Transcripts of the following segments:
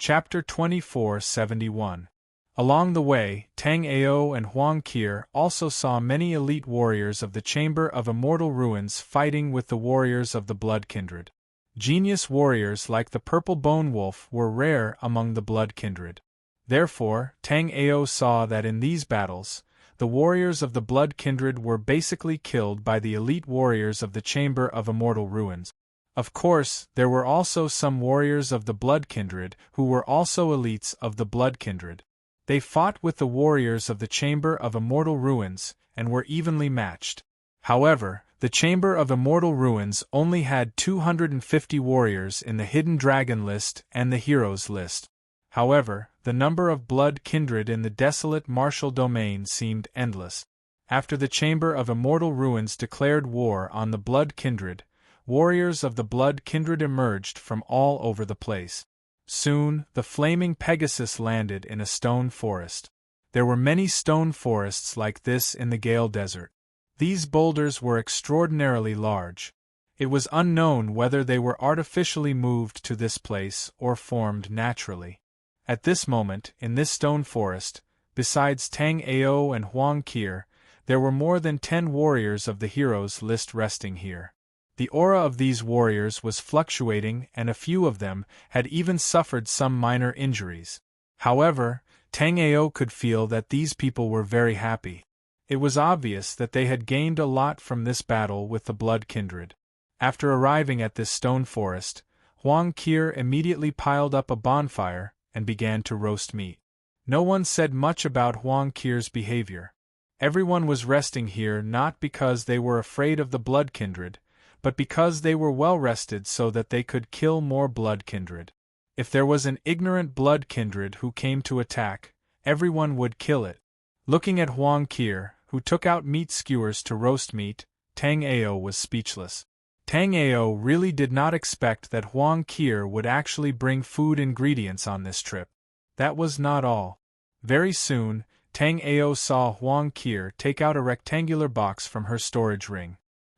Chapter 2471. Along the way, Tang Ao and Huang Qir also saw many elite warriors of the Chamber of Immortal Ruins fighting with the warriors of the Blood Kindred. Genius warriors like the Purple Bone Wolf were rare among the Blood Kindred. Therefore, Tang Ao saw that in these battles, the warriors of the Blood Kindred were basically killed by the elite warriors of the Chamber of Immortal Ruins. Of course, there were also some warriors of the Blood Kindred who were also elites of the Blood Kindred. They fought with the warriors of the Chamber of Immortal Ruins, and were evenly matched. However, the Chamber of Immortal Ruins only had 250 warriors in the Hidden Dragon list and the Heroes list. However, the number of Blood Kindred in the desolate martial domain seemed endless. After the Chamber of Immortal Ruins declared war on the Blood Kindred, warriors of the Blood Kindred emerged from all over the place. Soon, the flaming Pegasus landed in a stone forest. There were many stone forests like this in the Gale Desert. These boulders were extraordinarily large. It was unknown whether they were artificially moved to this place or formed naturally. At this moment, in this stone forest, besides Tang Ao and Huang Qir, there were more than 10 warriors of the Heroes list resting here. The aura of these warriors was fluctuating and a few of them had even suffered some minor injuries. However, Tang Ao could feel that these people were very happy. It was obvious that they had gained a lot from this battle with the Blood Kindred. After arriving at this stone forest, Huang Qir immediately piled up a bonfire and began to roast meat. No one said much about Huang Qir's behavior. Everyone was resting here not because they were afraid of the Blood Kindred, but because they were well rested so that they could kill more Blood Kindred. If there was an ignorant Blood Kindred who came to attack, everyone would kill it. Looking at Huang Qir, who took out meat skewers to roast meat, Tang Ao was speechless. Tang Ao really did not expect that Huang Qir would actually bring food ingredients on this trip. That was not all. Very soon, Tang Ao saw Huang Qir take out a rectangular box from her storage ring.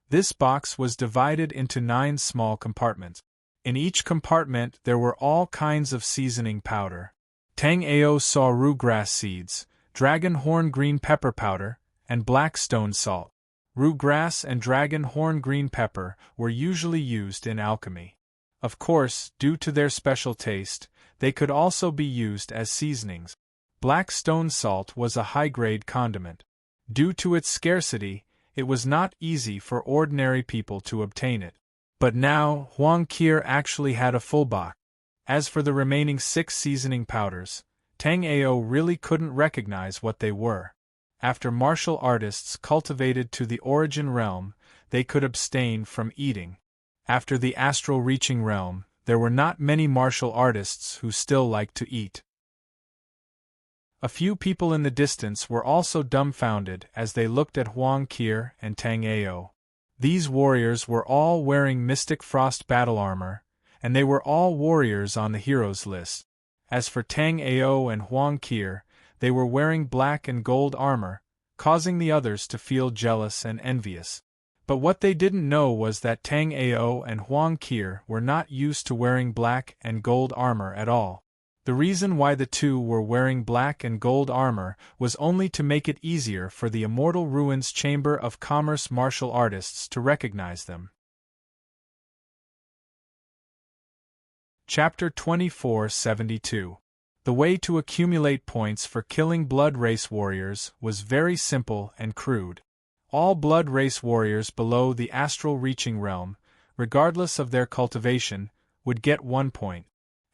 This box was divided into 9 small compartments. In each compartment there were all kinds of seasoning powder. Tang Ao saw roograss seeds, dragon horn green pepper powder, and black stone salt. Roograss and dragon horn green pepper were usually used in alchemy. Of course, due to their special taste, they could also be used as seasonings. Black stone salt was a high-grade condiment. Due to its scarcity, it was not easy for ordinary people to obtain it. But now, Huang Qir actually had a full box. As for the remaining 6 seasoning powders, Tang Ao really couldn't recognize what they were. After martial artists cultivated to the origin realm, they could abstain from eating. After the astral reaching realm, there were not many martial artists who still liked to eat. A few people in the distance were also dumbfounded as they looked at Huang Qir and Tang Ao. These warriors were all wearing Mystic Frost battle armor, and they were all warriors on the Heroes list. As for Tang Ao and Huang Qir, they were wearing black and gold armor, causing the others to feel jealous and envious. But what they didn't know was that Tang Ao and Huang Qir were not used to wearing black and gold armor at all. The reason why the two were wearing black and gold armor was only to make it easier for the Immortal Ruins Chamber of Commerce martial artists to recognize them. Chapter 2472. The way to accumulate points for killing Blood Race warriors was very simple and crude. All Blood Race warriors below the Astral Reaching Realm, regardless of their cultivation, would get 1 point.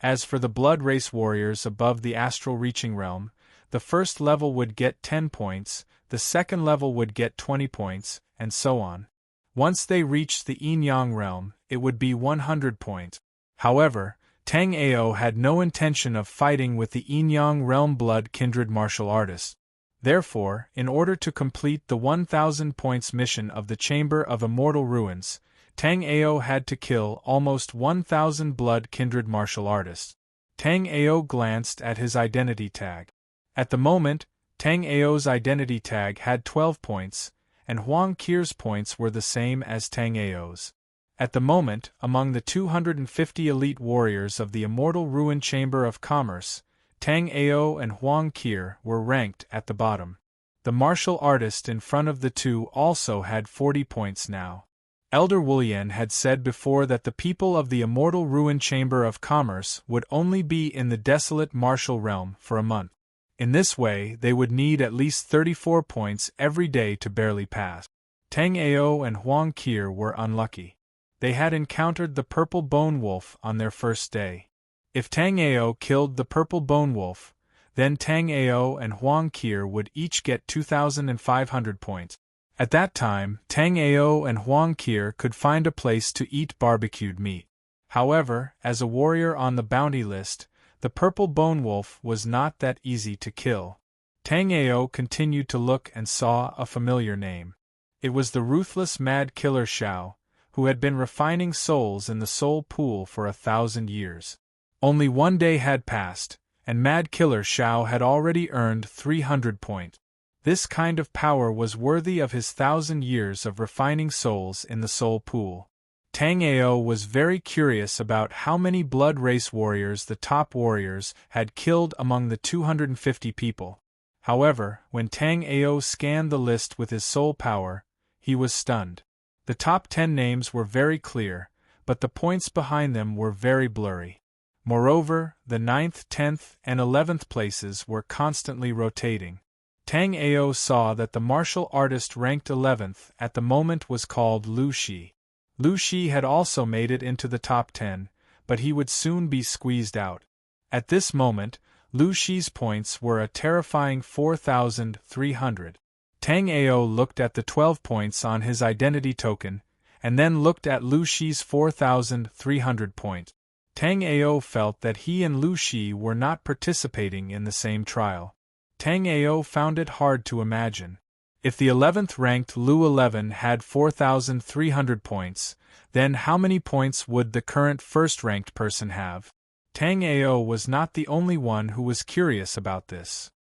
As for the Blood Race warriors above the Astral Reaching Realm, the first level would get 10 points, the second level would get 20 points, and so on. Once they reached the Yin-Yang realm, it would be 100 points. However, Tang Ao had no intention of fighting with the Yin-Yang realm Blood Kindred martial artists. Therefore, in order to complete the 1000 points mission of the Chamber of Immortal Ruins, Tang Ao had to kill almost 1000 Blood Kindred martial artists. Tang Ao glanced at his identity tag. At the moment, Tang Ao's identity tag had 12 points, and Huang Qir's points were the same as Tang Ao's. At the moment, among the 250 elite warriors of the Immortal Ruin Chamber of Commerce, Tang Ao and Huang Qir were ranked at the bottom. The martial artist in front of the two also had 40 points now. Elder Wulian had said before that the people of the Immortal Ruin Chamber of Commerce would only be in the desolate martial realm for a month. In this way, they would need at least 34 points every day to barely pass. Tang Ao and Huang Qir were unlucky. They had encountered the Purple Bone Wolf on their first day. If Tang Ao killed the Purple Bone Wolf, then Tang Ao and Huang Qir would each get 2,500 points. At that time, Tang Ao and Huang Qir could find a place to eat barbecued meat. However, as a warrior on the bounty list, the Purple Bone Wolf was not that easy to kill. Tang Ao continued to look and saw a familiar name. It was the ruthless Mad Killer Shao, who had been refining souls in the soul pool for 1,000 years. Only one day had passed, and Mad Killer Shao had already earned 300 points. This kind of power was worthy of his 1,000 years of refining souls in the soul pool. Tang Ao was very curious about how many blood race warriors the top warriors had killed among the 250 people. However, when Tang Ao scanned the list with his soul power, he was stunned. The top 10 names were very clear, but the points behind them were very blurry. Moreover, the 9th, 10th, and 11th places were constantly rotating. Tang Ao saw that the martial artist ranked 11th at the moment was called Lu Shi. Lu Shi had also made it into the top 10, but he would soon be squeezed out. At this moment, Lu Shi's points were a terrifying 4,300. Tang Ao looked at the 12 points on his identity token, and then looked at Lu Shi's 4,300 points. Tang Ao felt that he and Lu Shi were not participating in the same trial. Tang Ao found it hard to imagine. If the 11th ranked Lu 11 had 4,300 points, then how many points would the current first-ranked person have? Tang Ao was not the only one who was curious about this.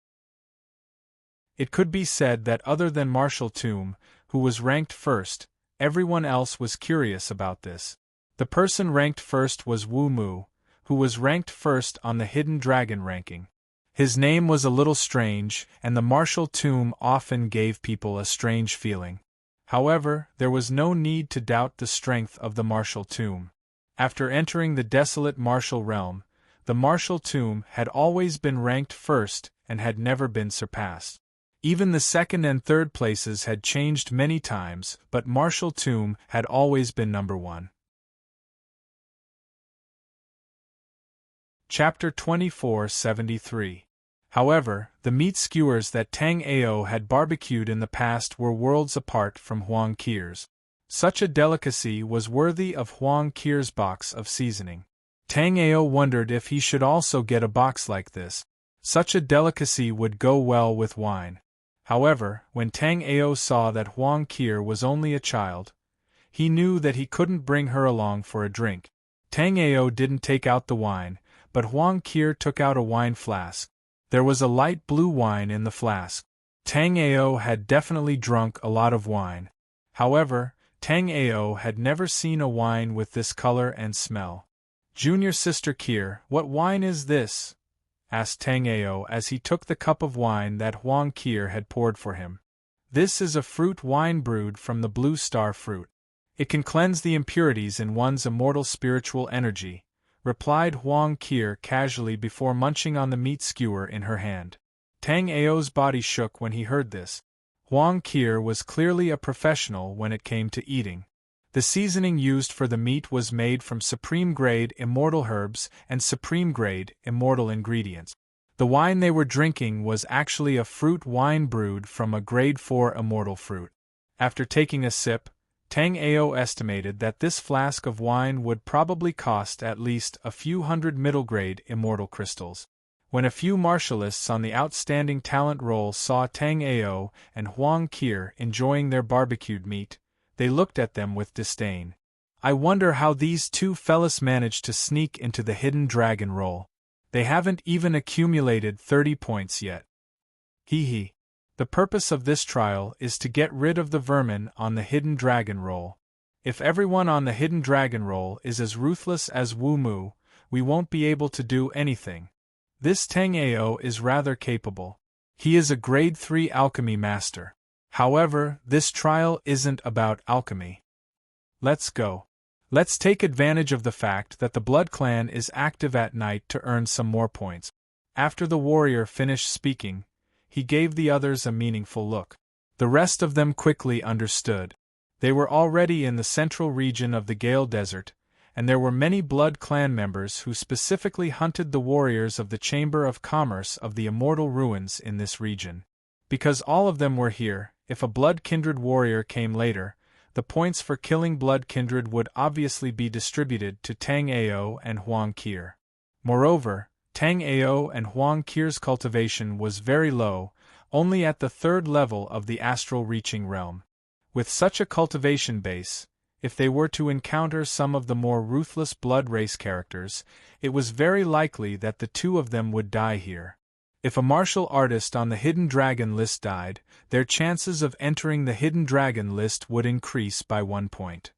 It could be said that other than Marshal Tomb, who was ranked first, everyone else was curious about this. The person ranked first was Wu Mu, who was ranked first on the Hidden Dragon ranking. His name was a little strange, and the Marshal Tomb often gave people a strange feeling. However, there was no need to doubt the strength of the Marshal Tomb. After entering the desolate martial realm, the Marshal Tomb had always been ranked first and had never been surpassed. Even the second and third places had changed many times, but Marshal Tomb had always been number 1. Chapter 2473. However, the meat skewers that Tang Ao had barbecued in the past were worlds apart from Huang Qir's. Such a delicacy was worthy of Huang Qir's box of seasoning. Tang Ao wondered if he should also get a box like this. Such a delicacy would go well with wine. However, when Tang Ao saw that Huang Qir was only a child, he knew that he couldn't bring her along for a drink. Tang Ao didn't take out the wine, but Huang Qir took out a wine flask. There was a light blue wine in the flask. Tang Ao had definitely drunk a lot of wine. However, Tang Ao had never seen a wine with this color and smell. "Junior Sister Qir, what wine is this?" asked Tang Ao as he took the cup of wine that Huang Qir had poured for him. "This is a fruit wine brewed from the blue star fruit. It can cleanse the impurities in one's immortal spiritual energy," replied Huang Qir casually before munching on the meat skewer in her hand. Tang Ao's body shook when he heard this. Huang Qir was clearly a professional when it came to eating. The seasoning used for the meat was made from supreme-grade immortal herbs and supreme-grade immortal ingredients. The wine they were drinking was actually a fruit wine brewed from a grade 4 immortal fruit. After taking a sip, Tang Ao estimated that this flask of wine would probably cost at least a few hundred middle-grade immortal crystals. When a few martialists on the outstanding talent roll saw Tang Ao and Huang Qir enjoying their barbecued meat, they looked at them with disdain. "I wonder how these two fellas managed to sneak into the Hidden Dragon role. They haven't even accumulated 30 points yet. Hee hee. The purpose of this trial is to get rid of the vermin on the Hidden Dragon roll. If everyone on the hidden dragon roll is as ruthless as Wu Mu, we won't be able to do anything. This Tang Ao is rather capable. He is a grade 3 alchemy master. However, this trial isn't about alchemy. Let's go. Let's take advantage of the fact that the Blood Clan is active at night to earn some more points. After the warrior finished speaking, he gave the others a meaningful look. The rest of them quickly understood. They were already in the central region of the Gale Desert, and there were many Blood Clan members who specifically hunted the warriors of the Chamber of Commerce of the Immortal Ruins in this region. Because all of them were here, if a Blood Kindred warrior came later, the points for killing Blood Kindred would obviously be distributed to Tang Ao and Huang Qir. Moreover, Tang Ao and Huang Qir's cultivation was very low, only at the 3rd level of the astral reaching realm. With such a cultivation base, if they were to encounter some of the more ruthless blood race characters, it was very likely that the two of them would die here. If a martial artist on the Hidden Dragon list died, their chances of entering the Hidden Dragon list would increase by 1 point.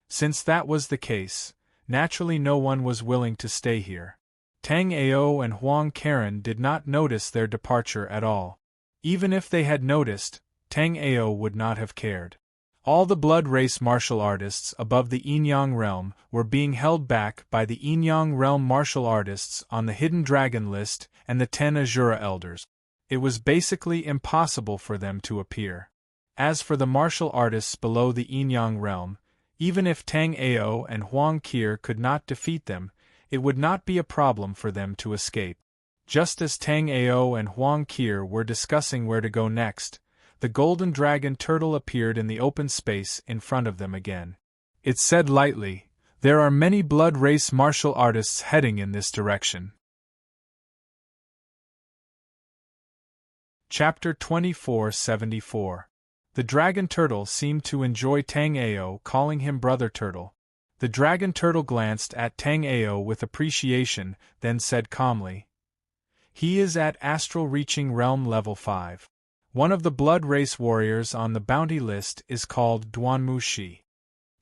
Since that was the case, naturally no one was willing to stay here. Tang Ao and Huang Karen did not notice their departure at all. Even if they had noticed, Tang Ao would not have cared. All the blood race martial artists above the Yin-Yang realm were being held back by the Yin-Yang realm martial artists on the Hidden Dragon list and the 10 Azura elders. It was basically impossible for them to appear. As for the martial artists below the Yin-Yang realm, even if Tang Ao and Huang Qir could not defeat them, it would not be a problem for them to escape. Just as Tang Ao and Huang Qir were discussing where to go next, the golden dragon turtle appeared in the open space in front of them again. It said lightly, "There are many blood race martial artists heading in this direction." Chapter 2474. The dragon turtle seemed to enjoy Tang Ao calling him Brother Turtle. The dragon turtle glanced at Tang Ao with appreciation, then said calmly, "He is at astral reaching realm level 5. One of the blood race warriors on the bounty list is called Duanmu Shi."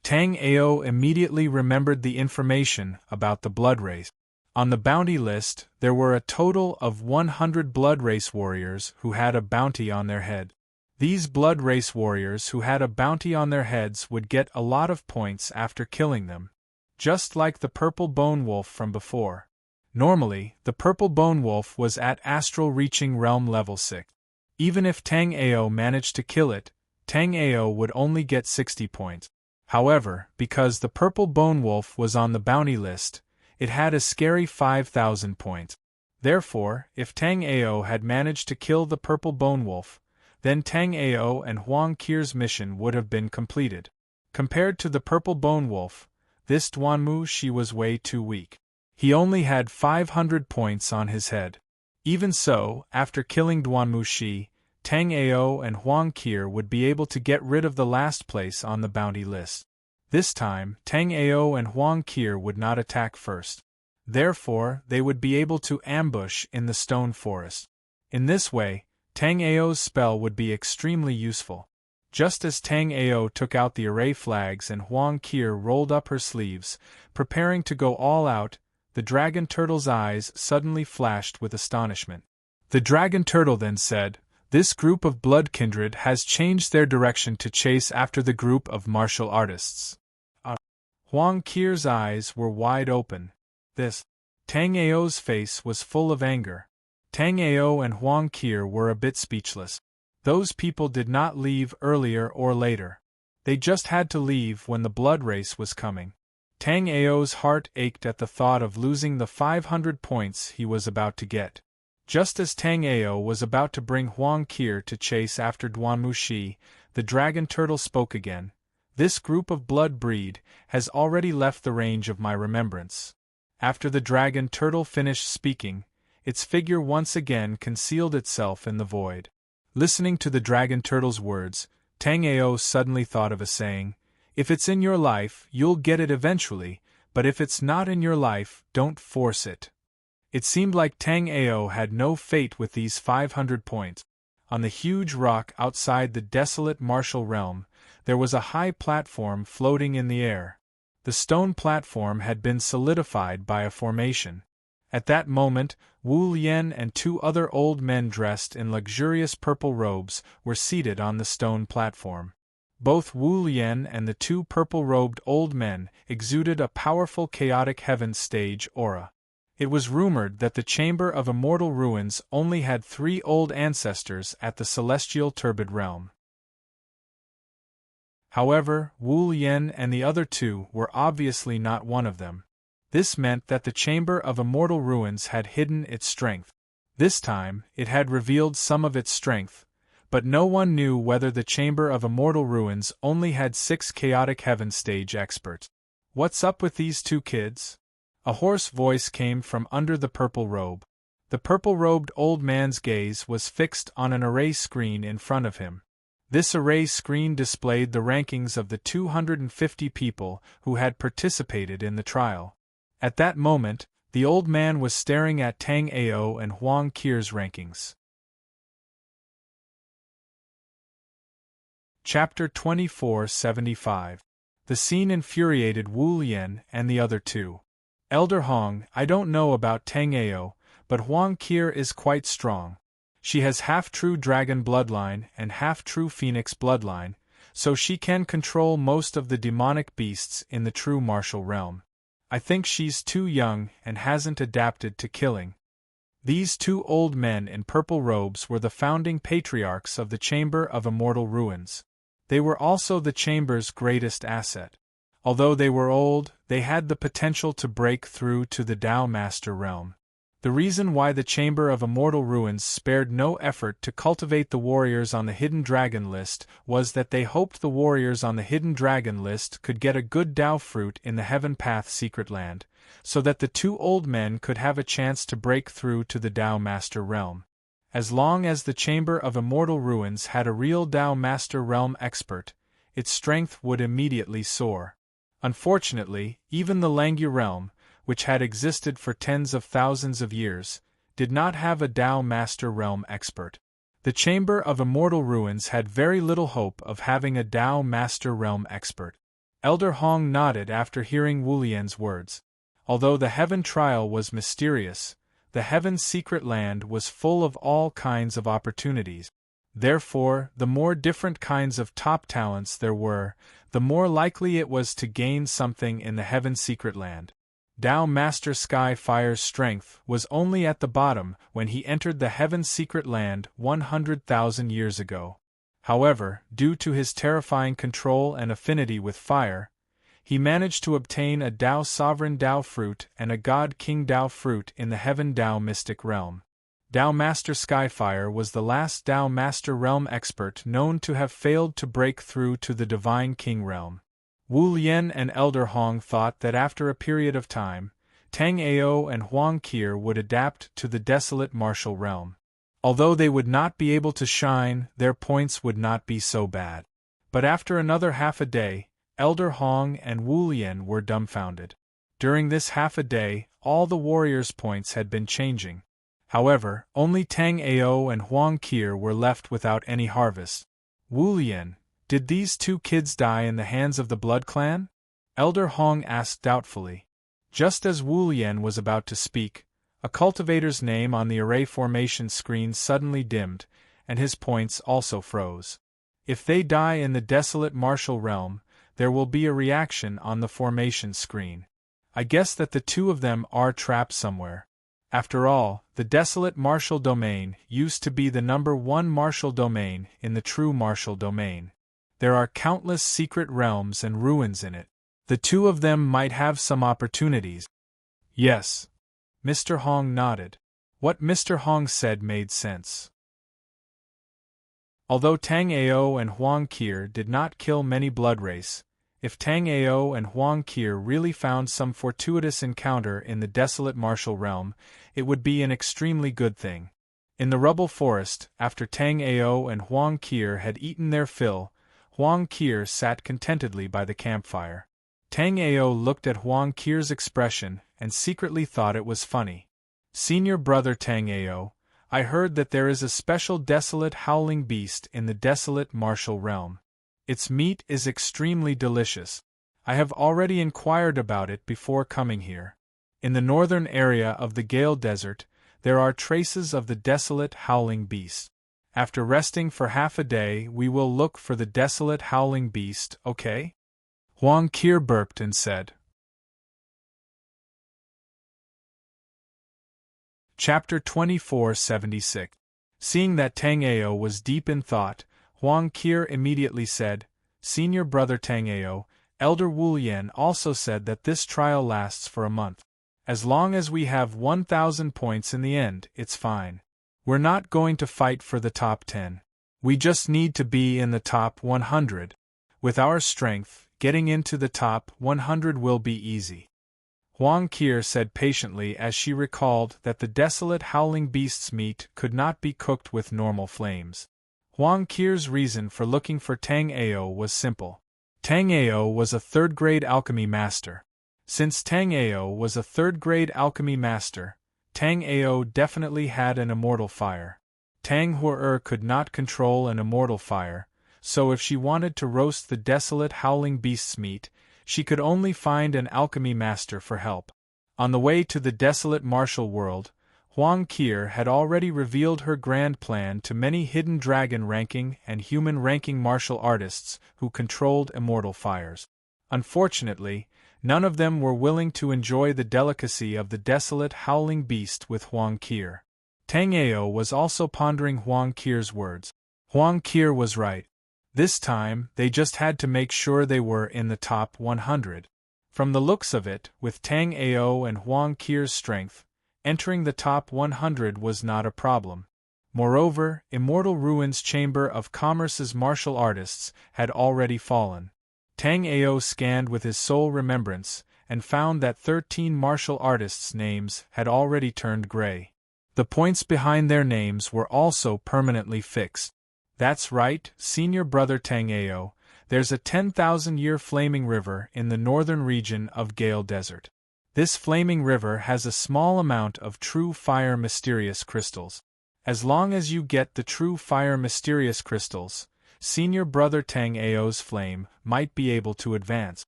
Tang Ao immediately remembered the information about the blood race. On the bounty list, there were a total of 100 blood race warriors who had a bounty on their head. These blood race warriors who had a bounty on their heads would get a lot of points after killing them. Just like the purple bone wolf from before. Normally, the purple bone wolf was at astral reaching realm level 6. Even if Tang Ao managed to kill it, Tang Ao would only get 60 points. However, because the purple bone wolf was on the bounty list, it had a scary 5,000 points. Therefore, if Tang Ao had managed to kill the purple bone wolf, then Tang Ao and Huang Qir's mission would have been completed. Compared to the purple bone wolf, this Duanmu Shi was way too weak. He only had 500 points on his head. Even so, after killing Duanmu Shi, Tang Ao and Huang Qir would be able to get rid of the last place on the bounty list. This time, Tang Ao and Huang Qir would not attack first. Therefore, they would be able to ambush in the stone forest. In this way, Tang Ao's spell would be extremely useful. Just as Tang Ao took out the array flags and Huang Qir rolled up her sleeves, preparing to go all out, the dragon turtle's eyes suddenly flashed with astonishment. The dragon turtle then said, "This group of blood kindred has changed their direction to chase after the group of martial artists." Huang Qir's eyes were wide open. Tang Ao's face was full of anger. Tang Ao and Huang Qir were a bit speechless. Those people did not leave earlier or later. They just had to leave when the blood race was coming. Tang Ao's heart ached at the thought of losing the 500 points he was about to get. Just as Tang Ao was about to bring Huang Qir to chase after Duanmu Shi, the dragon turtle spoke again. "This group of blood breed has already left the range of my remembrance." After the dragon turtle finished speaking, its figure once again concealed itself in the void. Listening to the dragon turtle's words, Tang Ao suddenly thought of a saying, "If it's in your life, you'll get it eventually, but if it's not in your life, don't force it." It seemed like Tang Ao had no fate with these 500 points. On the huge rock outside the desolate martial realm, there was a high platform floating in the air. The stone platform had been solidified by a formation. At that moment, Wu Lian and two other old men dressed in luxurious purple robes were seated on the stone platform. Both Wu Lian and the two purple-robed old men exuded a powerful chaotic heaven stage aura. It was rumored that the Chamber of Immortal Ruins only had 3 old ancestors at the celestial turbid realm. However, Wu Lian and the other 2 were obviously not one of them. This meant that the Chamber of Immortal Ruins had hidden its strength. This time, it had revealed some of its strength, but no one knew whether the Chamber of Immortal Ruins only had 6 chaotic heaven stage experts. "What's up with these 2 kids?" A hoarse voice came from under the purple robe. The purple-robed old man's gaze was fixed on an array screen in front of him. This array screen displayed the rankings of the 250 people who had participated in the trial. At that moment, the old man was staring at Tang Ao and Huang Qir's rankings. Chapter 2475. The scene infuriated Wu Lian and the other 2. "Elder Hong, I don't know about Tang Ao, but Huang Qir is quite strong. She has half-true dragon bloodline and half-true phoenix bloodline, so she can control most of the demonic beasts in the true martial realm. I think she's too young and hasn't adapted to killing." These 2 old men in purple robes were the founding patriarchs of the Chamber of Immortal Ruins. They were also the Chamber's greatest asset. Although they were old, they had the potential to break through to the Tao Master realm. The reason why the Chamber of Immortal Ruins spared no effort to cultivate the warriors on the Hidden Dragon list was that they hoped the warriors on the Hidden Dragon list could get a good Tao fruit in the Heaven Path Secret Land, so that the 2 old men could have a chance to break through to the Tao Master realm. As long as the Chamber of Immortal Ruins had a real Tao Master realm expert, its strength would immediately soar. Unfortunately, even the Langyu realm, which had existed for tens of thousands of years, did not have a Tao Master realm expert. The Chamber of Immortal Ruins had very little hope of having a Tao Master realm expert. Elder Hong nodded after hearing Wu Lian's words. Although the Heaven Trial was mysterious, the Heaven Secret Land was full of all kinds of opportunities. Therefore, the more different kinds of top talents there were, the more likely it was to gain something in the Heaven Secret Land. Tao Master Skyfire's strength was only at the bottom when he entered the Heaven Secret Land 100,000 years ago. However, due to his terrifying control and affinity with fire, he managed to obtain a Tao Sovereign Tao fruit and a God King Tao fruit in the Heaven Tao Mystic realm. Tao Master Skyfire was the last Tao Master realm expert known to have failed to break through to the Divine King realm. Wu Lian and Elder Hong thought that after a period of time, Tang Ao and Huang Qir would adapt to the desolate martial realm. Although they would not be able to shine, their points would not be so bad. But after another half a day, Elder Hong and Wu Lian were dumbfounded. During this half a day, all the warriors' points had been changing. However, only Tang Ao and Huang Qir were left without any harvest. "Wu Lian, did these 2 kids die in the hands of the Blood Clan?" Elder Hong asked doubtfully. Just as Wu Lian was about to speak, a cultivator's name on the array formation screen suddenly dimmed, and his points also froze. If they die in the desolate martial realm, there will be a reaction on the formation screen. I guess that the 2 of them are trapped somewhere. After all, the desolate martial domain used to be the number 1 martial domain in the true martial domain. There are countless secret realms and ruins in it. The 2 of them might have some opportunities. Yes. Mr. Hong nodded. What Mr. Hong said made sense. Although Tang Ao and Huang Qir did not kill many blood race, if Tang Ao and Huang Qir really found some fortuitous encounter in the desolate martial realm, it would be an extremely good thing. In the rubble forest, after Tang Ao and Huang Qir had eaten their fill, Huang Qir sat contentedly by the campfire. Tang Ao looked at Huang Qir's expression and secretly thought it was funny. "Senior brother Tang Ao, I heard that there is a special desolate howling beast in the desolate martial realm. Its meat is extremely delicious. I have already inquired about it before coming here. In the northern area of the Gale Desert, there are traces of the desolate howling beast. After resting for half a day, we will look for the desolate howling beast, okay? Huang Qir burped and said. Chapter 2476. Seeing that Tang Ao was deep in thought, Huang Qir immediately said, Senior brother Tang Ao, Elder Wu Yan also said that this trial lasts for a month. As long as we have 1,000 points in the end, it's fine. We're not going to fight for the top 10. We just need to be in the top 100. With our strength, getting into the top 100 will be easy. Huang Qir said patiently as she recalled that the desolate howling beast's meat could not be cooked with normal flames. Huang Qir's reason for looking for Tang Ao was simple. Tang Ao was a third-grade alchemy master. Since Tang Ao was a third-grade alchemy master, Tang Ao definitely had an immortal fire. Tang Huer could not control an immortal fire, so if she wanted to roast the desolate howling beast's meat, she could only find an alchemy master for help. On the way to the desolate martial world, Huang Qir had already revealed her grand plan to many hidden dragon-ranking and human-ranking martial artists who controlled immortal fires. Unfortunately, none of them were willing to enjoy the delicacy of the desolate howling beast with Huang Qir. Tang Ao was also pondering Huang Qir's words. Huang Qir was right. This time, they just had to make sure they were in the top 100. From the looks of it, with Tang Ao and Huang Qir's strength, entering the top 100 was not a problem. Moreover, Immortal Ruins Chamber of Commerce's martial artists had already fallen. Tang Ao scanned with his soul remembrance, and found that 13 martial artists' names had already turned gray. The points behind their names were also permanently fixed. That's right, senior brother Tang Ao, there's a 10,000-year flaming river in the northern region of Gale Desert. This flaming river has a small amount of true fire mysterious crystals. As long as you get the true fire mysterious crystals, senior brother Tang Ao's flame might be able to advance.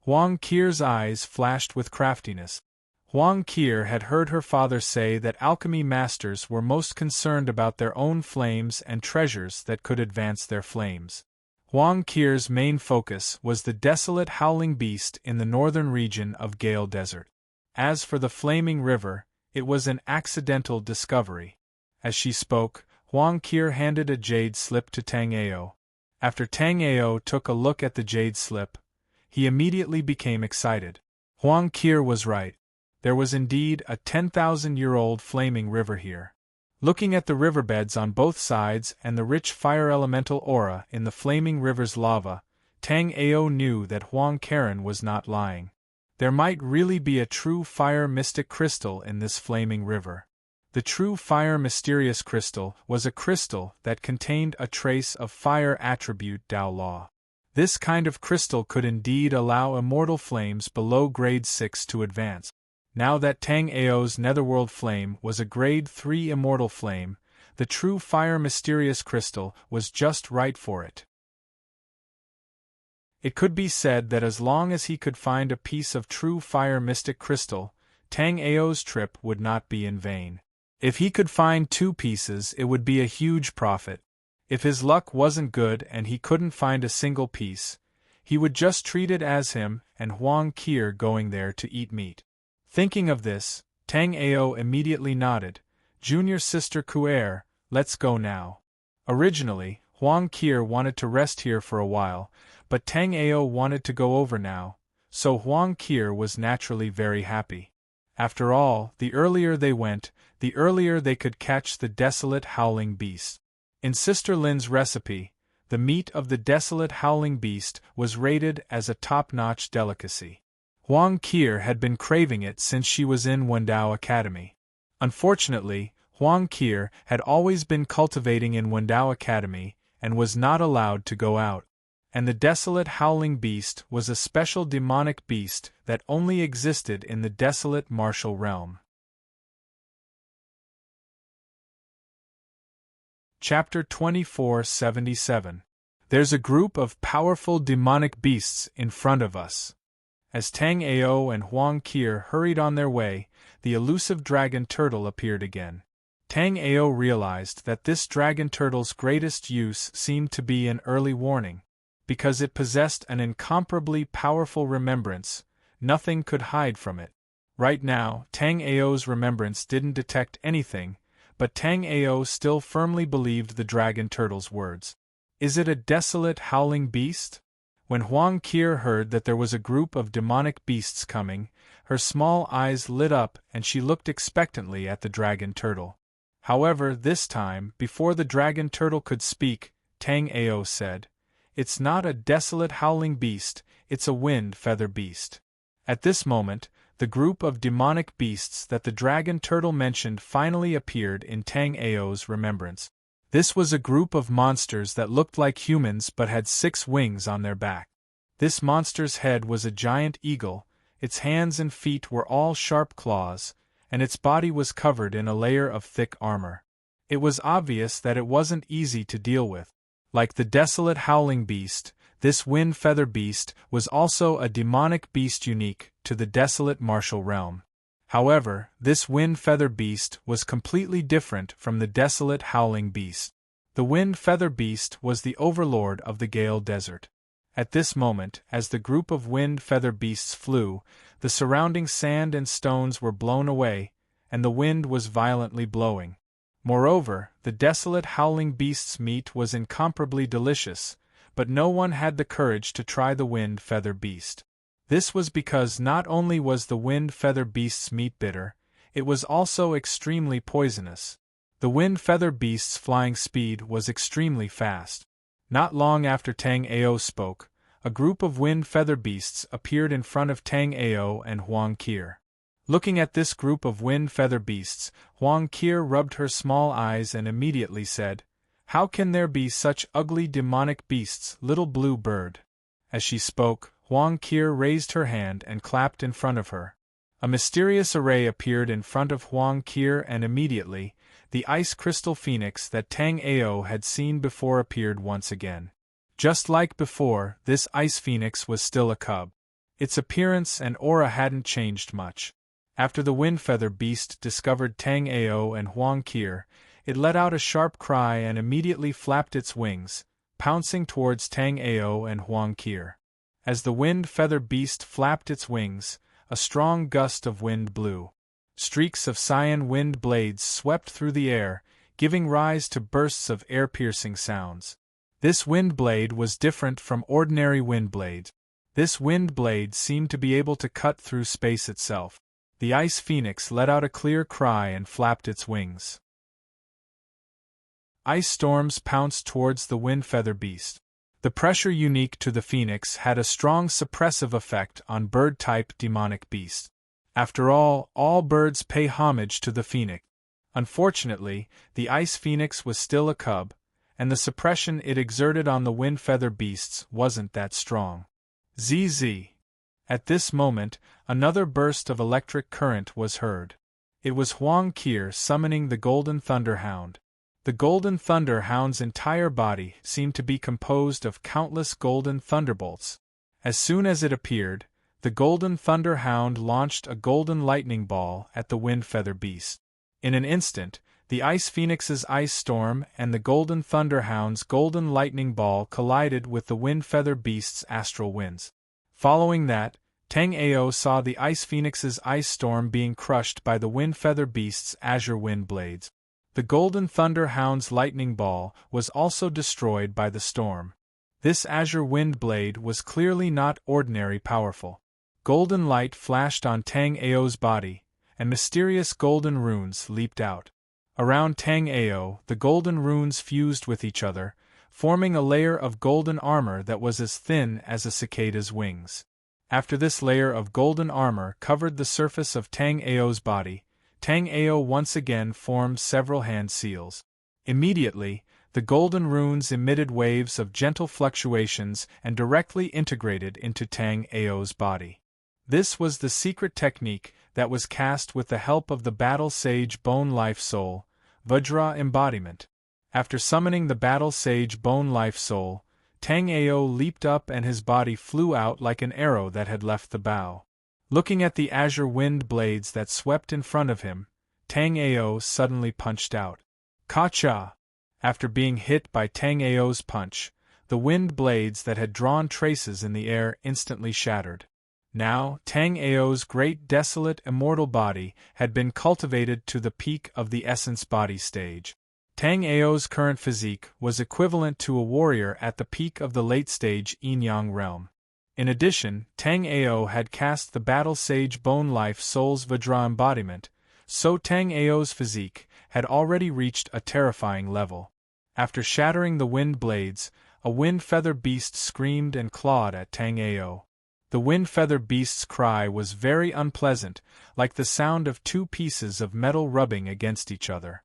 Huang Qir's eyes flashed with craftiness. Huang Qir had heard her father say that alchemy masters were most concerned about their own flames and treasures that could advance their flames. Huang Qir's main focus was the desolate howling beast in the northern region of Gale Desert. As for the flaming river, it was an accidental discovery. As she spoke, Huang Qir handed a jade slip to Tang Ao. After Tang Ao took a look at the jade slip, he immediately became excited. Huang Qir was right. There was indeed a 10,000-year-old flaming river here. Looking at the riverbeds on both sides and the rich fire elemental aura in the flaming river's lava, Tang Ao knew that Huang Karen was not lying. There might really be a true fire mystic crystal in this flaming river. The true fire mysterious crystal was a crystal that contained a trace of fire attribute Dao Law. This kind of crystal could indeed allow immortal flames below grade 6 to advance. Now that Tang Ao's netherworld flame was a grade 3 immortal flame, the true fire mysterious crystal was just right for it. It could be said that as long as he could find a piece of true fire mystic crystal, Tang Ao's trip would not be in vain. If he could find 2 pieces, it would be a huge profit. If his luck wasn't good and he couldn't find a single piece, he would just treat it as him and Huang Qir going there to eat meat. Thinking of this, Tang Ao immediately nodded. Junior sister Kuer, let's go now. Originally, Huang Qir wanted to rest here for a while, but Tang Ao wanted to go over now, so Huang Qir was naturally very happy. After all, the earlier they went, the earlier they could catch the desolate howling beast. In Sister Lin's recipe, the meat of the desolate howling beast was rated as a top-notch delicacy. Huang Qir had been craving it since she was in Wendao Academy. Unfortunately, Huang Qir had always been cultivating in Wendao Academy and was not allowed to go out. And the desolate howling beast was a special demonic beast that only existed in the desolate martial realm. Chapter 2477. There's a group of powerful demonic beasts in front of us. As Tang Ao and Huang Qir hurried on their way, the elusive dragon turtle appeared again. Tang Ao realized that this dragon turtle's greatest use seemed to be an early warning. Because it possessed an incomparably powerful remembrance, nothing could hide from it. Right now, Tang Ao's remembrance didn't detect anything, but Tang Ao still firmly believed the dragon turtle's words. Is it a desolate howling beast? When Huang Qir heard that there was a group of demonic beasts coming, her small eyes lit up and she looked expectantly at the dragon turtle. However, this time, before the dragon turtle could speak, Tang Ao said, "It's not a desolate howling beast, it's a wind feather beast." At this moment, the group of demonic beasts that the dragon turtle mentioned finally appeared in Tang Ao's remembrance. This was a group of monsters that looked like humans but had 6 wings on their back. This monster's head was a giant eagle, its hands and feet were all sharp claws, and its body was covered in a layer of thick armor. It was obvious that it wasn't easy to deal with. Like the desolate howling beast, this wind feather beast was also a demonic beast unique to the desolate martial realm. However, this wind feather beast was completely different from the desolate howling beast. The wind feather beast was the overlord of the Gale Desert. At this moment, as the group of wind feather beasts flew, the surrounding sand and stones were blown away, and the wind was violently blowing. Moreover, the desolate howling beast's meat was incomparably delicious, but no one had the courage to try the wind feather beast. This was because not only was the wind feather beast's meat bitter, it was also extremely poisonous. The wind feather beast's flying speed was extremely fast. Not long after Tang Ao spoke, a group of wind feather beasts appeared in front of Tang Ao and Huang Qir. Looking at this group of wind feather beasts, Huang Qir rubbed her small eyes and immediately said, "How can there be such ugly demonic beasts, little blue bird?" As she spoke, Huang Qir raised her hand and clapped in front of her. A mysterious array appeared in front of Huang Qir and immediately, the ice crystal phoenix that Tang Ao had seen before appeared once again. Just like before, this ice phoenix was still a cub. Its appearance and aura hadn't changed much. After the wind feather beast discovered Tang Ao and Huang Qir, it let out a sharp cry and immediately flapped its wings, pouncing towards Tang Ao and Huang Qir. As the wind feather beast flapped its wings, a strong gust of wind blew. Streaks of cyan wind blades swept through the air, giving rise to bursts of air-piercing sounds. This wind blade was different from ordinary wind blades. This wind blade seemed to be able to cut through space itself. The ice phoenix let out a clear cry and flapped its wings. Ice storms pounced towards the wind feather beast. The pressure unique to the phoenix had a strong suppressive effect on bird-type demonic beasts. After all birds pay homage to the phoenix. Unfortunately, the ice phoenix was still a cub, and the suppression it exerted on the wind feather beasts wasn't that strong. ZZ. At this moment, another burst of electric current was heard. It was Huang Qir summoning the Golden Thunderhound. The Golden Thunderhound's entire body seemed to be composed of countless golden thunderbolts. As soon as it appeared, the Golden Thunderhound launched a golden lightning ball at the wind feather beast. In an instant, the Ice Phoenix's ice storm and the Golden Thunderhound's golden lightning ball collided with the wind feather beast's astral winds. Following that, Tang Ao saw the Ice Phoenix's ice storm being crushed by the wind feather beast's azure wind blades. The Golden Thunderhound's lightning ball was also destroyed by the storm. This azure wind blade was clearly not ordinary powerful. Golden light flashed on Tang Ao's body, and mysterious golden runes leaped out. Around Tang Ao, the golden runes fused with each other, forming a layer of golden armor that was as thin as a cicada's wings. After this layer of golden armor covered the surface of Tang Ao's body, Tang Ao once again formed several hand seals. Immediately, the golden runes emitted waves of gentle fluctuations and directly integrated into Tang Ao's body. This was the secret technique that was cast with the help of the Battle Sage Bone Life Soul, Vajra embodiment. After summoning the Battle Sage Bone Life Soul, Tang Ao leaped up and his body flew out like an arrow that had left the bow. Looking at the azure wind blades that swept in front of him, Tang Ao suddenly punched out. Ka-cha! After being hit by Tang Ao's punch, the wind blades that had drawn traces in the air instantly shattered. Now, Tang Ao's great desolate immortal body had been cultivated to the peak of the essence body stage. Tang Ao's current physique was equivalent to a warrior at the peak of the late-stage yin-yang realm. In addition, Tang Ao had cast the Battle Sage Bone Life Soul's Vajra embodiment, so Tang Ao's physique had already reached a terrifying level. After shattering the wind blades, a wind feather beast screamed and clawed at Tang Ao. The wind feather beast's cry was very unpleasant, like the sound of two pieces of metal rubbing against each other.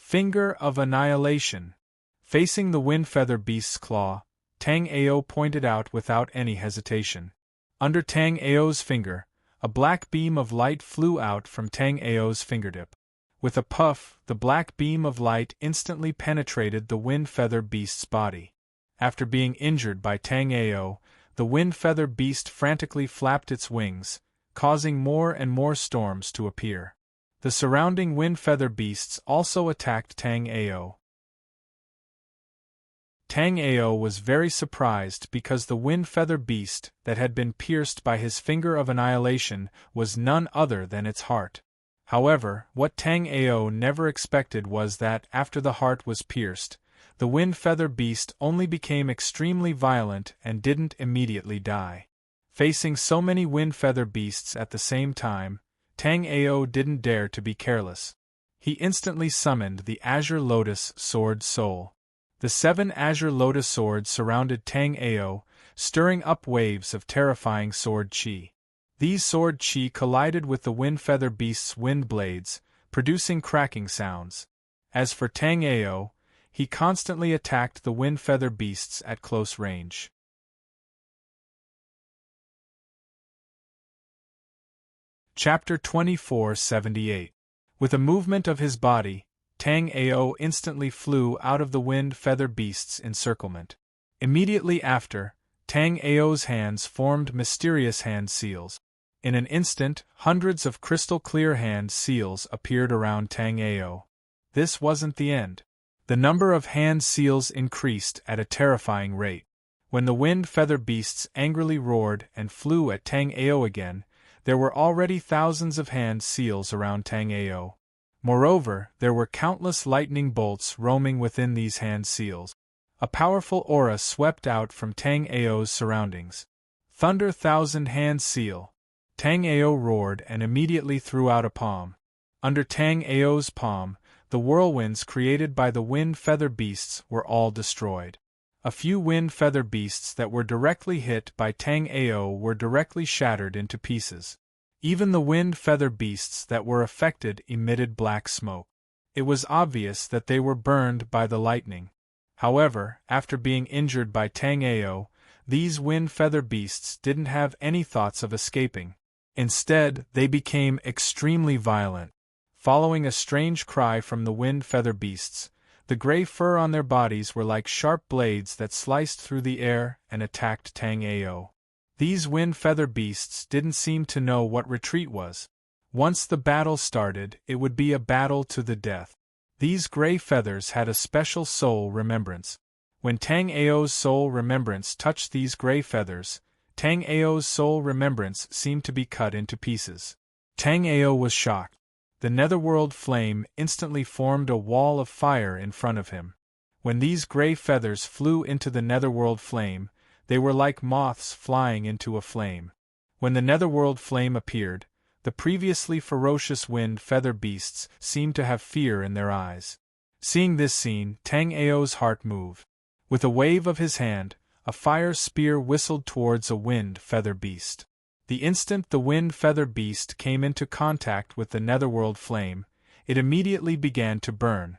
Finger of Annihilation. Facing the wind feather beast's claw, Tang Ao pointed out without any hesitation. Under Tang Ao's finger, a black beam of light flew out from Tang Ao's fingertip. With a puff, the black beam of light instantly penetrated the wind feather beast's body. After being injured by Tang Ao, the wind feather beast frantically flapped its wings, causing more and more storms to appear. The surrounding wind feather beasts also attacked Tang Ao. Tang Ao was very surprised because the wind feather beast that had been pierced by his finger of annihilation was none other than its heart. However, what Tang Ao never expected was that, after the heart was pierced, the wind feather beast only became extremely violent and didn't immediately die. Facing so many wind feather beasts at the same time, Tang Ao didn't dare to be careless. He instantly summoned the Azure Lotus Sword Soul. The 7 Azure Lotus swords surrounded Tang Ao, stirring up waves of terrifying sword chi. These sword chi collided with the wind feather beast's wind blades, producing cracking sounds. As for Tang Ao, he constantly attacked the wind feather beasts at close range. Chapter 2478. With a movement of his body, Tang Ao instantly flew out of the wind feather beast's encirclement. Immediately after, Tang Ao's hands formed mysterious hand seals. In an instant, hundreds of crystal-clear hand seals appeared around Tang Ao. This wasn't the end. The number of hand seals increased at a terrifying rate. When the wind feather beasts angrily roared and flew at Tang Ao again, there were already thousands of hand seals around Tang Ao. Moreover, there were countless lightning bolts roaming within these hand seals. A powerful aura swept out from Tang Ao's surroundings. Thunder Thousand Hand Seal. Tang Ao roared and immediately threw out a palm. Under Tang Ao's palm, the whirlwinds created by the wind feather beasts were all destroyed. A few wind feather beasts that were directly hit by Tang Ao were directly shattered into pieces. Even the wind feather beasts that were affected emitted black smoke. It was obvious that they were burned by the lightning. However, after being injured by Tang Ao, these wind feather beasts didn't have any thoughts of escaping. Instead, they became extremely violent. Following a strange cry from the wind feather beasts, the gray fur on their bodies were like sharp blades that sliced through the air and attacked Tang Ao. These wind feather beasts didn't seem to know what retreat was. Once the battle started, it would be a battle to the death. These gray feathers had a special soul remembrance. When Tang Ao's soul remembrance touched these gray feathers, Tang Ao's soul remembrance seemed to be cut into pieces. Tang Ao was shocked. The netherworld flame instantly formed a wall of fire in front of him. When these gray feathers flew into the netherworld flame, they were like moths flying into a flame. When the netherworld flame appeared, the previously ferocious wind feather beasts seemed to have fear in their eyes. Seeing this scene, Tang Ao's heart moved. With a wave of his hand, a fire spear whistled towards a wind feather beast. The instant the wind feather beast came into contact with the netherworld flame, it immediately began to burn.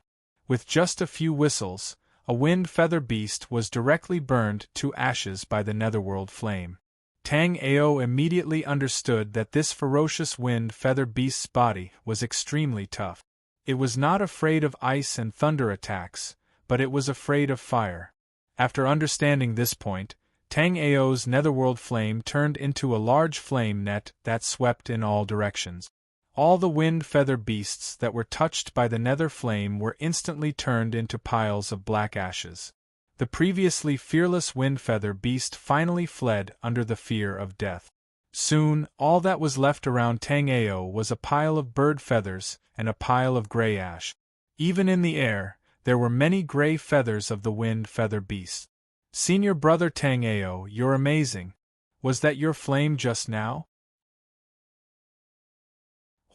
With just a few whistles, a wind feather beast was directly burned to ashes by the netherworld flame. Tang Ao immediately understood that this ferocious wind feather beast's body was extremely tough. It was not afraid of ice and thunder attacks, but it was afraid of fire. After understanding this point, Tang Ao's netherworld flame turned into a large flame net that swept in all directions. All the wind feather beasts that were touched by the nether flame were instantly turned into piles of black ashes. The previously fearless wind feather beast finally fled under the fear of death. Soon, all that was left around Tang Ao was a pile of bird feathers and a pile of gray ash. Even in the air, there were many gray feathers of the wind feather beasts. Senior brother Tang Ao, you're amazing. Was that your flame just now?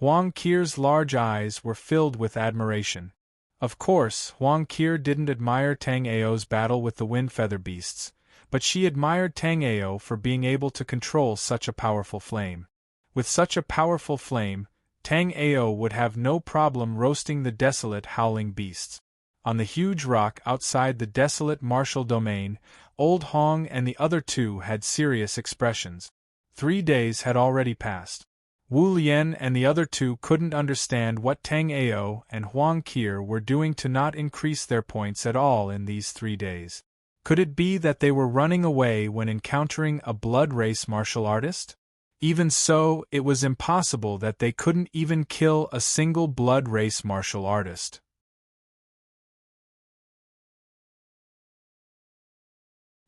Huang Qir's large eyes were filled with admiration. Of course, Huang Qir didn't admire Tang Ao's battle with the wind feather beasts, but she admired Tang Ao for being able to control such a powerful flame. With such a powerful flame, Tang Ao would have no problem roasting the desolate howling beasts. On the huge rock outside the desolate martial domain, Old Hong and the other two had serious expressions. 3 days had already passed. Wu Lian and the other two couldn't understand what Tang Ao and Huang Qir were doing to not increase their points at all in these 3 days. Could it be that they were running away when encountering a blood race martial artist? Even so, it was impossible that they couldn't even kill a single blood race martial artist.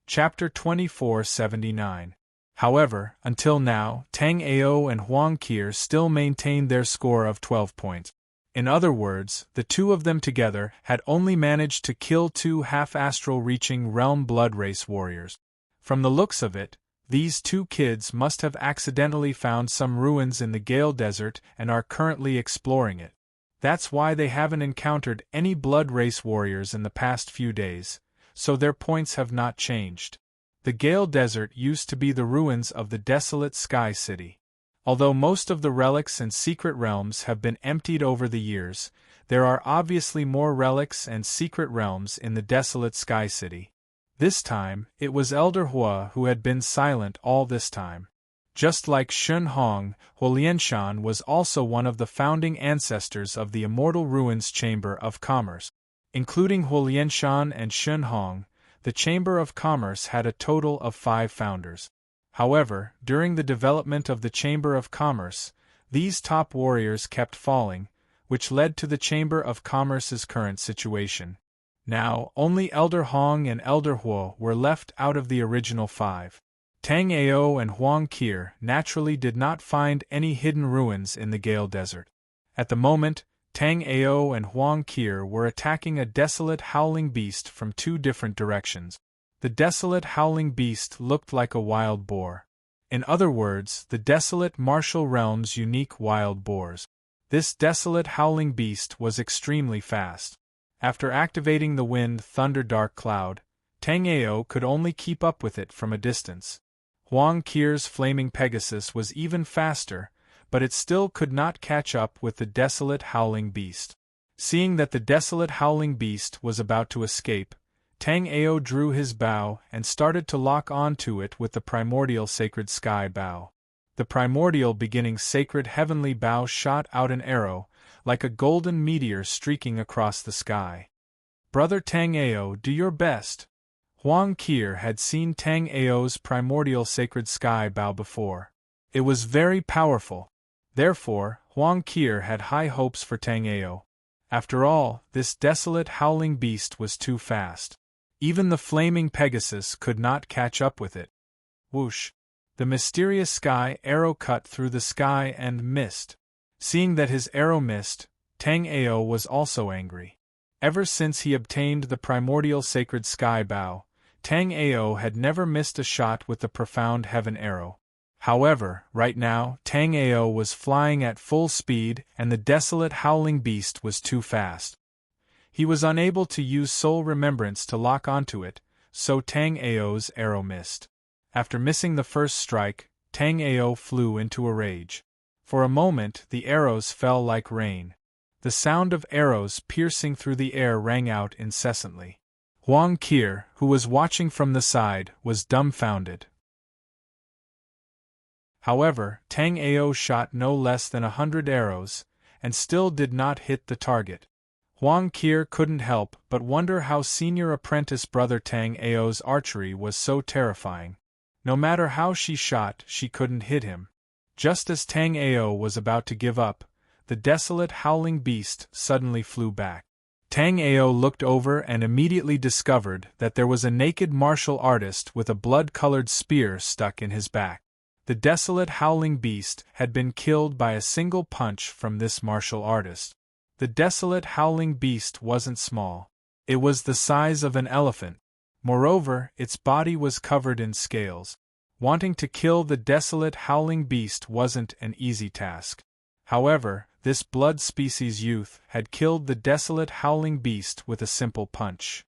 Chapter 2479. However, until now, Tang Ao and Huang Qir still maintained their score of 12 points. In other words, the two of them together had only managed to kill 2 half-astral reaching realm blood race warriors. From the looks of it, these 2 kids must have accidentally found some ruins in the Gale Desert and are currently exploring it. That's why they haven't encountered any blood race warriors in the past few days, so their points have not changed. The Gale Desert used to be the ruins of the desolate Sky City. Although most of the relics and secret realms have been emptied over the years, there are obviously more relics and secret realms in the desolate Sky City. This time, it was Elder Hua who had been silent all this time. Just like Shun Hong, Huolianshan was also one of the founding ancestors of the Immortal Ruins Chamber of Commerce. Including Huolianshan and Shun Hong, the Chamber of Commerce had a total of 5 founders. However, during the development of the Chamber of Commerce, these top warriors kept falling, which led to the Chamber of Commerce's current situation. Now, only Elder Hong and Elder Huo were left out of the original 5. Tang Ao and Huang Qir naturally did not find any hidden ruins in the Gale Desert. At the moment, Tang Ao and Huang Qir were attacking a desolate howling beast from 2 different directions. The desolate howling beast looked like a wild boar. In other words, the desolate martial realm's unique wild boars. This desolate howling beast was extremely fast. After activating the wind thunder dark cloud, Tang Ao could only keep up with it from a distance. Huang Qir's flaming Pegasus was even faster, but it still could not catch up with the desolate howling beast. Seeing that the desolate howling beast was about to escape, Tang Ao drew his bow and started to lock onto it with the primordial sacred sky bow. The primordial beginning sacred heavenly bow shot out an arrow, like a golden meteor streaking across the sky. Brother Tang Ao, do your best. Huang Qir had seen Tang Ao's primordial sacred sky bow before. It was very powerful. Therefore, Huang Qir had high hopes for Tang Ao. After all, this desolate howling beast was too fast. Even the flaming Pegasus could not catch up with it. Whoosh! The mysterious sky arrow cut through the sky and missed. Seeing that his arrow missed, Tang Ao was also angry. Ever since he obtained the primordial sacred sky bow, Tang Ao had never missed a shot with the profound heaven arrow. However, right now, Tang Ao was flying at full speed and the desolate howling beast was too fast. He was unable to use soul remembrance to lock onto it, so Tang Ao's arrow missed. After missing the first strike, Tang Ao flew into a rage. For a moment, the arrows fell like rain. The sound of arrows piercing through the air rang out incessantly. Huang Qir, who was watching from the side, was dumbfounded. However, Tang Ao shot no less than 100 arrows, and still did not hit the target. Huang Qir couldn't help but wonder how senior apprentice brother Tang Ao's archery was so terrifying. No matter how she shot, she couldn't hit him. Just as Tang Ao was about to give up, the desolate howling beast suddenly flew back. Tang Ao looked over and immediately discovered that there was a naked martial artist with a blood-colored spear stuck in his back. The desolate howling beast had been killed by a single punch from this martial artist. The desolate howling beast wasn't small. It was the size of an elephant. Moreover, its body was covered in scales. Wanting to kill the desolate howling beast wasn't an easy task. However, this blood species youth had killed the desolate howling beast with a simple punch.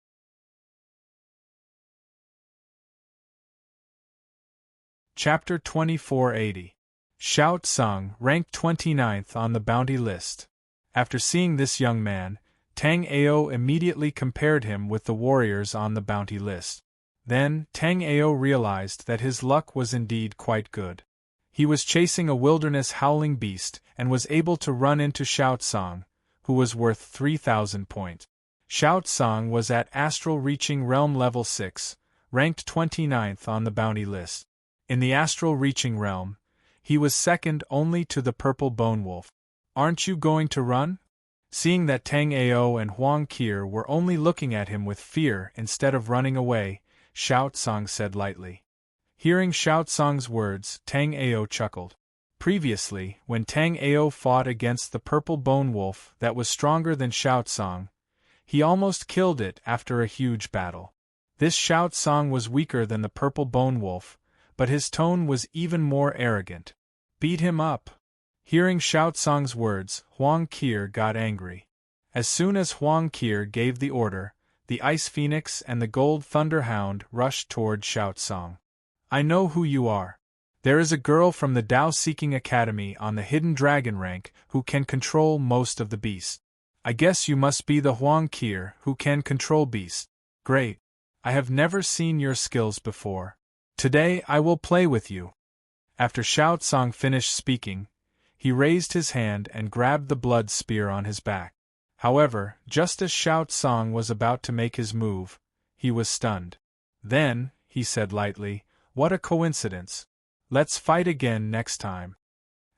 Chapter 2480. Xiao Tsung ranked 29th on the bounty list. After seeing this young man, Tang Ao immediately compared him with the warriors on the bounty list. Then, Tang Ao realized that his luck was indeed quite good. He was chasing a wilderness howling beast and was able to run into Xiao Tsung, who was worth 3,000 points. Xiao Tsung was at Astral Reaching Realm Level 6, ranked 29th on the bounty list. In the Astral Reaching Realm, he was second only to the Purple Bone Wolf. "Aren't you going to run?" Seeing that Tang Ao and Huang Qir were only looking at him with fear instead of running away, Xiao Tsung said lightly. Hearing Xiao Tsung's words, Tang Ao chuckled. Previously, when Tang Ao fought against the Purple Bone Wolf that was stronger than Xiao Tsung, he almost killed it after a huge battle. This Xiao Tsung was weaker than the Purple Bone Wolf, but his tone was even more arrogant. "Beat him up." Hearing Xiao Tsung's words, Huang Qir got angry. As soon as Huang Qir gave the order, the Ice Phoenix and the Gold Thunderhound rushed toward Xiao Tsung. "I know who you are. There is a girl from the Dao Seeking Academy on the Hidden Dragon rank who can control most of the beasts. I guess you must be the Huang Qir who can control beasts. Great. I have never seen your skills before. Today I will play with you." After Xiao Tsung finished speaking, he raised his hand and grabbed the blood spear on his back. However, just as Xiao Tsung was about to make his move, he was stunned. "Then," he said lightly, "what a coincidence. Let's fight again next time."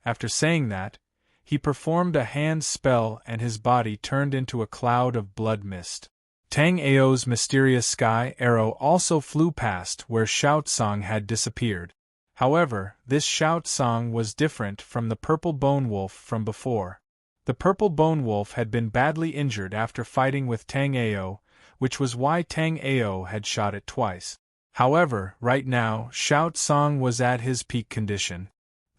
After saying that, he performed a hand spell and his body turned into a cloud of blood mist. Tang Ao's mysterious sky arrow also flew past where Xiao Tsung had disappeared. However, this Xiao Tsung was different from the Purple Bone Wolf from before. The Purple Bone Wolf had been badly injured after fighting with Tang Ao, which was why Tang Ao had shot it twice. However, right now, Xiao Tsung was at his peak condition.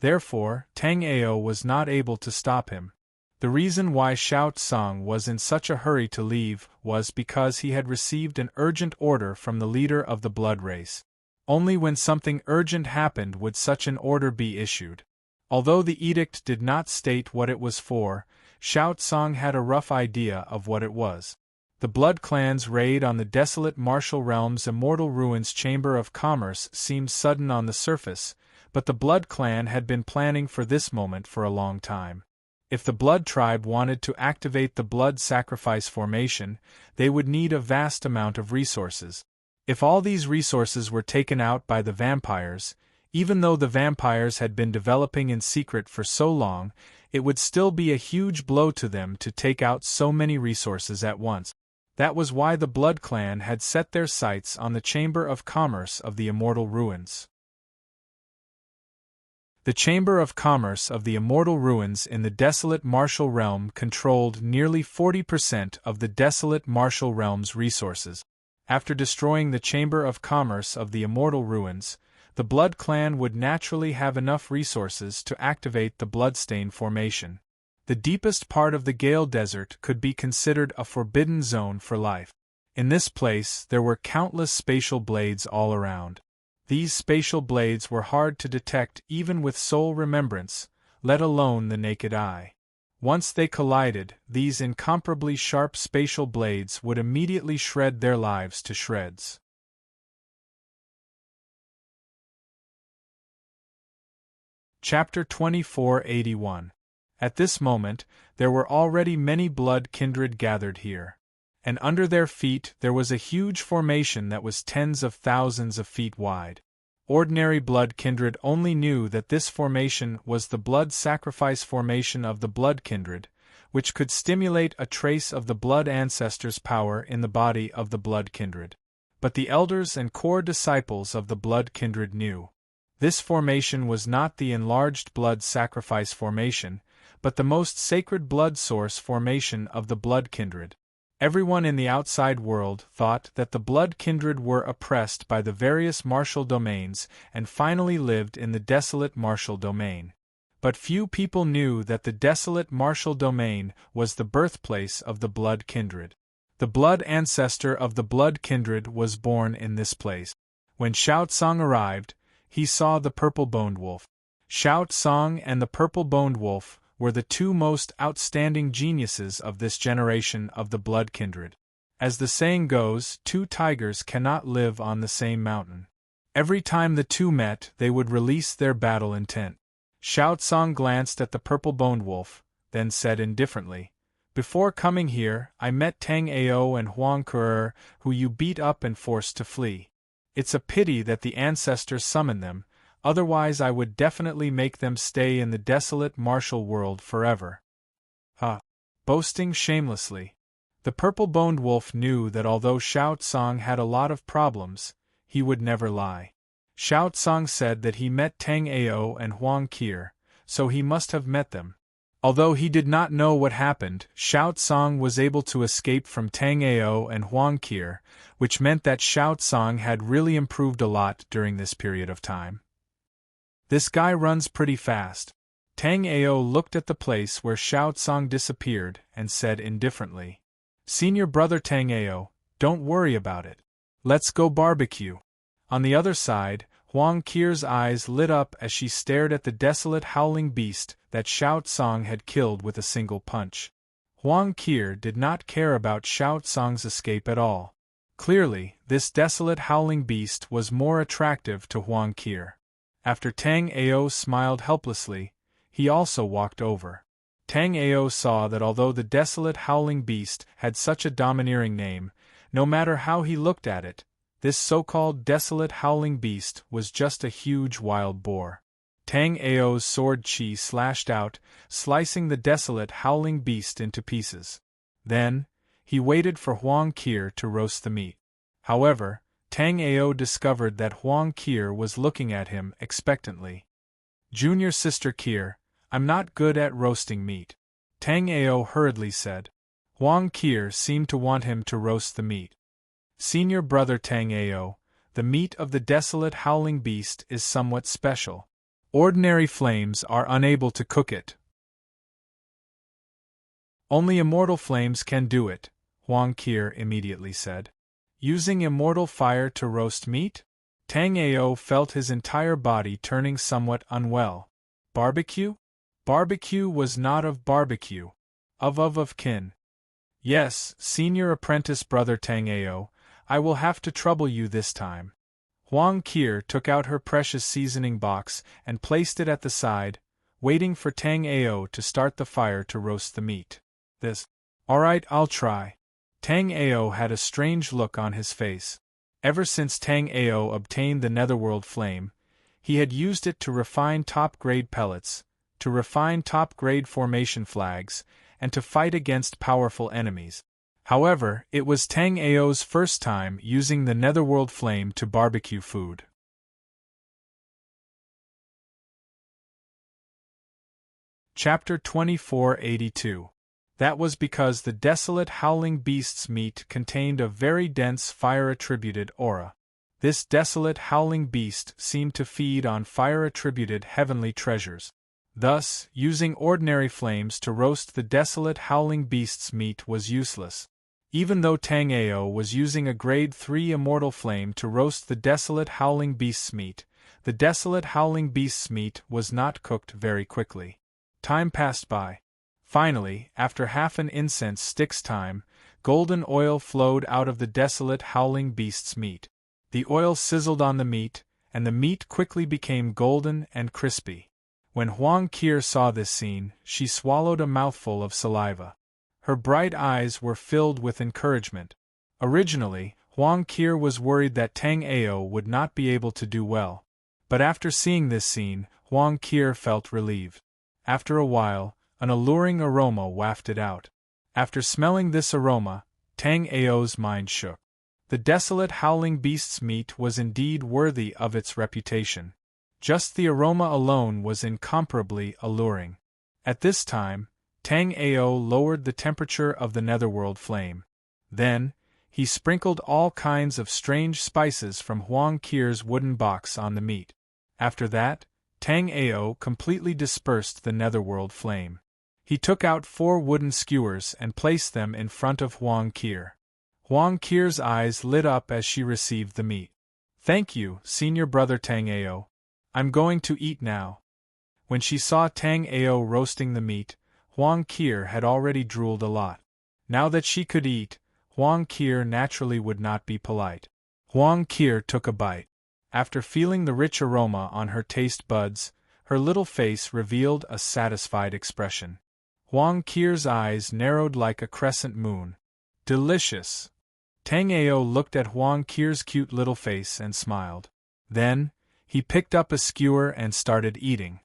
Therefore, Tang Ao was not able to stop him. The reason why Xiao Tsung was in such a hurry to leave was because he had received an urgent order from the leader of the blood race. Only when something urgent happened would such an order be issued. Although the edict did not state what it was for, Xiao Tsung had a rough idea of what it was. The Blood Clan's raid on the desolate Martial Realm's Immortal Ruins Chamber of Commerce seemed sudden on the surface, but the Blood Clan had been planning for this moment for a long time. If the Blood Tribe wanted to activate the Blood Sacrifice formation, they would need a vast amount of resources. If all these resources were taken out by the vampires, even though the vampires had been developing in secret for so long, it would still be a huge blow to them to take out so many resources at once. That was why the Blood Clan had set their sights on the Chamber of Commerce of the Immortal Ruins. The Chamber of Commerce of the Immortal Ruins in the desolate Martial Realm controlled nearly 40% of the desolate Martial Realm's resources. After destroying the Chamber of Commerce of the Immortal Ruins, the Blood Clan would naturally have enough resources to activate the Bloodstain formation. The deepest part of the Gale Desert could be considered a forbidden zone for life. In this place there were countless spatial blades all around. These spatial blades were hard to detect even with soul remembrance, let alone the naked eye. Once they collided, these incomparably sharp spatial blades would immediately shred their lives to shreds. Chapter 2481. At this moment, there were already many blood kindred gathered here. And under their feet there was a huge formation that was tens of thousands of feet wide. Ordinary blood kindred only knew that this formation was the blood sacrifice formation of the blood kindred, which could stimulate a trace of the blood ancestors' power in the body of the blood kindred. But the elders and core disciples of the blood kindred knew. This formation was not the enlarged blood sacrifice formation, but the most sacred blood source formation of the blood kindred. Everyone in the outside world thought that the blood kindred were oppressed by the various martial domains and finally lived in the desolate martial domain. But few people knew that the desolate martial domain was the birthplace of the blood kindred. The blood ancestor of the blood kindred was born in this place. When Xiao Tsang arrived, he saw the purple-boned wolf. Xiao Tsang and the purple-boned wolf were the two most outstanding geniuses of this generation of the blood kindred. As the saying goes, two tigers cannot live on the same mountain. Every time the two met, they would release their battle intent. Xiao Tsang glanced at the purple-boned wolf, then said indifferently, "Before coming here, I met Tang Ao and Huang Ke, who you beat up and forced to flee. It's a pity that the ancestors summoned them, otherwise I would definitely make them stay in the desolate martial world forever." Boasting shamelessly. The purple-boned wolf knew that although Xiao Tsang had a lot of problems, he would never lie. Xiao Tsang said that he met Tang Ao and Huang Ke, so he must have met them. Although he did not know what happened, Xiao Tsang was able to escape from Tang Ao and Huang Ke, which meant that Xiao Tsang had really improved a lot during this period of time. This guy runs pretty fast. Tang Ao looked at the place where Xiao Tsang disappeared and said indifferently, "Senior brother Tang Ao, don't worry about it. Let's go barbecue." On the other side, Huang Ke's eyes lit up as she stared at the desolate howling beast that Xiao Tsang had killed with a single punch. Huang Ke did not care about Xiao Tsang's escape at all. Clearly, this desolate howling beast was more attractive to Huang Ke. After Tang Ao smiled helplessly, he also walked over. Tang Ao saw that although the desolate howling beast had such a domineering name, no matter how he looked at it, this so-called desolate howling beast was just a huge wild boar. Tang Ao's sword chi slashed out, slicing the desolate howling beast into pieces. Then, he waited for Huang Ke to roast the meat. However, Tang Ao discovered that Huang Ke was looking at him expectantly. "Junior sister Ke, I'm not good at roasting meat," Tang Ao hurriedly said. Huang Ke seemed to want him to roast the meat. "Senior brother Tang Ao, the meat of the desolate howling beast is somewhat special. Ordinary flames are unable to cook it. Only immortal flames can do it," Huang Ke immediately said. "Using immortal fire to roast meat?" Tang Ao felt his entire body turning somewhat unwell. Barbecue? Barbecue was not of barbecue. Of kin. "Yes, senior apprentice brother Tang Ao, I will have to trouble you this time." Huang Ke took out her precious seasoning box and placed it at the side, waiting for Tang Ao to start the fire to roast the meat. Alright, I'll try." Tang Ao had a strange look on his face. Ever since Tang Ao obtained the netherworld flame, he had used it to refine top-grade pellets, to refine top-grade formation flags, and to fight against powerful enemies. However, it was Tang Ao's first time using the netherworld flame to barbecue food. Chapter 2482. That was because the desolate howling beast's meat contained a very dense fire-attributed aura. This desolate howling beast seemed to feed on fire-attributed heavenly treasures. Thus, using ordinary flames to roast the desolate howling beast's meat was useless. Even though Tang Ao was using a grade 3 immortal flame to roast the desolate howling beast's meat, the desolate howling beast's meat was not cooked very quickly. Time passed by. Finally, after half an incense stick's time, golden oil flowed out of the desolate howling beast's meat. The oil sizzled on the meat, and the meat quickly became golden and crispy. When Huang Qir saw this scene, she swallowed a mouthful of saliva. Her bright eyes were filled with encouragement. Originally, Huang Qir was worried that Tang Ao would not be able to do well. But after seeing this scene, Huang Qir felt relieved. After a while, an alluring aroma wafted out. After smelling this aroma, Tang Ao's mind shook. The desolate howling beast's meat was indeed worthy of its reputation. Just the aroma alone was incomparably alluring. At this time, Tang Ao lowered the temperature of the netherworld flame. Then, he sprinkled all kinds of strange spices from Huang Qir's wooden box on the meat. After that, Tang Ao completely dispersed the netherworld flame. He took out 4 wooden skewers and placed them in front of Huang Qir. Huang Qir's eyes lit up as she received the meat. "Thank you, senior brother Tang Ao. I'm going to eat now." When she saw Tang Ao roasting the meat, Huang Qir had already drooled a lot. Now that she could eat, Huang Qir naturally would not be polite. Huang Qir took a bite. After feeling the rich aroma on her taste buds, her little face revealed a satisfied expression. Huang Qir's eyes narrowed like a crescent moon. "Delicious!" Tang Ao looked at Huang Qir's cute little face and smiled. Then, he picked up a skewer and started eating.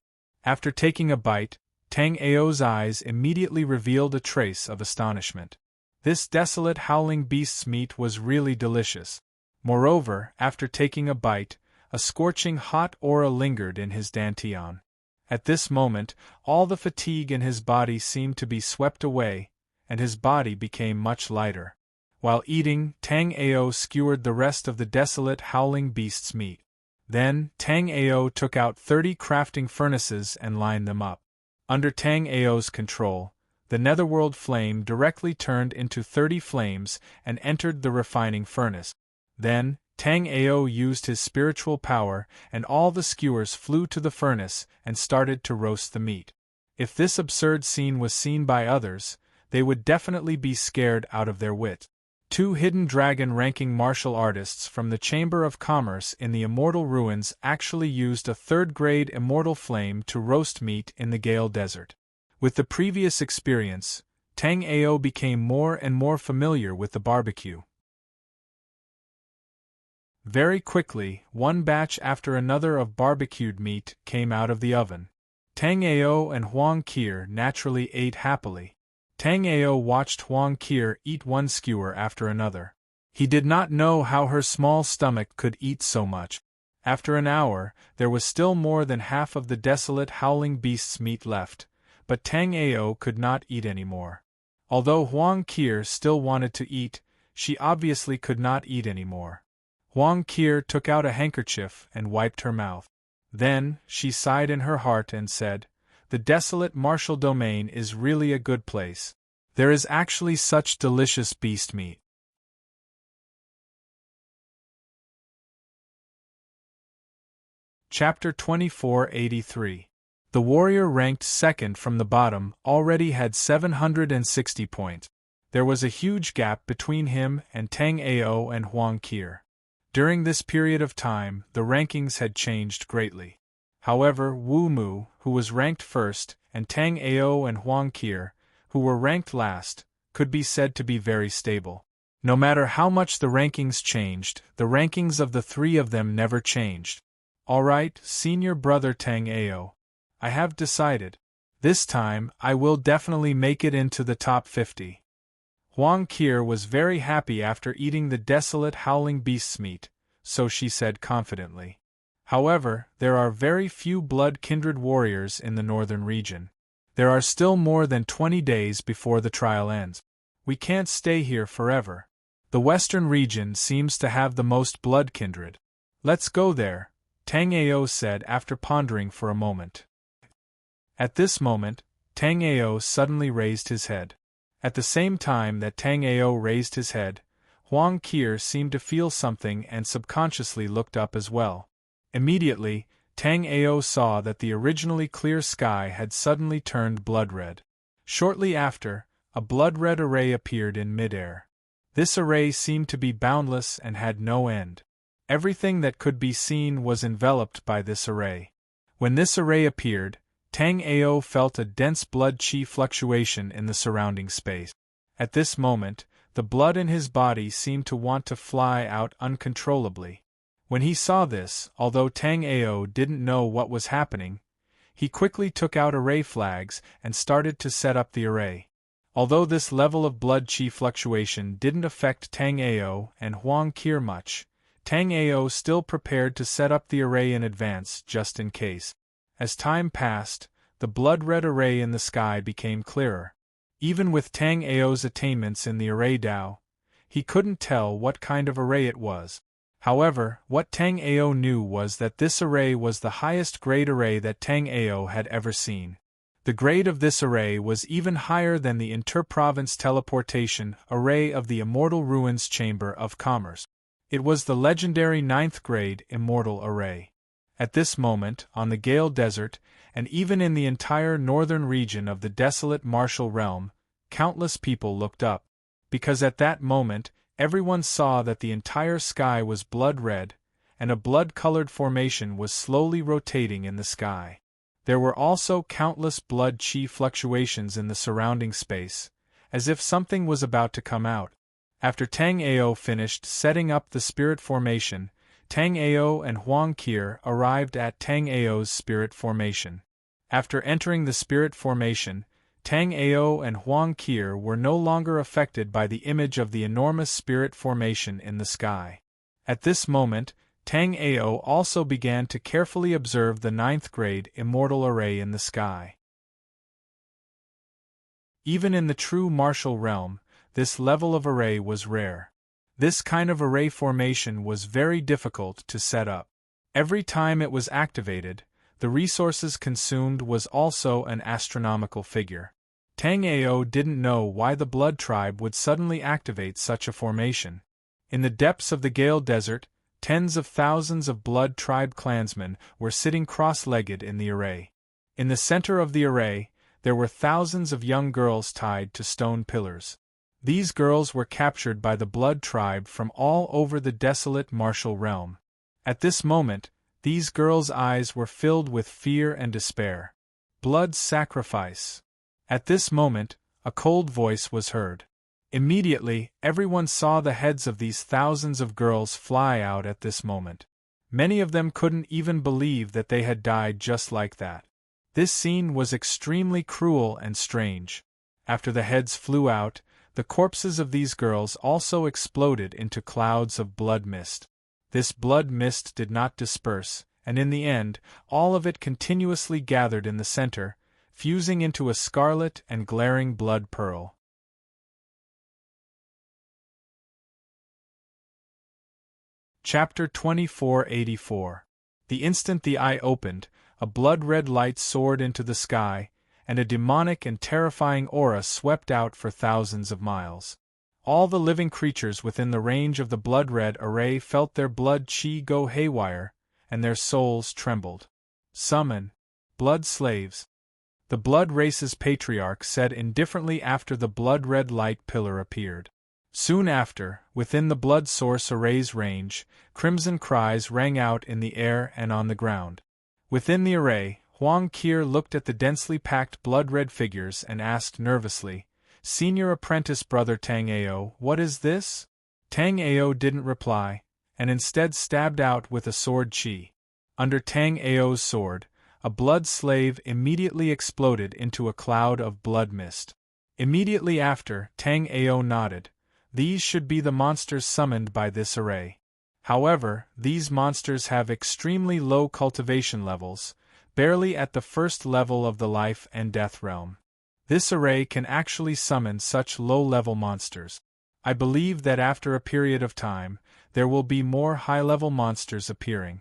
After taking a bite, Tang Ao's eyes immediately revealed a trace of astonishment. This desolate howling beast's meat was really delicious. Moreover, after taking a bite, a scorching hot aura lingered in his dantian. At this moment, all the fatigue in his body seemed to be swept away, and his body became much lighter. While eating, Tang Ao skewered the rest of the desolate howling beast's meat. Then, Tang Ao took out 30 crafting furnaces and lined them up. Under Tang Ao's control, the netherworld flame directly turned into 30 flames and entered the refining furnace. Then, Tang Ao used his spiritual power, and all the skewers flew to the furnace and started to roast the meat. If this absurd scene was seen by others, they would definitely be scared out of their wits. 2 hidden dragon-ranking martial artists from the Chamber of Commerce in the Immortal Ruins actually used a 3rd-grade immortal flame to roast meat in the Gale Desert. With the previous experience, Tang Ao became more and more familiar with the barbecue. Very quickly, one batch after another of barbecued meat came out of the oven. Tang Ao and Huang Qir naturally ate happily. Tang Ao watched Huang Qir eat one skewer after another. He did not know how her small stomach could eat so much. After an hour, there was still more than half of the desolate howling beast's meat left, but Tang Ao could not eat any more. Although Huang Qir still wanted to eat, she obviously could not eat any more. Huang Qir took out a handkerchief and wiped her mouth. Then, she sighed in her heart and said, "The desolate martial domain is really a good place. There is actually such delicious beast meat." Chapter 2483. The warrior ranked second from the bottom already had 760 points. There was a huge gap between him and Tang Ao and Huang Qir. During this period of time, the rankings had changed greatly. However, Wu Mu, who was ranked first, and Tang Ao and Huang Qir, who were ranked last, could be said to be very stable. No matter how much the rankings changed, the rankings of the 3 of them never changed. "Alright, senior brother Tang Ao. I have decided. This time, I will definitely make it into the top 50. Huang Qir was very happy after eating the desolate howling beast's meat, so she said confidently. However, there are very few blood-kindred warriors in the northern region. There are still more than 20 days before the trial ends. We can't stay here forever. The western region seems to have the most blood-kindred. Let's go there," Tang Ao said after pondering for a moment. At this moment, Tang Ao suddenly raised his head. At the same time that Tang Ao raised his head, Huang Qir seemed to feel something and subconsciously looked up as well. Immediately, Tang Ao saw that the originally clear sky had suddenly turned blood-red. Shortly after, a blood-red array appeared in mid-air. This array seemed to be boundless and had no end. Everything that could be seen was enveloped by this array. When this array appeared, Tang Ao felt a dense blood chi fluctuation in the surrounding space. At this moment, the blood in his body seemed to want to fly out uncontrollably. When he saw this, although Tang Ao didn't know what was happening, he quickly took out array flags and started to set up the array. Although this level of blood chi fluctuation didn't affect Tang Ao and Huang Qir much, Tang Ao still prepared to set up the array in advance just in case. As time passed, the blood-red array in the sky became clearer. Even with Tang Ao's attainments in the array Dao, he couldn't tell what kind of array it was. However, what Tang Ao knew was that this array was the highest grade array that Tang Ao had ever seen. The grade of this array was even higher than the inter-province teleportation array of the Immortal Ruins Chamber of Commerce. It was the legendary 9th grade Immortal Array. At this moment, on the Gale Desert, and even in the entire northern region of the desolate Martial Realm, countless people looked up, because at that moment, everyone saw that the entire sky was blood-red, and a blood-colored formation was slowly rotating in the sky. There were also countless blood chi fluctuations in the surrounding space, as if something was about to come out. After Tang Ao finished setting up the spirit formation, Tang Ao and Huang Qir arrived at Tang Ao's spirit formation. After entering the spirit formation, Tang Ao and Huang Qir were no longer affected by the image of the enormous spirit formation in the sky. At this moment, Tang Ao also began to carefully observe the 9th grade Immortal Array in the sky. Even in the true martial realm, this level of array was rare. This kind of array formation was very difficult to set up. Every time it was activated, the resources consumed was also an astronomical figure. Tang Ao didn't know why the Blood Tribe would suddenly activate such a formation. In the depths of the Gale Desert, tens of thousands of Blood Tribe clansmen were sitting cross-legged in the array. In the center of the array, there were thousands of young girls tied to stone pillars. These girls were captured by the Blood Tribe from all over the desolate martial realm. At this moment, these girls' eyes were filled with fear and despair. Blood sacrifice. At this moment, a cold voice was heard. Immediately, everyone saw the heads of these thousands of girls fly out at this moment. Many of them couldn't even believe that they had died just like that. This scene was extremely cruel and strange. After the heads flew out, the corpses of these girls also exploded into clouds of blood mist. This blood mist did not disperse, and in the end, all of it continuously gathered in the center, fusing into a scarlet and glaring blood pearl. Chapter 2484. The instant the eye opened, a blood-red light soared into the sky, and a demonic and terrifying aura swept out for thousands of miles. All the living creatures within the range of the blood-red array felt their blood chi go haywire, and their souls trembled. Summon blood slaves. The blood race's patriarch said indifferently after the blood-red light pillar appeared. Soon after, within the blood source array's range, crimson cries rang out in the air and on the ground. Within the array, Huang Qir looked at the densely packed blood-red figures and asked nervously, "Senior apprentice brother Tang Ao, what is this?" Tang Ao didn't reply, and instead stabbed out with a sword chi. Under Tang Ao's sword, a blood slave immediately exploded into a cloud of blood mist. Immediately after, Tang Ao nodded. These should be the monsters summoned by this array. However, these monsters have extremely low cultivation levels, barely at the first level of the life and death realm. This array can actually summon such low-level monsters. I believe that after a period of time, there will be more high-level monsters appearing.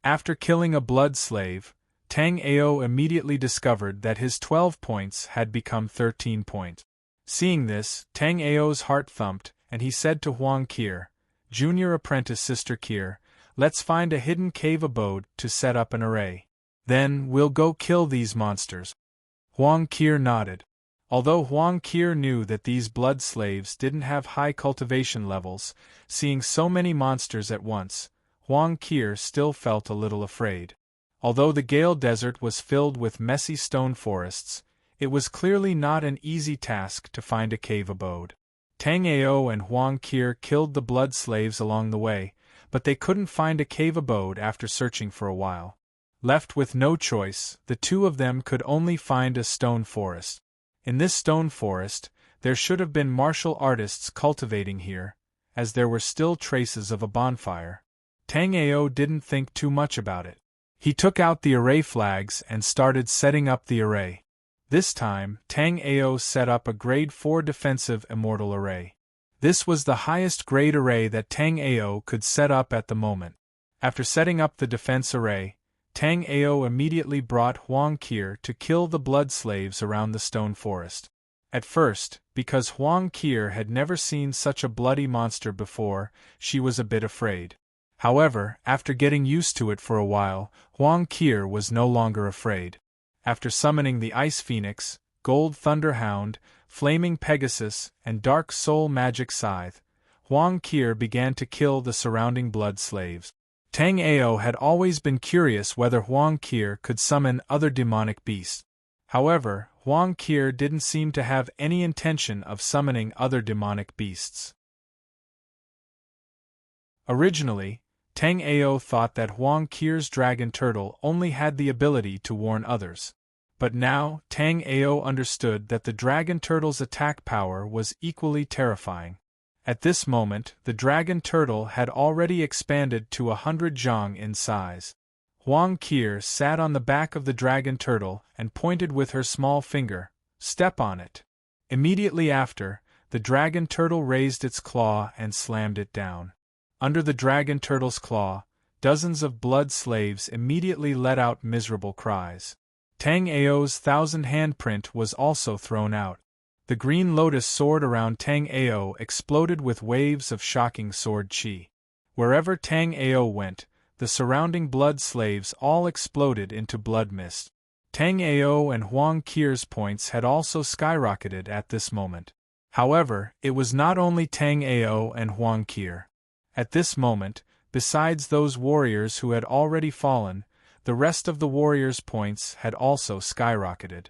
After killing a blood slave, Tang Ao immediately discovered that his 12 points had become 13 points. Seeing this, Tang Ao's heart thumped, and he said to Huang Qir, "Junior apprentice Sister Qir, let's find a hidden cave abode to set up an array. Then we'll go kill these monsters." Huang Qir nodded. Although Huang Qir knew that these blood slaves didn't have high cultivation levels, seeing so many monsters at once, Huang Qir still felt a little afraid. Although the Gale Desert was filled with messy stone forests, it was clearly not an easy task to find a cave abode. Tang Ao and Huang Qir killed the blood slaves along the way, but they couldn't find a cave abode after searching for a while. Left with no choice, the two of them could only find a stone forest. In this stone forest, there should have been martial artists cultivating here, as there were still traces of a bonfire. Tang Ao didn't think too much about it. He took out the array flags and started setting up the array. This time, Tang Ao set up a grade 4 defensive immortal array. This was the highest grade array that Tang Ao could set up at the moment. After setting up the defense array, Tang Ao immediately brought Huang Qir to kill the blood slaves around the stone forest. At first, because Huang Qir had never seen such a bloody monster before, she was a bit afraid. However, after getting used to it for a while, Huang Qir was no longer afraid. After summoning the Ice Phoenix, Gold Thunderhound, Flaming Pegasus, and Dark Soul Magic Scythe, Huang Qir began to kill the surrounding blood slaves. Tang Ao had always been curious whether Huang Qir could summon other demonic beasts. However, Huang Qir didn't seem to have any intention of summoning other demonic beasts. Originally, Tang Ao thought that Huang Qir's dragon turtle only had the ability to warn others. But now, Tang Ao understood that the dragon turtle's attack power was equally terrifying. At this moment, the dragon turtle had already expanded to 100 zhang in size. Huang Qir sat on the back of the dragon turtle and pointed with her small finger, "Step on it." Immediately after, the dragon turtle raised its claw and slammed it down. Under the dragon turtle's claw, dozens of blood slaves immediately let out miserable cries. Tang Ao's 1,000 handprint was also thrown out. The green lotus sword around Tang Ao exploded with waves of shocking sword chi. Wherever Tang Ao went, the surrounding blood slaves all exploded into blood mist. Tang Ao and Huang Qir's points had also skyrocketed at this moment. However, it was not only Tang Ao and Huang Qir. At this moment, besides those warriors who had already fallen, the rest of the warriors' points had also skyrocketed.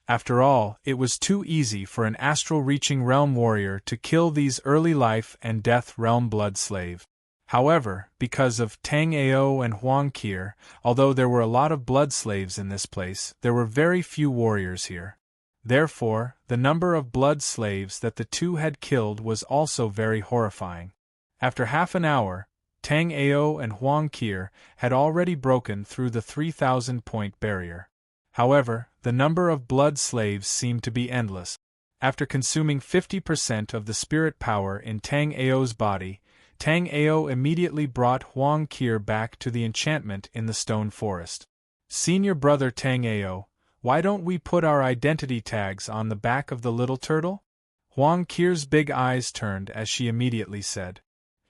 After all, it was too easy for an astral-reaching realm warrior to kill these early life and death realm blood slave. However, because of Tang Ao and Huang Qir, although there were a lot of blood slaves in this place, there were very few warriors here. Therefore, the number of blood slaves that the two had killed was also very horrifying. After half an hour, Tang Ao and Huang Qir had already broken through the 3,000-point barrier. However, the number of blood slaves seemed to be endless. After consuming 50% of the spirit power in Tang Ao's body, Tang Ao immediately brought Huang Qir back to the enchantment in the stone forest. "Senior brother Tang Ao, why don't we put our identity tags on the back of the little turtle?" Huang Qir's big eyes turned as she immediately said.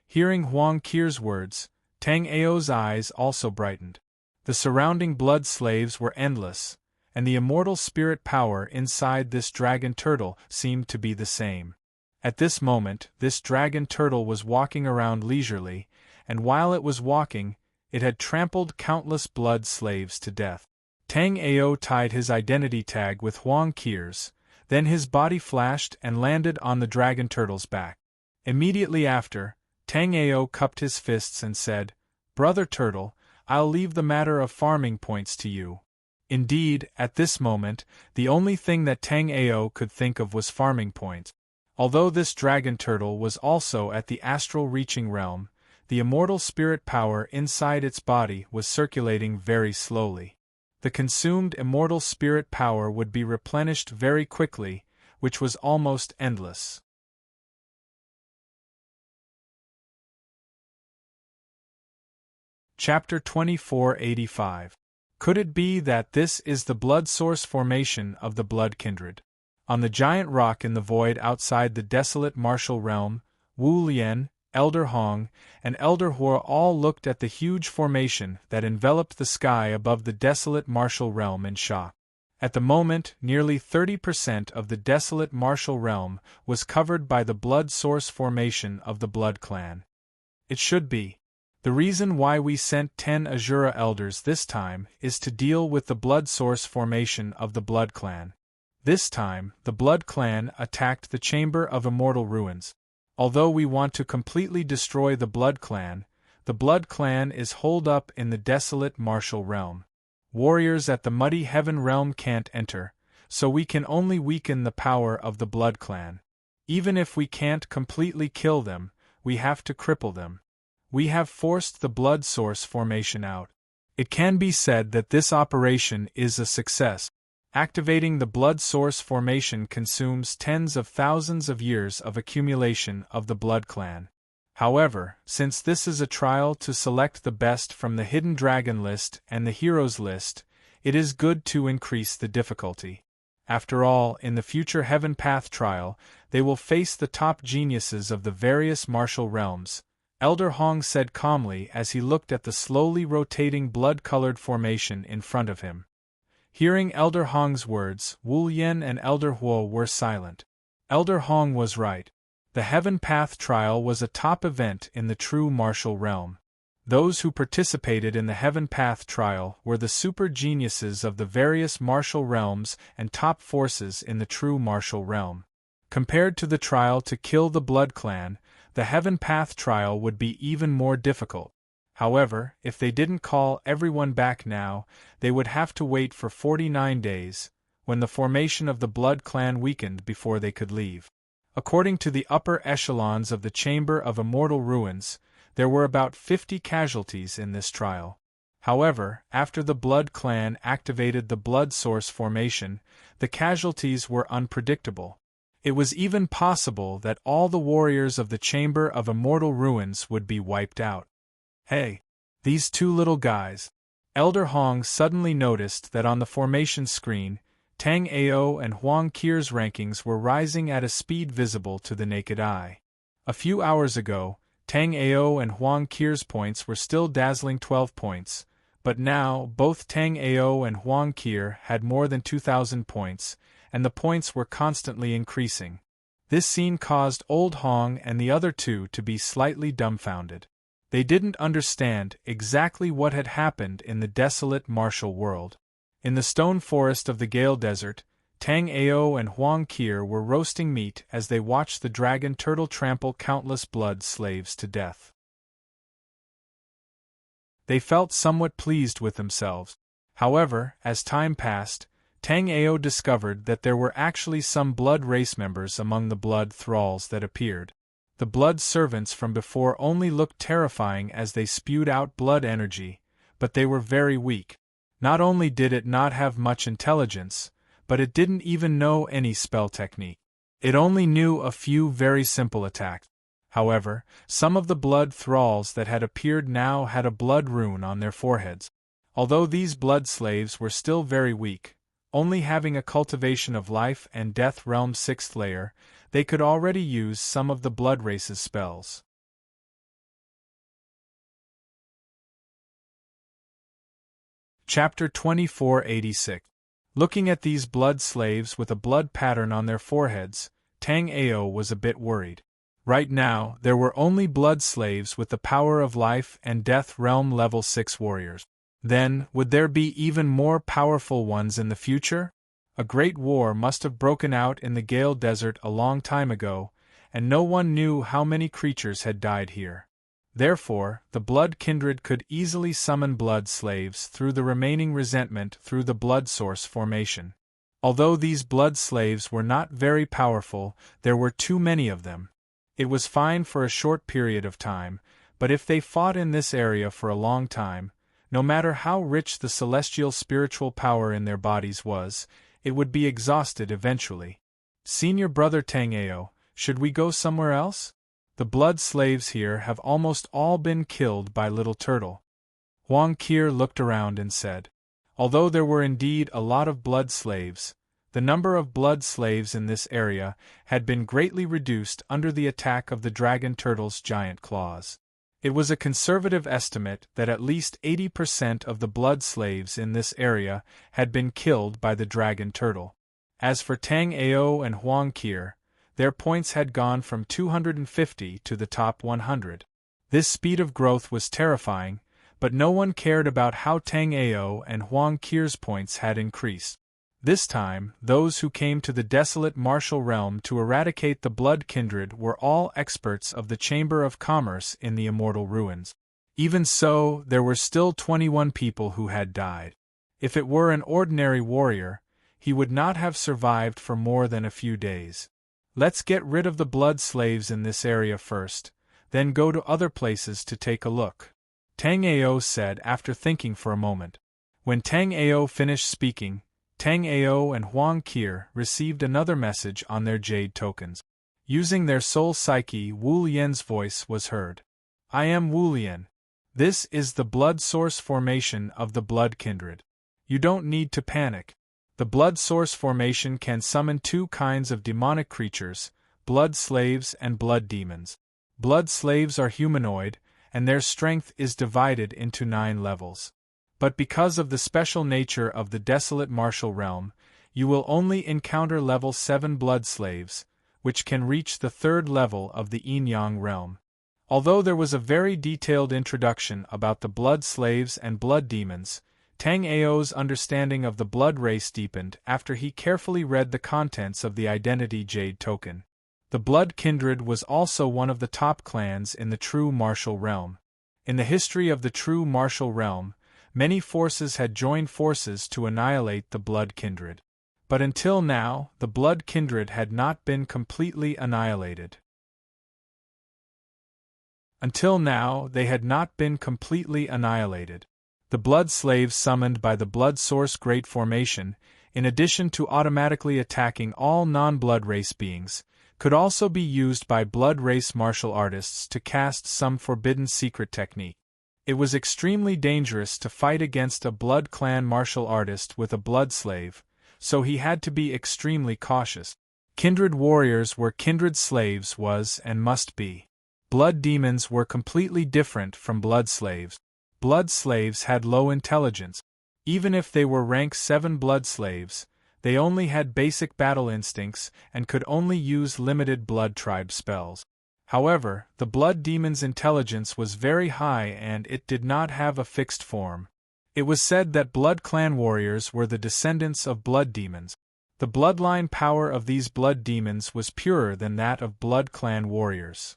Hearing Huang Qir's words, Tang Ao's eyes also brightened. The surrounding blood slaves were endless, and the immortal spirit power inside this dragon turtle seemed to be the same. At this moment, this dragon turtle was walking around leisurely, and while it was walking, it had trampled countless blood slaves to death. Tang Ao tied his identity tag with Huang Qir's, then his body flashed and landed on the dragon turtle's back. Immediately after, Tang Ao cupped his fists and said, "Brother Turtle, I'll leave the matter of farming points to you." Indeed, at this moment, the only thing that Tang Ao could think of was farming points. Although this dragon turtle was also at the astral reaching realm, the immortal spirit power inside its body was circulating very slowly. The consumed immortal spirit power would be replenished very quickly, which was almost endless. Chapter 2485. Could it be that this is the blood source formation of the blood kindred? On the giant rock in the void outside the desolate martial realm, Wu Lian, Elder Hong, and Elder Hua all looked at the huge formation that enveloped the sky above the desolate martial realm in shock. At the moment, nearly 30% of the desolate martial realm was covered by the blood source formation of the blood clan. It should be. The reason why we sent 10 Azura elders this time is to deal with the blood source formation of the Blood Clan. This time, the Blood Clan attacked the Chamber of Immortal Ruins. Although we want to completely destroy the Blood Clan is holed up in the desolate martial realm. Warriors at the Muddy Heaven realm can't enter, so we can only weaken the power of the Blood Clan. Even if we can't completely kill them, we have to cripple them. We have forced the blood source formation out. It can be said that this operation is a success. Activating the blood source formation consumes tens of thousands of years of accumulation of the Blood Clan. However, since this is a trial to select the best from the Hidden Dragon list and the Heroes list, it is good to increase the difficulty. After all, in the future Heaven Path trial, they will face the top geniuses of the various martial realms, Elder Hong said calmly as he looked at the slowly rotating blood-colored formation in front of him. Hearing Elder Hong's words, Wu Yen and Elder Huo were silent. Elder Hong was right. The Heaven Path trial was a top event in the true martial realm. Those who participated in the Heaven Path trial were the super geniuses of the various martial realms and top forces in the true martial realm. Compared to the trial to kill the Blood Clan, the Heaven Path trial would be even more difficult. However, if they didn't call everyone back now, they would have to wait for 49 days, when the formation of the Blood Clan weakened before they could leave. According to the upper echelons of the Chamber of Immortal Ruins, there were about 50 casualties in this trial. However, after the Blood Clan activated the blood source formation, the casualties were unpredictable. It was even possible that all the warriors of the Chamber of Immortal Ruins would be wiped out. Hey! These two little guys. Elder Hong suddenly noticed that on the formation screen, Tang Ao and Huang Qir's rankings were rising at a speed visible to the naked eye. A few hours ago, Tang Ao and Huang Qir's points were still dazzling 12 points, but now both Tang Ao and Huang Qir had more than 2,000 points, and the points were constantly increasing. This scene caused Old Hong and the other two to be slightly dumbfounded. They didn't understand exactly what had happened in the desolate martial world. In the stone forest of the Gale Desert, Tang Ao and Huang Qir were roasting meat as they watched the dragon turtle trample countless blood slaves to death. They felt somewhat pleased with themselves. However, as time passed, Tang Ao discovered that there were actually some blood race members among the blood thralls that appeared. The blood servants from before only looked terrifying as they spewed out blood energy, but they were very weak. Not only did it not have much intelligence, but it didn't even know any spell technique. It only knew a few very simple attacks. However, some of the blood thralls that had appeared now had a blood rune on their foreheads. Although these blood slaves were still very weak, only having a cultivation of life and death realm 6th layer, they could already use some of the blood race's spells. Chapter 2486. Looking at these blood slaves with a blood pattern on their foreheads, Tang Ao was a bit worried. Right now, there were only blood slaves with the power of life and death realm level 6 warriors. Then, would there be even more powerful ones in the future? A great war must have broken out in the Gale Desert a long time ago, and no one knew how many creatures had died here. Therefore, the blood kindred could easily summon blood slaves through the remaining resentment through the blood source formation. Although these blood slaves were not very powerful, there were too many of them. It was fine for a short period of time, but if they fought in this area for a long time, no matter how rich the celestial spiritual power in their bodies was, it would be exhausted eventually. Senior Brother Tang Ao, should we go somewhere else? The blood slaves here have almost all been killed by Little Turtle. Huang Qir looked around and said. Although there were indeed a lot of blood slaves, the number of blood slaves in this area had been greatly reduced under the attack of the dragon turtle's giant claws. It was a conservative estimate that at least 80% of the blood slaves in this area had been killed by the dragon turtle. As for Tang Ao and Huang Qir, their points had gone from 250 to the top 100. This speed of growth was terrifying, but no one cared about how Tang Ao and Huang Qir's points had increased. This time, those who came to the desolate martial realm to eradicate the blood kindred were all experts of the Chamber of Commerce in the immortal ruins. Even so, there were still 21 people who had died. If it were an ordinary warrior, he would not have survived for more than a few days. Let's get rid of the blood slaves in this area first, then go to other places to take a look, Tang Ao said after thinking for a moment. When Tang Ao finished speaking, Tang Ao and Huang Qir received another message on their jade tokens. Using their soul psyche, Wu Lian's voice was heard. I am Wu Lian. This is the blood source formation of the blood kindred. You don't need to panic. The blood source formation can summon two kinds of demonic creatures, blood slaves and blood demons. Blood slaves are humanoid, and their strength is divided into 9 levels. But because of the special nature of the desolate martial realm, you will only encounter level 7 blood slaves, which can reach the 3rd level of the Yin-Yang realm. Although there was a very detailed introduction about the blood slaves and blood demons, Tang Ao's understanding of the blood race deepened after he carefully read the contents of the identity jade token. The blood kindred was also one of the top clans in the true martial realm. In the history of the true martial realm, many forces had joined forces to annihilate the blood kindred. But until now, the blood kindred had not been completely annihilated. Until now, they had not been completely annihilated. The blood slaves summoned by the blood source great formation, in addition to automatically attacking all non-blood race beings, could also be used by blood race martial artists to cast some forbidden secret technique. It was extremely dangerous to fight against a blood clan martial artist with a blood slave, so he had to be extremely cautious. Kindred warriors were kindred slaves was and must be. Blood demons were completely different from blood slaves. Blood slaves had low intelligence. Even if they were rank 7 blood slaves, they only had basic battle instincts and could only use limited blood tribe spells. However, the blood demon's intelligence was very high and it did not have a fixed form. It was said that blood clan warriors were the descendants of blood demons. The bloodline power of these blood demons was purer than that of blood clan warriors.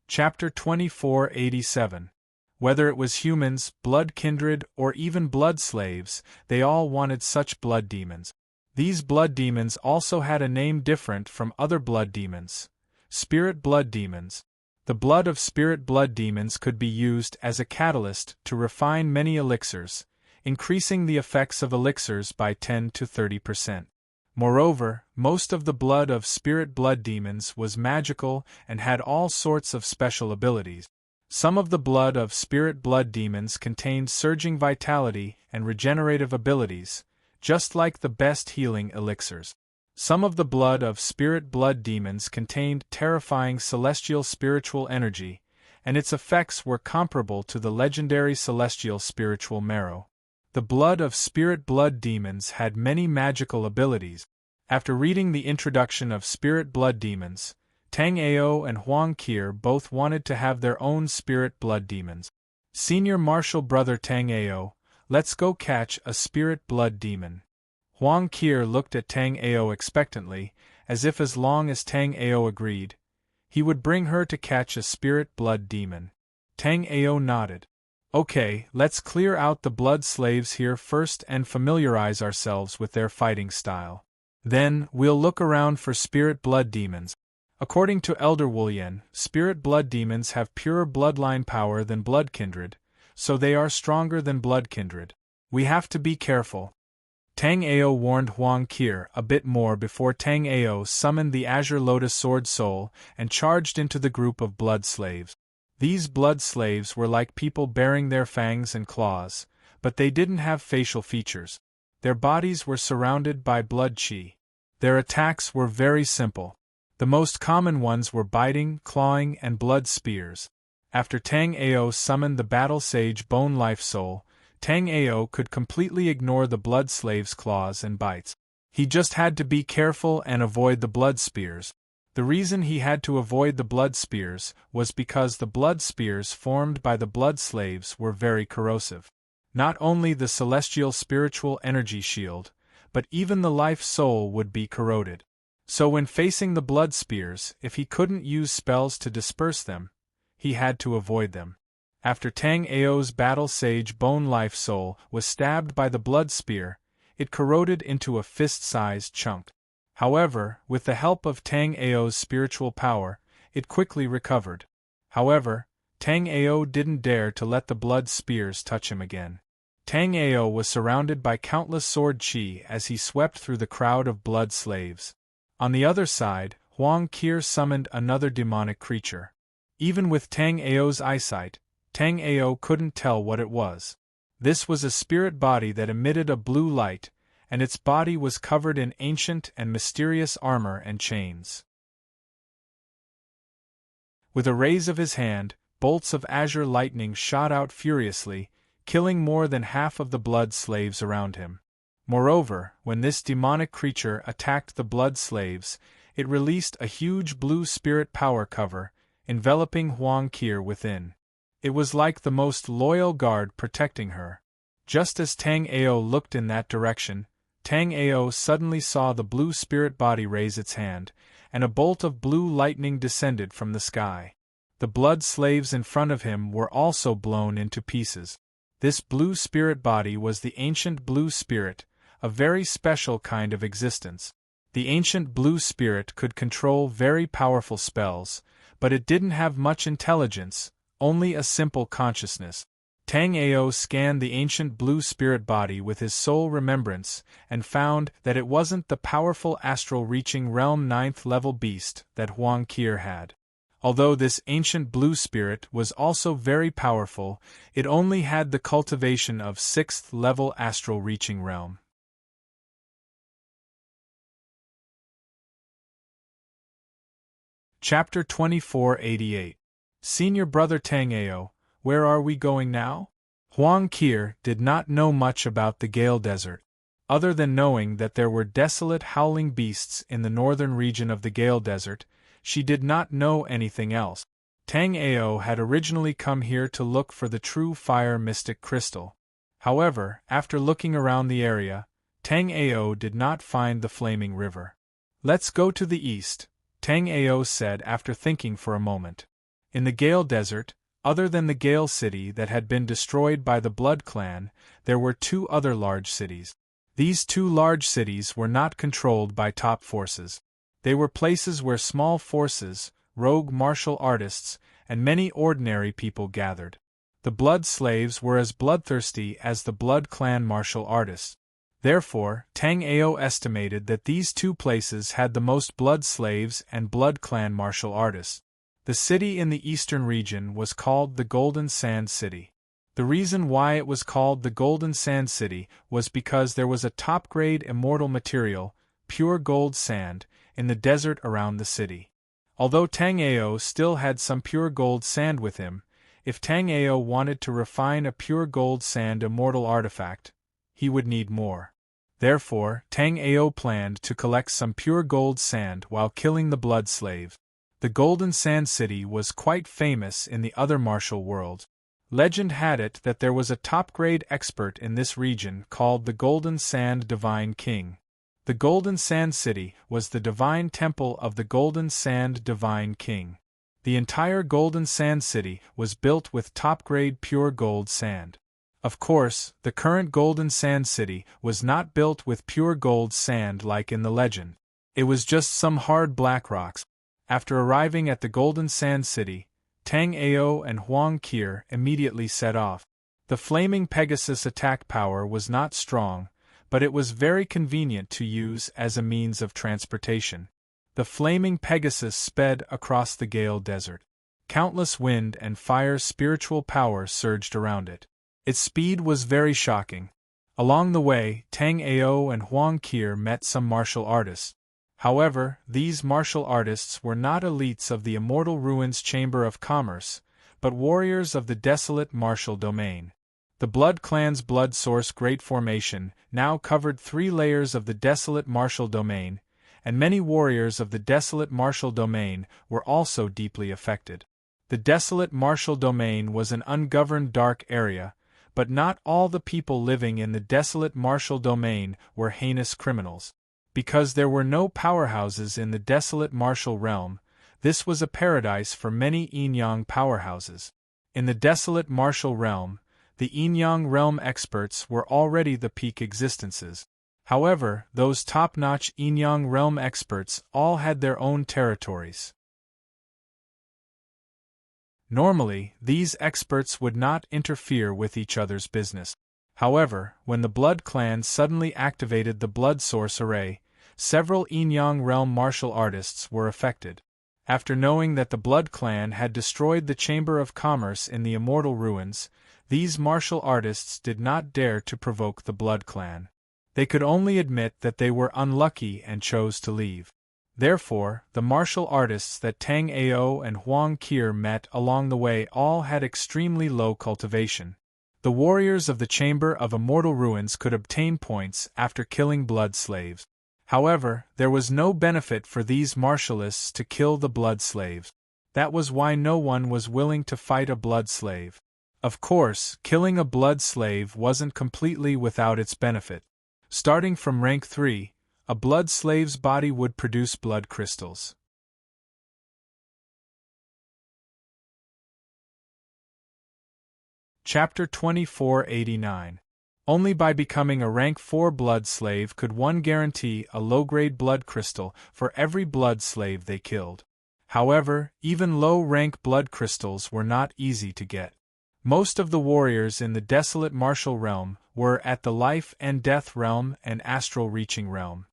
Chapter 2487. Whether it was humans, blood kindred, or even blood slaves, they all wanted such blood demons. These blood demons also had a name different from other blood demons: spirit blood demons. The blood of spirit blood demons could be used as a catalyst to refine many elixirs, increasing the effects of elixirs by 10 to 30%. Moreover, most of the blood of spirit blood demons was magical and had all sorts of special abilities. Some of the blood of spirit blood demons contained surging vitality and regenerative abilities, just like the best healing elixirs. Some of the blood of spirit blood demons contained terrifying celestial spiritual energy, and its effects were comparable to the legendary celestial spiritual marrow. The blood of spirit blood demons had many magical abilities. After reading the introduction of spirit blood demons, Tang Ao and Huang Qir both wanted to have their own spirit blood demons. Senior Martial Brother Tang Ao, let's go catch a spirit blood demon. Huang Qir looked at Tang Ao expectantly, as if as long as Tang Ao agreed, he would bring her to catch a spirit blood demon. Tang Ao nodded. Okay, let's clear out the blood slaves here first and familiarize ourselves with their fighting style. Then, we'll look around for spirit blood demons. According to Elder Wulian, spirit blood demons have purer bloodline power than blood kindred, so they are stronger than blood kindred. We have to be careful. Tang Ao warned Huang Qir a bit more before Tang Ao summoned the Azure Lotus Sword Soul and charged into the group of blood slaves. These blood slaves were like people bearing their fangs and claws, but they didn't have facial features. Their bodies were surrounded by blood qi. Their attacks were very simple. The most common ones were biting, clawing, and blood spears. After Tang Ao summoned the battle sage Bone Life Soul, Tang Ao could completely ignore the blood slave's claws and bites. He just had to be careful and avoid the blood spears. The reason he had to avoid the blood spears was because the blood spears formed by the blood slaves were very corrosive. Not only the celestial spiritual energy shield, but even the life soul would be corroded. So when facing the blood spears, if he couldn't use spells to disperse them, he had to avoid them. After Tang Ao's battle sage bone life soul was stabbed by the blood spear, it corroded into a fist-sized chunk. However, with the help of Tang Ao's spiritual power, it quickly recovered. However, Tang Ao didn't dare to let the blood spears touch him again. Tang Ao was surrounded by countless sword chi as he swept through the crowd of blood slaves. On the other side, Huang Qir summoned another demonic creature. Even with Tang Ao's eyesight, Tang Ao couldn't tell what it was. This was a spirit body that emitted a blue light, and its body was covered in ancient and mysterious armor and chains. With a raise of his hand, bolts of azure lightning shot out furiously, killing more than half of the blood slaves around him. Moreover, when this demonic creature attacked the blood slaves, it released a huge blue spirit power cover, enveloping Huang Qir within. It was like the most loyal guard protecting her. Just as Tang Ao looked in that direction, Tang Ao suddenly saw the blue spirit body raise its hand, and a bolt of blue lightning descended from the sky. The blood slaves in front of him were also blown into pieces. This blue spirit body was the ancient blue spirit, a very special kind of existence. The ancient blue spirit could control very powerful spells, but it didn't have much intelligence, only a simple consciousness. Tang Ao scanned the ancient blue spirit body with his soul remembrance and found that it wasn't the powerful astral-reaching realm 9th level beast that Huang Qir had. Although this ancient blue spirit was also very powerful, it only had the cultivation of 6th level astral-reaching realm. Chapter 2488. Senior Brother Tang Ao, where are we going now? Huang Qir did not know much about the Gale Desert, other than knowing that there were desolate howling beasts in the northern region of the Gale Desert. She did not know anything else. Tang Ao had originally come here to look for the true fire mystic crystal. However, after looking around the area, Tang Ao did not find the flaming river. Let's go to the east, Tang Ao said after thinking for a moment. In the Gale Desert, other than the Gale City that had been destroyed by the Blood Clan, there were 2 other large cities. These 2 large cities were not controlled by top forces. They were places where small forces, rogue martial artists, and many ordinary people gathered. The blood slaves were as bloodthirsty as the Blood Clan martial artists. Therefore, Tang Ao estimated that these 2 places had the most blood slaves and Blood Clan martial artists. The city in the eastern region was called the Golden Sand City. The reason why it was called the Golden Sand City was because there was a top-grade immortal material, pure gold sand, in the desert around the city. Although Tang Ao still had some pure gold sand with him, if Tang Ao wanted to refine a pure gold sand immortal artifact, he would need more. Therefore, Tang Ao planned to collect some pure gold sand while killing the blood slaves. The Golden Sand City was quite famous in the other martial world. Legend had it that there was a top-grade expert in this region called the Golden Sand Divine King. The Golden Sand City was the divine temple of the Golden Sand Divine King. The entire Golden Sand City was built with top-grade pure gold sand. Of course, the current Golden Sand City was not built with pure gold sand like in the legend. It was just some hard black rocks. After arriving at the Golden Sand City, Tang Ao and Huang Qir immediately set off. The flaming Pegasus attack power was not strong, but it was very convenient to use as a means of transportation. The flaming Pegasus sped across the Gale Desert. Countless wind and fire spiritual power surged around it. Its speed was very shocking. Along the way, Tang Ao and Huang Qir met some martial artists. However, these martial artists were not elites of the Immortal Ruins Chamber of Commerce, but warriors of the desolate martial domain. The Blood Clan's blood source Great Formation now covered 3 layers of the desolate martial domain, and many warriors of the desolate martial domain were also deeply affected. The desolate martial domain was an ungoverned dark area, but not all the people living in the desolate martial domain were heinous criminals. Because there were no powerhouses in the desolate martial realm, this was a paradise for many Yin-Yang powerhouses. In the desolate martial realm, the Yin-Yang realm experts were already the peak existences. However, those top-notch Yin-Yang realm experts all had their own territories. Normally, these experts would not interfere with each other's business. However, when the Blood Clan suddenly activated the Blood Source Array, several Yin-Yang realm martial artists were affected. After knowing that the Blood Clan had destroyed the Chamber of Commerce in the Immortal Ruins, these martial artists did not dare to provoke the Blood Clan. They could only admit that they were unlucky and chose to leave. Therefore, the martial artists that Tang Ao and Huang Qir met along the way all had extremely low cultivation. The warriors of the Chamber of Immortal Ruins could obtain points after killing blood slaves. However, there was no benefit for these martialists to kill the blood slaves. That was why no one was willing to fight a blood slave. Of course, killing a blood slave wasn't completely without its benefit. Starting from rank 3, a blood slave's body would produce blood crystals. Chapter 2489. Only by becoming a rank 4 blood slave could one guarantee a low-grade blood crystal for every blood slave they killed. However, even low-rank blood crystals were not easy to get. Most of the warriors in the desolate martial realm were at the life and death realm and astral reaching realm.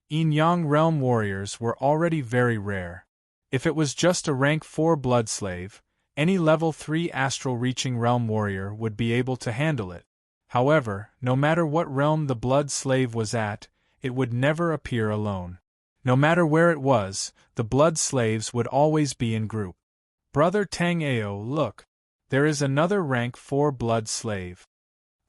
Yin-Yang realm warriors were already very rare. If it was just a rank 4 blood slave, any level 3 astral reaching realm warrior would be able to handle it. However, no matter what realm the blood slave was at, it would never appear alone. No matter where it was, the blood slaves would always be in group. Brother Tang Ao, look! There is another rank 4 blood slave.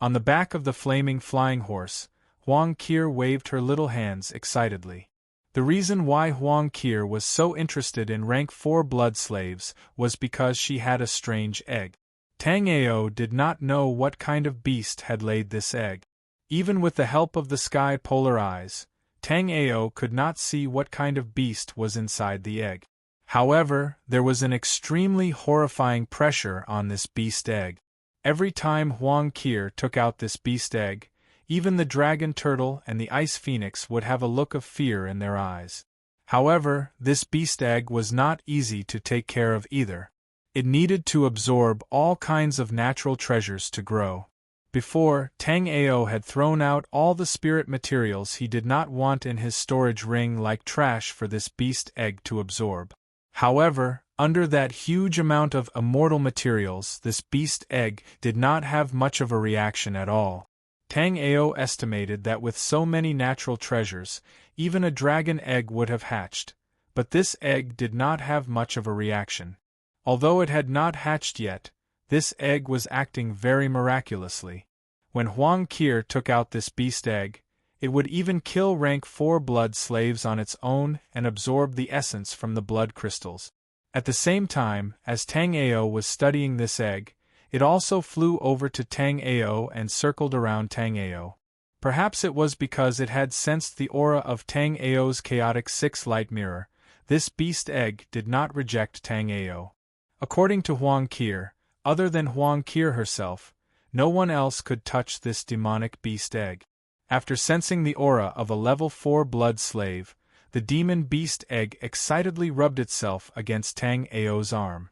On the back of the flaming flying horse, Huang Qir waved her little hands excitedly. The reason why Huang Qir was so interested in rank 4 blood slaves was because she had a strange egg. Tang Ao did not know what kind of beast had laid this egg. Even with the help of the sky polar eyes, Tang Ao could not see what kind of beast was inside the egg. However, there was an extremely horrifying pressure on this beast egg. Every time Huang Qir took out this beast egg, even the dragon turtle and the ice phoenix would have a look of fear in their eyes. However, this beast egg was not easy to take care of either. It needed to absorb all kinds of natural treasures to grow. Before, Tang Ao had thrown out all the spirit materials he did not want in his storage ring like trash for this beast egg to absorb. However, under that huge amount of immortal materials, this beast egg did not have much of a reaction at all. Tang Ao estimated that with so many natural treasures, even a dragon egg would have hatched, but this egg did not have much of a reaction. Although it had not hatched yet, this egg was acting very miraculously. When Huang Qir took out this beast egg, it would even kill rank 4 blood slaves on its own and absorb the essence from the blood crystals. At the same time, as Tang Ao was studying this egg, it also flew over to Tang Ao and circled around Tang Ao. Perhaps it was because it had sensed the aura of Tang Ao's chaotic 6 light mirror. This beast egg did not reject Tang Ao. According to Huang Qir, other than Huang Qir herself, no one else could touch this demonic beast egg. After sensing the aura of a level 4 blood slave, the demon beast egg excitedly rubbed itself against Tang Ao's arm.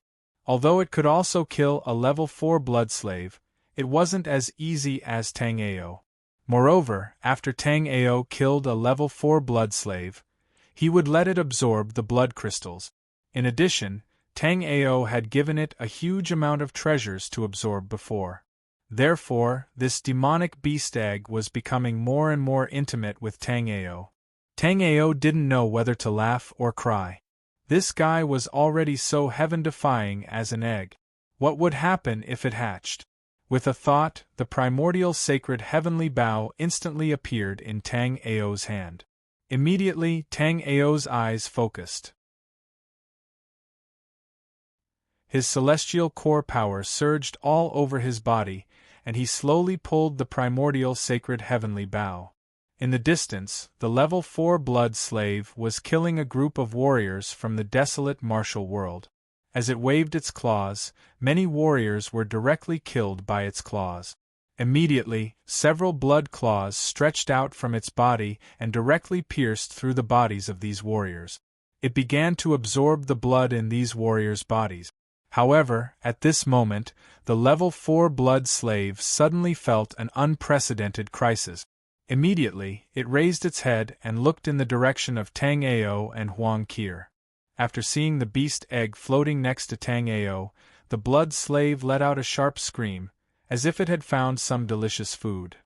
Although it could also kill a level 4 blood slave, it wasn't as easy as Tang Ao. Moreover, after Tang Ao killed a level 4 blood slave, he would let it absorb the blood crystals. In addition, Tang Ao had given it a huge amount of treasures to absorb before. Therefore, this demonic beast egg was becoming more and more intimate with Tang Ao. Tang Ao didn't know whether to laugh or cry. This guy was already so heaven-defying as an egg. What would happen if it hatched? With a thought, the primordial sacred heavenly bow instantly appeared in Tang Ao's hand. Immediately, Tang Ao's eyes focused. His celestial core power surged all over his body, and he slowly pulled the primordial sacred heavenly bow. In the distance, the level 4 blood slave was killing a group of warriors from the desolate martial world. As it waved its claws, many warriors were directly killed by its claws. Immediately, several blood claws stretched out from its body and directly pierced through the bodies of these warriors. It began to absorb the blood in these warriors' bodies. However, at this moment, the level 4 blood slave suddenly felt an unprecedented crisis. Immediately, it raised its head and looked in the direction of Tang Ao and Huang Qir. After seeing the beast egg floating next to Tang Ao, the blood slave let out a sharp scream, as if it had found some delicious food.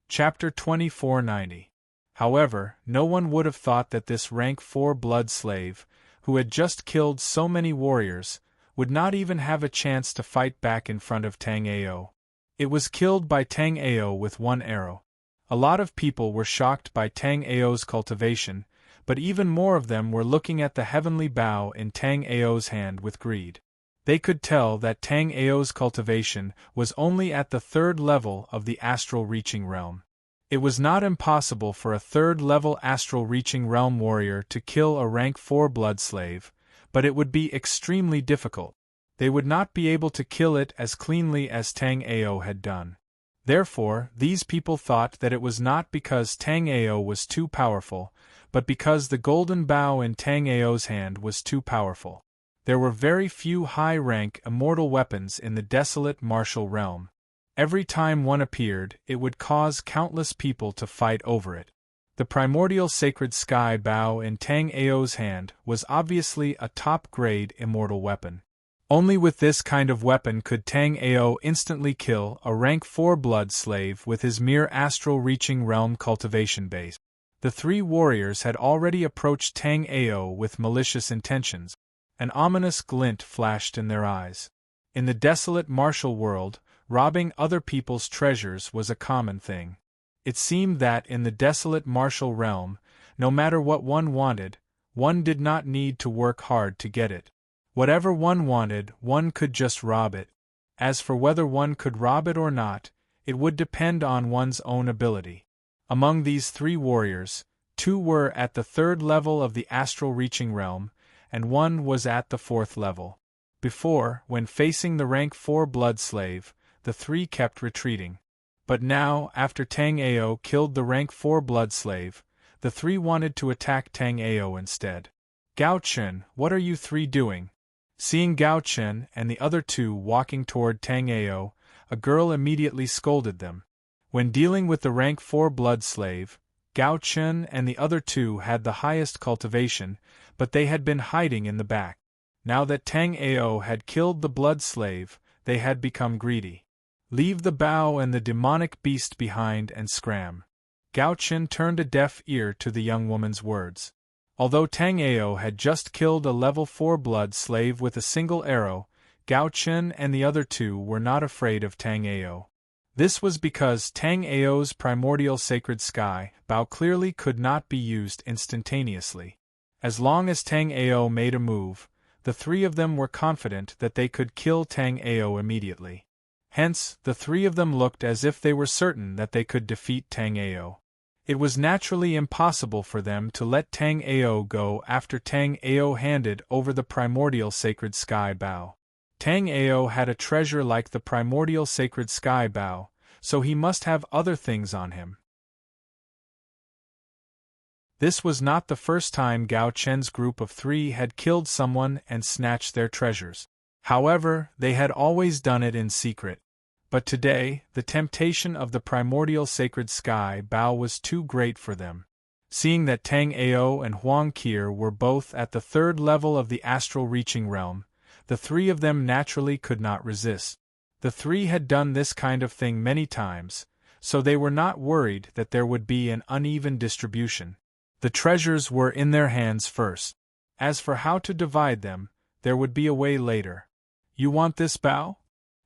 Chapter 2490. However, no one would have thought that this rank 4 blood slave, who had just killed so many warriors, would not even have a chance to fight back in front of Tang Ao. It was killed by Tang Ao with one arrow. A lot of people were shocked by Tang Ao's cultivation, but even more of them were looking at the heavenly bow in Tang Ao's hand with greed. They could tell that Tang Ao's cultivation was only at the 3rd level of the astral reaching realm. It was not impossible for a 3rd-level astral-reaching realm warrior to kill a rank 4 blood slave, but it would be extremely difficult. They would not be able to kill it as cleanly as Tang Ao had done. Therefore, these people thought that it was not because Tang Ao was too powerful, but because the golden bow in Tang Ao's hand was too powerful. There were very few high-rank immortal weapons in the desolate martial realm. Every time one appeared, it would cause countless people to fight over it. The primordial sacred sky bow in Tang Ao's hand was obviously a top-grade immortal weapon. Only with this kind of weapon could Tang Ao instantly kill a rank 4 blood slave with his mere astral-reaching realm cultivation base. The 3 warriors had already approached Tang Ao with malicious intentions. An ominous glint flashed in their eyes. In the desolate martial world, robbing other people's treasures was a common thing. It seemed that in the desolate martial realm, no matter what one wanted, one did not need to work hard to get it. Whatever one wanted, one could just rob it. As for whether one could rob it or not, it would depend on one's own ability. Among these 3 warriors, 2 were at the 3rd level of the astral reaching realm, and 1 was at the 4th level. Before, when facing the rank 4 blood slave, the 3 kept retreating. But now, after Tang Ao killed the rank 4 blood slave, the 3 wanted to attack Tang Ao instead. Gao Chen, what are you 3 doing? Seeing Gao Chen and the other 2 walking toward Tang Ao, a girl immediately scolded them. When dealing with the rank 4 blood slave, Gao Chen and the other 2 had the highest cultivation, but they had been hiding in the back. Now that Tang Ao had killed the blood slave, they had become greedy. Leave the bow and the demonic beast behind and scram. Gao Chen turned a deaf ear to the young woman's words. Although Tang Ao had just killed a level 4 blood slave with a single arrow, Gao Chen and the other 2 were not afraid of Tang Ao. This was because Tang Ao's primordial sacred sky bow clearly could not be used instantaneously. As long as Tang Ao made a move, the 3 of them were confident that they could kill Tang Ao immediately. Hence, the 3 of them looked as if they were certain that they could defeat Tang Ao. It was naturally impossible for them to let Tang Ao go after Tang Ao handed over the primordial sacred sky bow. Tang Ao had a treasure like the primordial sacred sky bow, so he must have other things on him. This was not the first time Gao Chen's group of 3 had killed someone and snatched their treasures. However, they had always done it in secret. But today, the temptation of the primordial sacred sky bow was too great for them. Seeing that Tang Ao and Huang Qir were both at the 3rd level of the astral reaching realm, the 3 of them naturally could not resist. The 3 had done this kind of thing many times, so they were not worried that there would be an uneven distribution. The treasures were in their hands first. As for how to divide them, there would be a way later. You want this, Bao?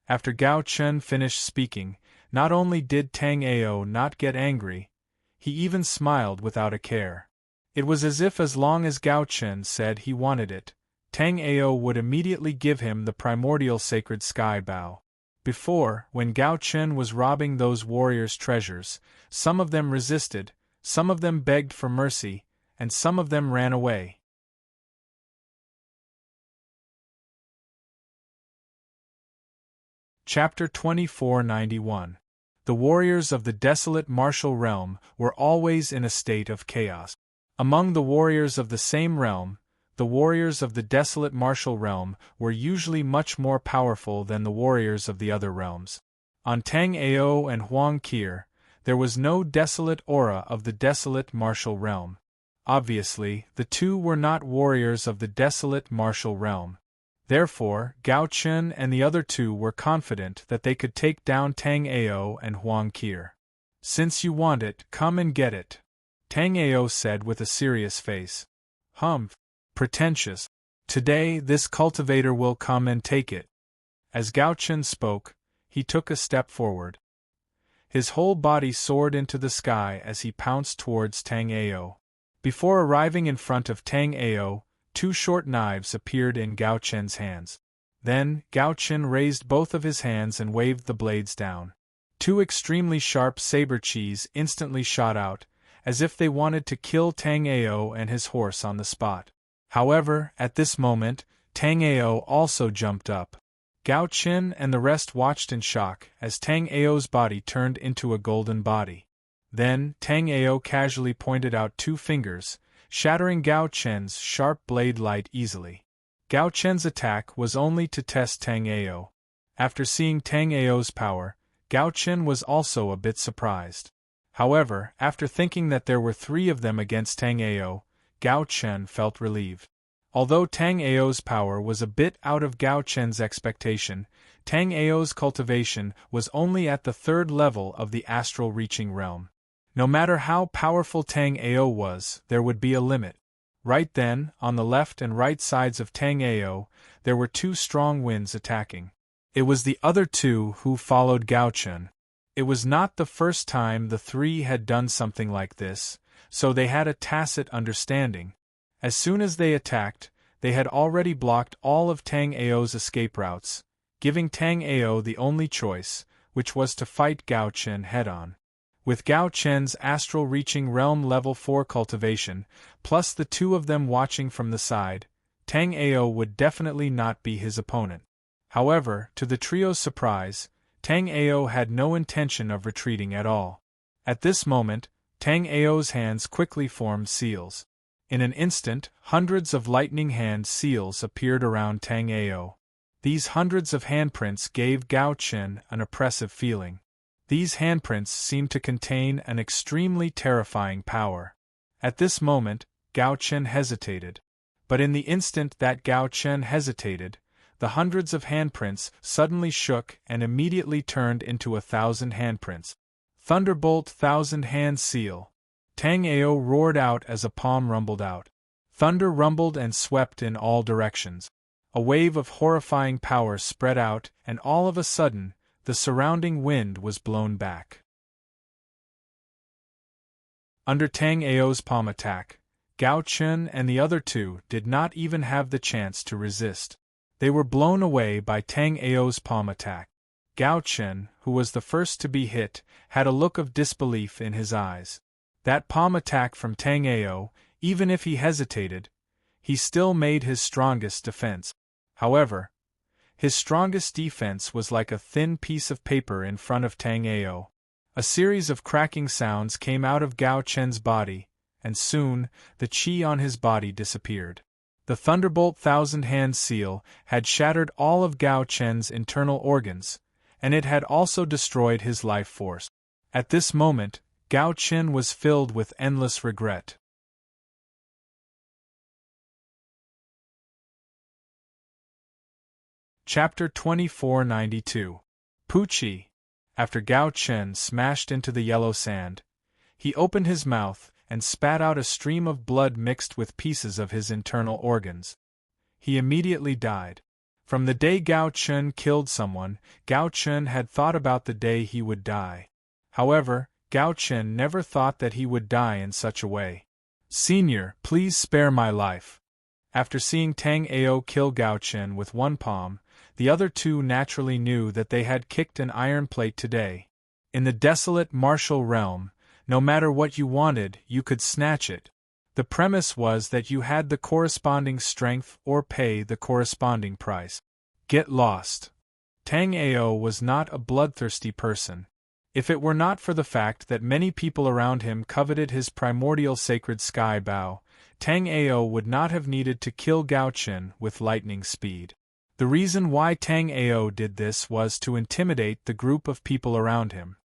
After Gao Chen finished speaking, not only did Tang Ao not get angry, he even smiled without a care. It was as if as long as Gao Chen said he wanted it, Tang Ao would immediately give him the primordial sacred sky Bao. Before, when Gao Chen was robbing those warriors' treasures, some of them resisted, some of them begged for mercy, and some of them ran away. Chapter 2491. The warriors of the desolate martial realm were always in a state of chaos. Among the warriors of the same realm, the warriors of the desolate martial realm were usually much more powerful than the warriors of the other realms. On Tang Ao and Huang Qir, there was no desolate aura of the desolate martial realm. Obviously, the two were not warriors of the desolate martial realm. Therefore, Gao Chen and the other two were confident that they could take down Tang Ao and Huang Qir. Since you want it, come and get it, Tang Ao said with a serious face. Humph. Pretentious. Today this cultivator will come and take it. As Gao Chen spoke, he took a step forward. His whole body soared into the sky as he pounced towards Tang Ao. Before arriving in front of Tang Ao, two short knives appeared in Gao Chen's hands. Then, Gao Chen raised both of his hands and waved the blades down. Two extremely sharp saber keys instantly shot out, as if they wanted to kill Tang Ao and his horse on the spot. However, at this moment, Tang Ao also jumped up. Gao Chen and the rest watched in shock as Tang Ao's body turned into a golden body. Then, Tang Ao casually pointed out two fingers, shattering Gao Chen's sharp blade light easily. Gao Chen's attack was only to test Tang Ao. After seeing Tang Ao's power, Gao Chen was also a bit surprised. However, after thinking that there were three of them against Tang Ao, Gao Chen felt relieved. Although Tang Ao's power was a bit out of Gao Chen's expectation, Tang Ao's cultivation was only at the third level of the astral reaching realm. No matter how powerful Tang Ao was, there would be a limit. Right then, on the left and right sides of Tang Ao, there were two strong winds attacking. It was the other two who followed Gao Chen. It was not the first time the three had done something like this, so they had a tacit understanding. As soon as they attacked, they had already blocked all of Tang Ao's escape routes, giving Tang Ao the only choice, which was to fight Gao Chen head-on. With Gao Chen's astral reaching realm level 4 cultivation, plus the two of them watching from the side, Tang Ao would definitely not be his opponent. However, to the trio's surprise, Tang Ao had no intention of retreating at all. At this moment, Tang Ao's hands quickly formed seals. In an instant, hundreds of lightning hand seals appeared around Tang Ao. These hundreds of handprints gave Gao Chen an oppressive feeling. These handprints seemed to contain an extremely terrifying power. At this moment, Gao Chen hesitated. But in the instant that Gao Chen hesitated, the hundreds of handprints suddenly shook and immediately turned into 1,000 handprints. Thunderbolt 1,000-hand seal. Tang Ao roared out as a palm rumbled out. Thunder rumbled and swept in all directions. A wave of horrifying power spread out, and all of a sudden, the surrounding wind was blown back. Under Tang Ao's palm attack, Gao Chen and the other two did not even have the chance to resist. They were blown away by Tang Ao's palm attack. Gao Chen, who was the first to be hit, had a look of disbelief in his eyes. That palm attack from Tang Ao, even if he hesitated, he still made his strongest defense. However, his strongest defense was like a thin piece of paper in front of Tang Ao. A series of cracking sounds came out of Gao Chen's body, and soon, the qi on his body disappeared. The Thunderbolt 1,000-hand seal had shattered all of Gao Chen's internal organs, and it had also destroyed his life force. At this moment, Gao Chen was filled with endless regret. Chapter 2492. Puqi. After Gao Chen smashed into the yellow sand, he opened his mouth and spat out a stream of blood mixed with pieces of his internal organs. He immediately died. From the day Gao Chun killed someone, Gao Chun had thought about the day he would die. However, Gao Chun never thought that he would die in such a way. "Senior, please spare my life." After seeing Tang Ao kill Gao Chun with one palm, the other two naturally knew that they had kicked an iron plate today. In the desolate martial realm, no matter what you wanted, you could snatch it. The premise was that you had the corresponding strength or pay the corresponding price. Get lost. Tang Ao was not a bloodthirsty person. If it were not for the fact that many people around him coveted his primordial sacred sky bow, Tang Ao would not have needed to kill Gao Chun with lightning speed. The reason why Tang Ao did this was to intimidate the group of people around him.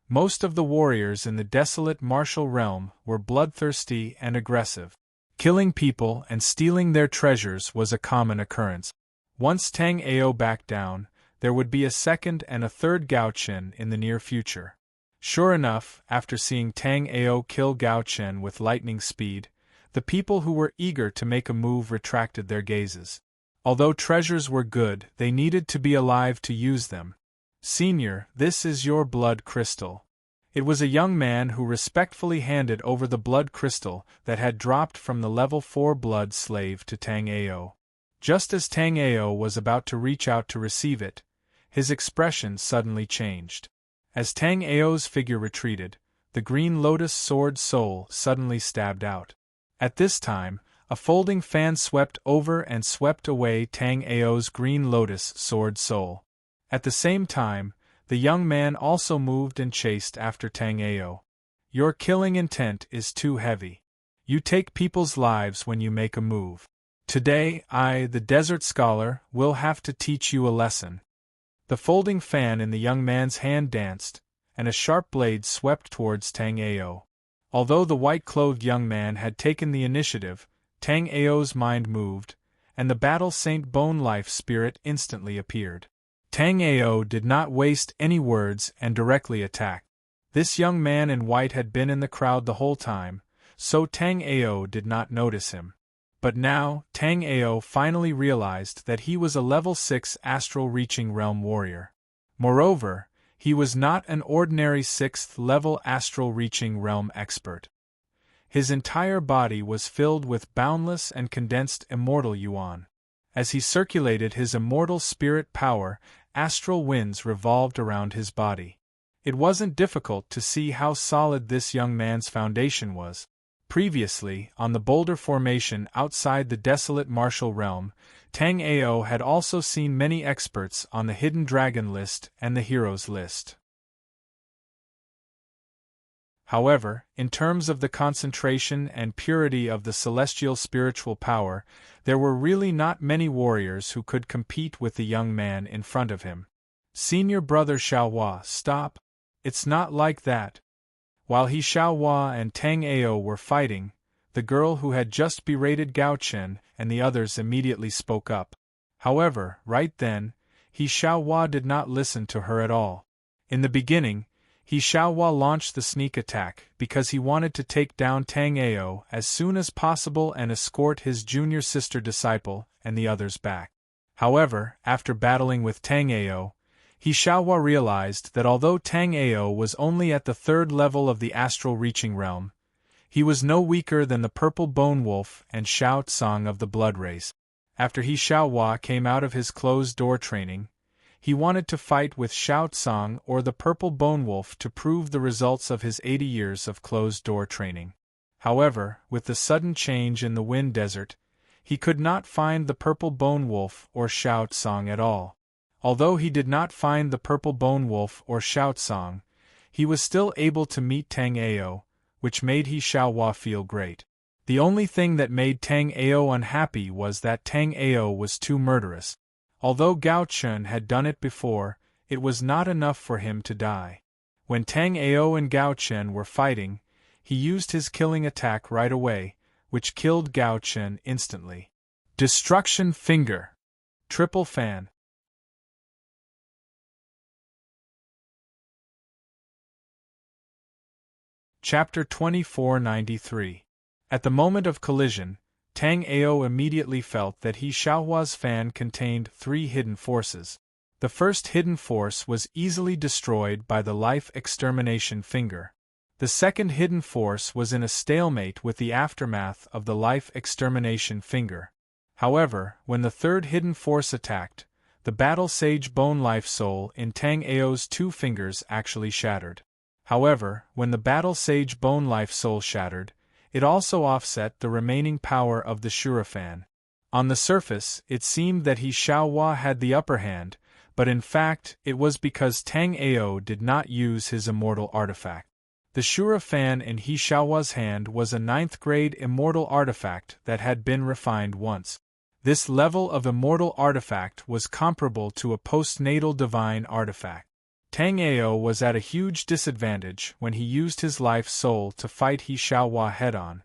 Most of the warriors in the desolate martial realm were bloodthirsty and aggressive. Killing people and stealing their treasures was a common occurrence. Once Tang Ao backed down, there would be a second and a third Gao Chun in the near future. Sure enough, after seeing Tang Ao kill Gao Chun with lightning speed, the people who were eager to make a move retracted their gazes. Although treasures were good, they needed to be alive to use them. "Senior, this is your blood crystal." It was a young man who respectfully handed over the blood crystal that had dropped from the level 4 blood slave to Tang Ao. Just as Tang Ao was about to reach out to receive it, his expression suddenly changed. As Tang Ao's figure retreated, the green lotus sword soul suddenly stabbed out. At this time, a folding fan swept over and swept away Tang Ao's green lotus sword soul. At the same time, the young man also moved and chased after Tang Ao. "Your killing intent is too heavy. You take people's lives when you make a move. Today, I, the desert scholar, will have to teach you a lesson." The folding fan in the young man's hand danced, and a sharp blade swept towards Tang Ao. Although the white-clothed young man had taken the initiative, Tang Ao's mind moved, and the Battle Saint Bone Life Spirit instantly appeared. Tang Ao did not waste any words and directly attacked. This young man in white had been in the crowd the whole time, so Tang Ao did not notice him. But now, Tang Ao finally realized that he was a level 6 astral-reaching realm warrior. Moreover, he was not an ordinary 6th-level astral-reaching realm expert. His entire body was filled with boundless and condensed immortal yuan. As he circulated his immortal spirit power, astral winds revolved around his body. It wasn't difficult to see how solid this young man's foundation was. Previously, on the boulder formation outside the desolate martial realm, Tang Ao had also seen many experts on the Hidden Dragon list and the Heroes list. However, in terms of the concentration and purity of the celestial spiritual power, there were really not many warriors who could compete with the young man in front of him. "Senior brother Xiaohua, stop! It's not like that." While He Xiaohua and Tang Ao were fighting, the girl who had just berated Gao Chun and the others immediately spoke up. However, right then, He Xiaohua did not listen to her at all. In the beginning, He Xiaohua launched the sneak attack because he wanted to take down Tang Ao as soon as possible and escort his junior sister disciple and the others back. However, after battling with Tang Ao, He Xiaohua realized that although Tang Ao was only at the 3rd level of the astral reaching realm, he was no weaker than the purple bone wolf and Xiao Tsang of the blood race. After He Xiaohua came out of his closed door training, he wanted to fight with Xiao Tsang or the purple bone wolf to prove the results of his 80 years of closed-door training. However, with the sudden change in the Wind Desert, he could not find the purple bone wolf or Xiao Tsang at all. Although he did not find the purple bone wolf or Xiao Tsang, he was still able to meet Tang Ao, which made He Xiaohua feel great. The only thing that made Tang Ao unhappy was that Tang Ao was too murderous. Although Gao Chun had done it before, it was not enough for him to die. When Tang Ao and Gao Chun were fighting, he used his killing attack right away, which killed Gao Chun instantly. Destruction Finger. Triple Fan. Chapter 2493. At the moment of collision, Tang Ao immediately felt that He Xiaohua's fan contained 3 hidden forces. The first hidden force was easily destroyed by the life extermination finger. The second hidden force was in a stalemate with the aftermath of the life extermination finger. However, when the third hidden force attacked, the battle sage bone life soul in Tang Ao's 2 fingers actually shattered. However, when the battle sage bone life soul shattered, it also offset the remaining power of the Shura fan. On the surface, it seemed that He Xiaohua had the upper hand, but in fact, it was because Tang Ao did not use his immortal artifact. The Shura fan in He Xiaohua's hand was a 9th-grade immortal artifact that had been refined once. This level of immortal artifact was comparable to a postnatal divine artifact. Tang Ao was at a huge disadvantage when he used his life soul to fight He Xiaohua head-on.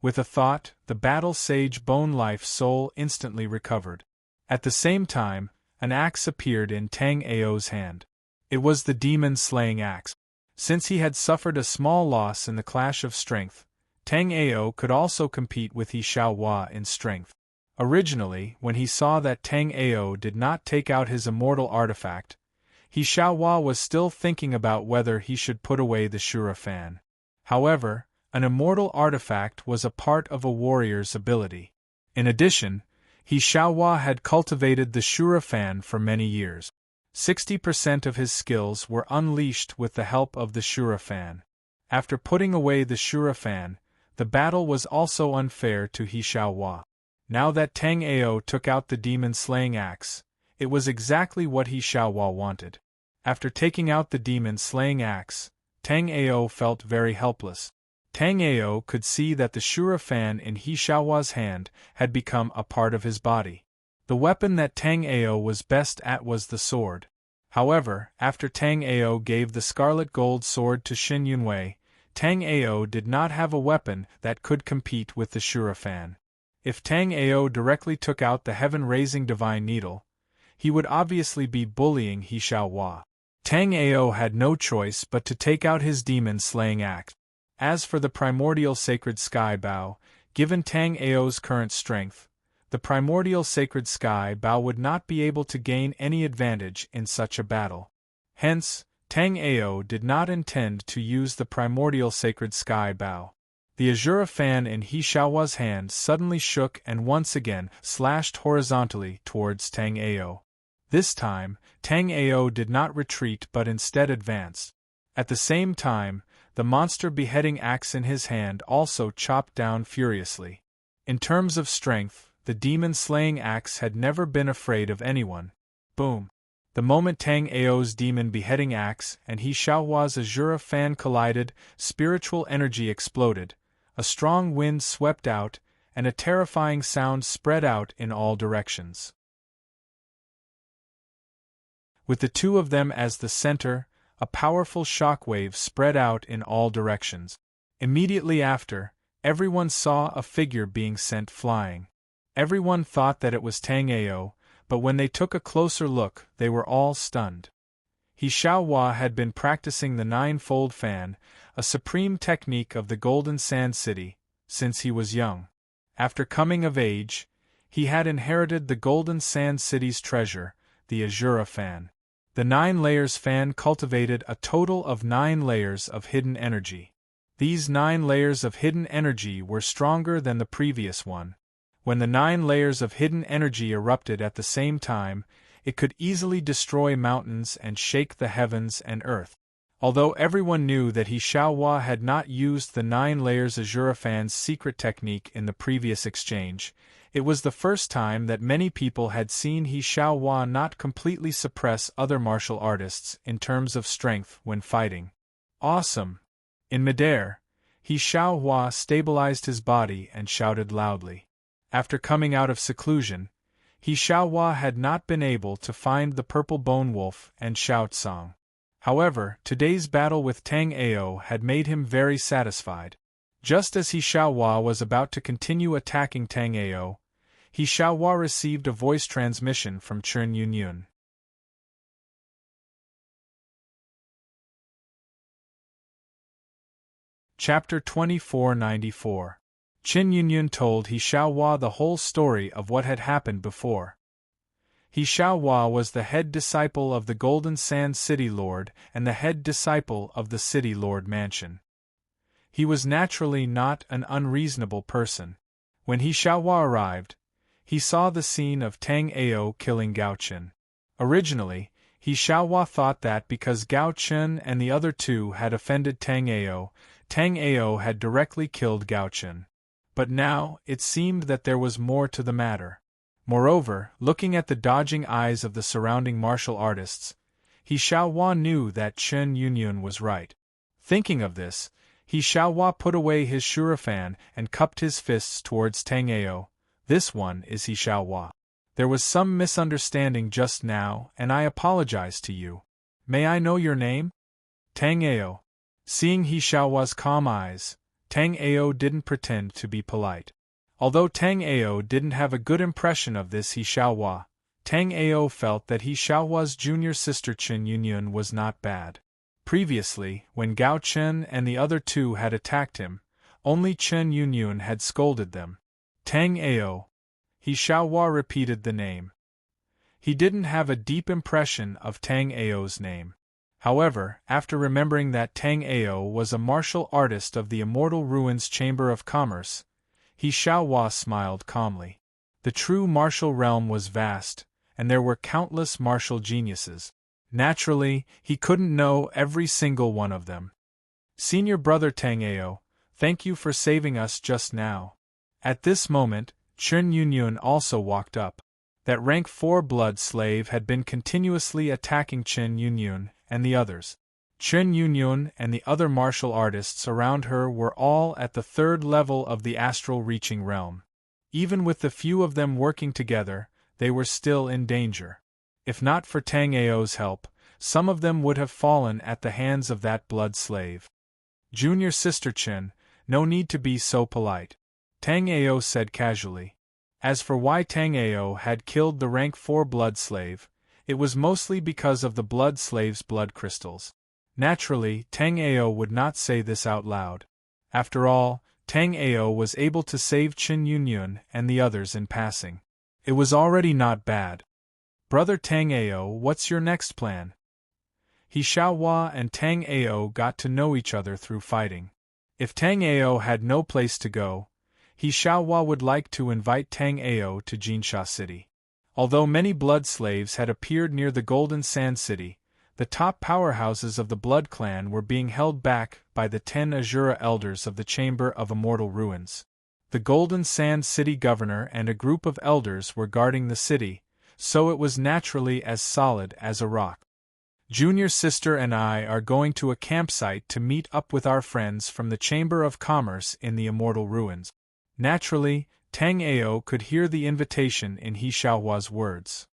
With a thought, the battle sage bone life soul instantly recovered. At the same time, an axe appeared in Tang Ao's hand. It was the demon-slaying axe. Since he had suffered a small loss in the clash of strength, Tang Ao could also compete with He Xiaohua in strength. Originally, when he saw that Tang Ao did not take out his immortal artifact, He Xiaohua was still thinking about whether he should put away the Shura fan. However, an immortal artifact was a part of a warrior's ability. In addition, He Xiaohua had cultivated the Shura fan for many years. 60% of his skills were unleashed with the help of the Shura fan. After putting away the Shura fan, the battle was also unfair to He Xiaohua. Now that Tang Ao took out the demon-slaying axe, it was exactly what He Xiaohua wanted. After taking out the demon-slaying axe, Tang Ao felt very helpless. Tang Ao could see that the Shura fan in He Xiaohua's hand had become a part of his body. The weapon that Tang Ao was best at was the sword. However, after Tang Ao gave the scarlet gold sword to Xin Yunwei, Tang Ao did not have a weapon that could compete with the Shura fan. If Tang Ao directly took out the heaven-raising divine needle, he would obviously be bullying He Xiaohua. Tang Ao had no choice but to take out his demon-slaying axe. As for the primordial sacred sky bow, given Tang Ao's current strength, the primordial sacred sky bow would not be able to gain any advantage in such a battle. Hence, Tang Ao did not intend to use the primordial sacred sky bow. The Azura fan in He Xiaohua's hand suddenly shook and once again slashed horizontally towards Tang Ao. This time, Tang Ao did not retreat but instead advanced. At the same time, the monster beheading axe in his hand also chopped down furiously. In terms of strength, the demon-slaying axe had never been afraid of anyone. Boom! The moment Tang Ao's demon beheading axe and He Xiaohua's Azura fan collided, spiritual energy exploded, a strong wind swept out, and a terrifying sound spread out in all directions. With the two of them as the center, a powerful shockwave spread out in all directions. Immediately after, everyone saw a figure being sent flying. Everyone thought that it was Tang Ao, but when they took a closer look, they were all stunned. He Xiaohua had been practicing the nine-fold fan, a supreme technique of the Golden Sand City, since he was young. After coming of age, he had inherited the Golden Sand City's treasure, the Azura fan. The 9 layers fan cultivated a total of 9 layers of hidden energy. These 9 layers of hidden energy were stronger than the previous one. When the 9 layers of hidden energy erupted at the same time, it could easily destroy mountains and shake the heavens and earth. Although everyone knew that He Xiaohua had not used the 9 layers Azura fan's secret technique in the previous exchange, it was the first time that many people had seen He Xiaohua not completely suppress other martial artists in terms of strength when fighting. Awesome! In midair, He Xiaohua stabilized his body and shouted loudly. After coming out of seclusion, He Xiaohua had not been able to find the purple bone wolf and shout song. However, today's battle with Tang Ao had made him very satisfied. Just as He Xiaohua was about to continue attacking Tang Ao, He Xiaohua received a voice transmission from Chen Yunyun. Chapter 2494. Qin Yunyun told He Xiaohua the whole story of what had happened before. He Xiaohua was the head disciple of the Golden Sand City Lord and the head disciple of the City Lord Mansion. He was naturally not an unreasonable person. When He Xiaohua arrived, he saw the scene of Tang Ao killing Gao Chen. Originally, He Xiaohua thought that because Gao Chen and the other two had offended Tang Ao had directly killed Gao Chen. But now, it seemed that there was more to the matter. Moreover, looking at the dodging eyes of the surrounding martial artists, He Xiaohua knew that Qin Yunyun was right. Thinking of this, He Xiaohua put away his shurifan and cupped his fists towards Tang Ao. This one is He Xiaohua. There was some misunderstanding just now, and I apologize to you. May I know your name? Tang Ao. Seeing He Xiaohua's calm eyes, Tang Ao didn't pretend to be polite. Although Tang Ao didn't have a good impression of this He Xiaohua, Tang Ao felt that He Xiaohua's junior sister Qin Yunyun was not bad. Previously, when Gao Chen and the other two had attacked him, only Qin Yunyun had scolded them. Tang Ao. He Xiaohua repeated the name. He didn't have a deep impression of Tang Ao's name. However, after remembering that Tang Ao was a martial artist of the Immortal Ruins Chamber of Commerce, He Xiaohua smiled calmly. The true martial realm was vast, and there were countless martial geniuses. Naturally, he couldn't know every single one of them. Senior brother Tang Ao, thank you for saving us just now. At this moment, Qin Yunyun also walked up. That rank 4 blood slave had been continuously attacking Qin Yunyun and the others. Qin Yunyun and the other martial artists around her were all at the 3rd level of the astral reaching realm. Even with the few of them working together, they were still in danger. If not for Tang Ao's help, some of them would have fallen at the hands of that blood slave. Junior sister Qin, no need to be so polite, Tang Ao said casually. As for why Tang Ao had killed the rank 4 blood slave, it was mostly because of the blood slave's blood crystals. Naturally, Tang Ao would not say this out loud. After all, Tang Ao was able to save Qin Yunyun and the others in passing. It was already not bad. Brother Tang Ao, what's your next plan? He Xiaohua and Tang Ao got to know each other through fighting. If Tang Ao had no place to go, He Xiaohua would like to invite Tang Ao to Jinsha City. Although many blood slaves had appeared near the Golden Sand City, the top powerhouses of the Blood Clan were being held back by the 10 Azura elders of the Chamber of Immortal Ruins. The Golden Sand City governor and a group of elders were guarding the city, so it was naturally as solid as a rock. Junior sister and I are going to a campsite to meet up with our friends from the Chamber of Commerce in the Immortal Ruins. Naturally, Tang Ao could hear the invitation in He Xiaohua's words.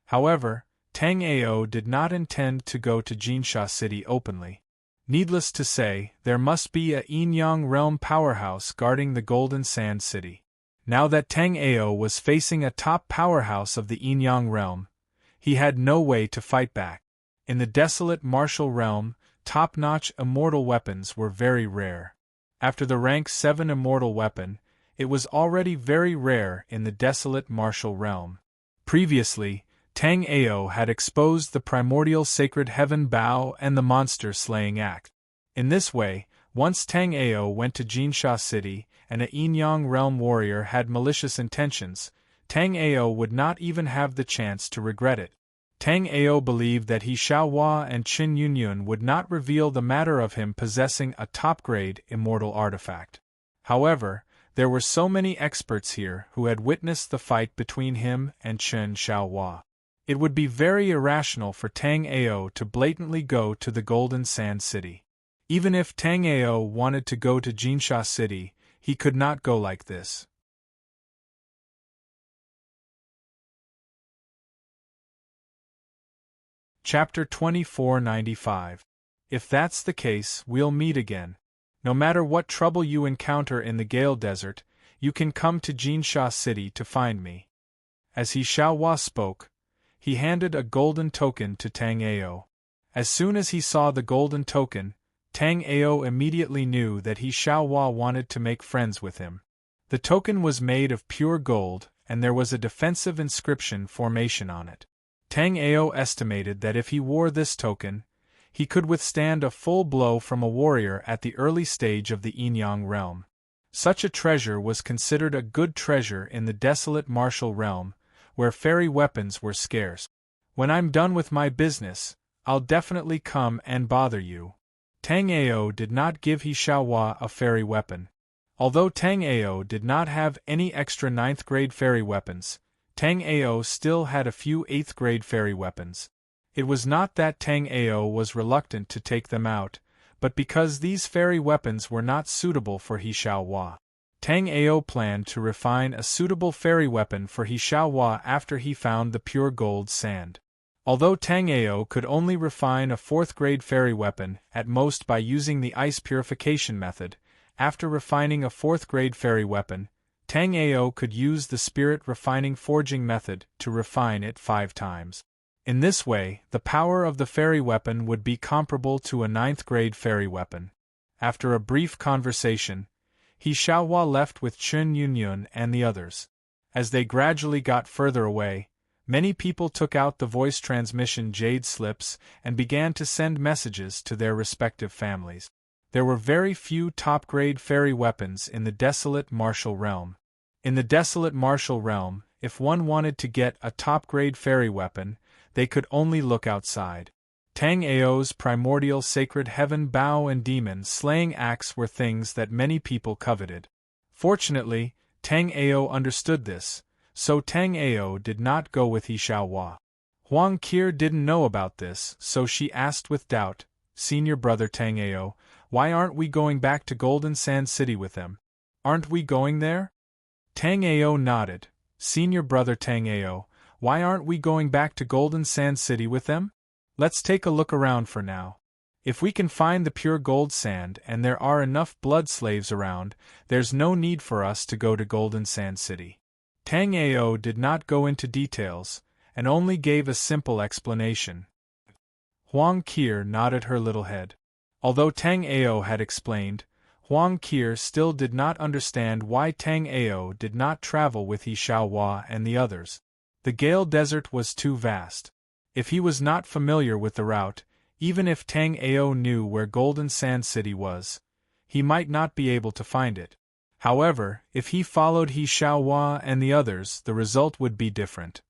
However, Tang Ao did not intend to go to Jinsha City openly. Needless to say, there must be a Yin-Yang realm powerhouse guarding the Golden Sand City. Now that Tang Ao was facing a top powerhouse of the Yin-Yang realm, he had no way to fight back. In the desolate martial realm, top-notch immortal weapons were very rare. After the rank 7 immortal weapon, it was already very rare in the desolate martial realm. Previously, Tang Ao had exposed the primordial sacred heaven bow and the monster-slaying axe. In this way, once Tang Ao went to Jinsha City and a Yin-Yang realm warrior had malicious intentions, Tang Ao would not even have the chance to regret it. Tang Ao believed that He Xiaohua and Qin Yunyun would not reveal the matter of him possessing a top-grade immortal artifact. However, there were so many experts here who had witnessed the fight between him and Qin Xiaohua. It would be very irrational for Tang Ao to blatantly go to the Golden Sand City. Even if Tang Ao wanted to go to Jinsha City, he could not go like this. Chapter 2495. If that's the case, we'll meet again. No matter what trouble you encounter in the Gale Desert, you can come to Jinsha City to find me. As He Xiaohua spoke, he handed a golden token to Tang Ao. As soon as he saw the golden token, Tang Ao immediately knew that he Xiaohua wanted to make friends with him. The token was made of pure gold, and there was a defensive inscription formation on it. Tang Ao estimated that if he wore this token, he could withstand a full blow from a warrior at the early stage of the Yin-Yang realm. Such a treasure was considered a good treasure in the desolate martial realm, where fairy weapons were scarce. "When I'm done with my business, I'll definitely come and bother you." Tang Ao did not give He Xiaohua a fairy weapon. Although Tang Ao did not have any extra 9th grade fairy weapons, Tang Ao still had a few 8th grade fairy weapons. It was not that Tang Ao was reluctant to take them out, but because these fairy weapons were not suitable for He Xiaohua. Tang Ao planned to refine a suitable fairy weapon for He Xiaohua after he found the pure gold sand. Although Tang Ao could only refine a 4th grade fairy weapon at most by using the ice purification method, after refining a 4th grade fairy weapon, Tang Ao could use the spirit refining forging method to refine it 5 times. In this way, the power of the fairy weapon would be comparable to a 9th grade fairy weapon. After a brief conversation, He Xiaohua left with Chun Yunyun and the others. As they gradually got further away, many people took out the voice transmission jade slips and began to send messages to their respective families. There were very few top-grade fairy weapons in the desolate martial realm. In the desolate martial realm, if one wanted to get a top-grade fairy weapon, they could only look outside. Tang Ao's primordial sacred heaven bow and demon slaying axe were things that many people coveted. Fortunately, Tang Ao understood this, so Tang Ao did not go with He Xiaohua. Huang Qir didn't know about this, so she asked with doubt, "Senior brother Tang Ao, why aren't we going back to Golden Sand City with them? Aren't we going there?" Tang Ao nodded. "Senior brother Tang Ao, why aren't we going back to Golden Sand City with them? Let's take a look around for now. If we can find the pure gold sand and there are enough blood slaves around, there's no need for us to go to Golden Sand City." Tang Ao did not go into details, and only gave a simple explanation. Huang Qir nodded her little head. Although Tang Ao had explained, Huang Qir still did not understand why Tang Ao did not travel with He Xiaohua and the others. The Gale Desert was too vast. If he was not familiar with the route, even if Tang Ao knew where Golden Sand City was, he might not be able to find it. However, if he followed He Xiaohua and the others, the result would be different.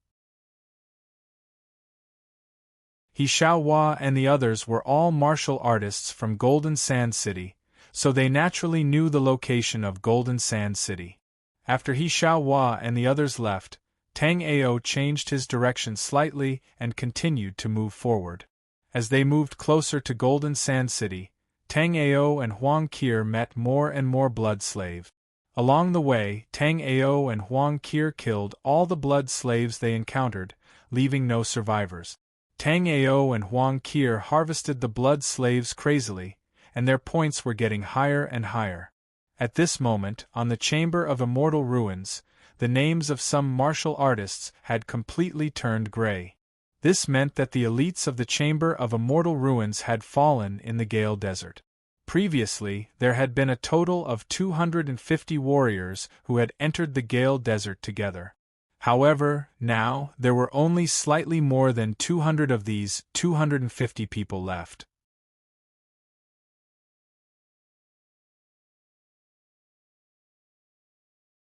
He Xiaohua and the others were all martial artists from Golden Sand City, so they naturally knew the location of Golden Sand City. After He Xiaohua and the others left, Tang Ao changed his direction slightly and continued to move forward. As they moved closer to Golden Sand City, Tang Ao and Huang Qir met more and more blood slaves. Along the way, Tang Ao and Huang Qir killed all the blood slaves they encountered, leaving no survivors. Tang Ao and Huang Qir harvested the blood slaves crazily, and their points were getting higher and higher. At this moment, on the Chamber of Immortal Ruins, the names of some martial artists had completely turned gray. This meant that the elites of the Chamber of Immortal Ruins had fallen in the Gale Desert. Previously, there had been a total of 250 warriors who had entered the Gale Desert together. However, now, there were only slightly more than 200 of these 250 people left.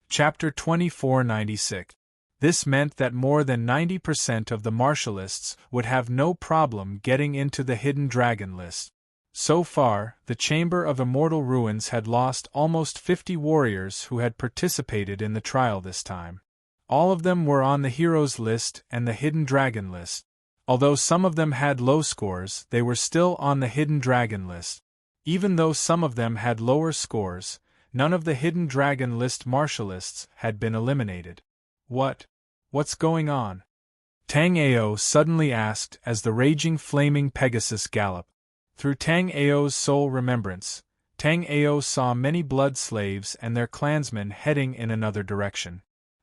Chapter 2496. This meant that more than 90% of the martialists would have no problem getting into the Hidden Dragon list. So far, the Chamber of Immortal Ruins had lost almost 50 warriors who had participated in the trial this time. All of them were on the Heroes list and the Hidden Dragon list. Although some of them had low scores, they were still on the Hidden Dragon list. Even though some of them had lower scores, none of the Hidden Dragon list martialists had been eliminated. What's going on? Tang Ao suddenly asked as the raging flaming Pegasus galloped. Through Tang Ao's soul remembrance, Tang Ao saw many blood slaves and their clansmen heading in another direction.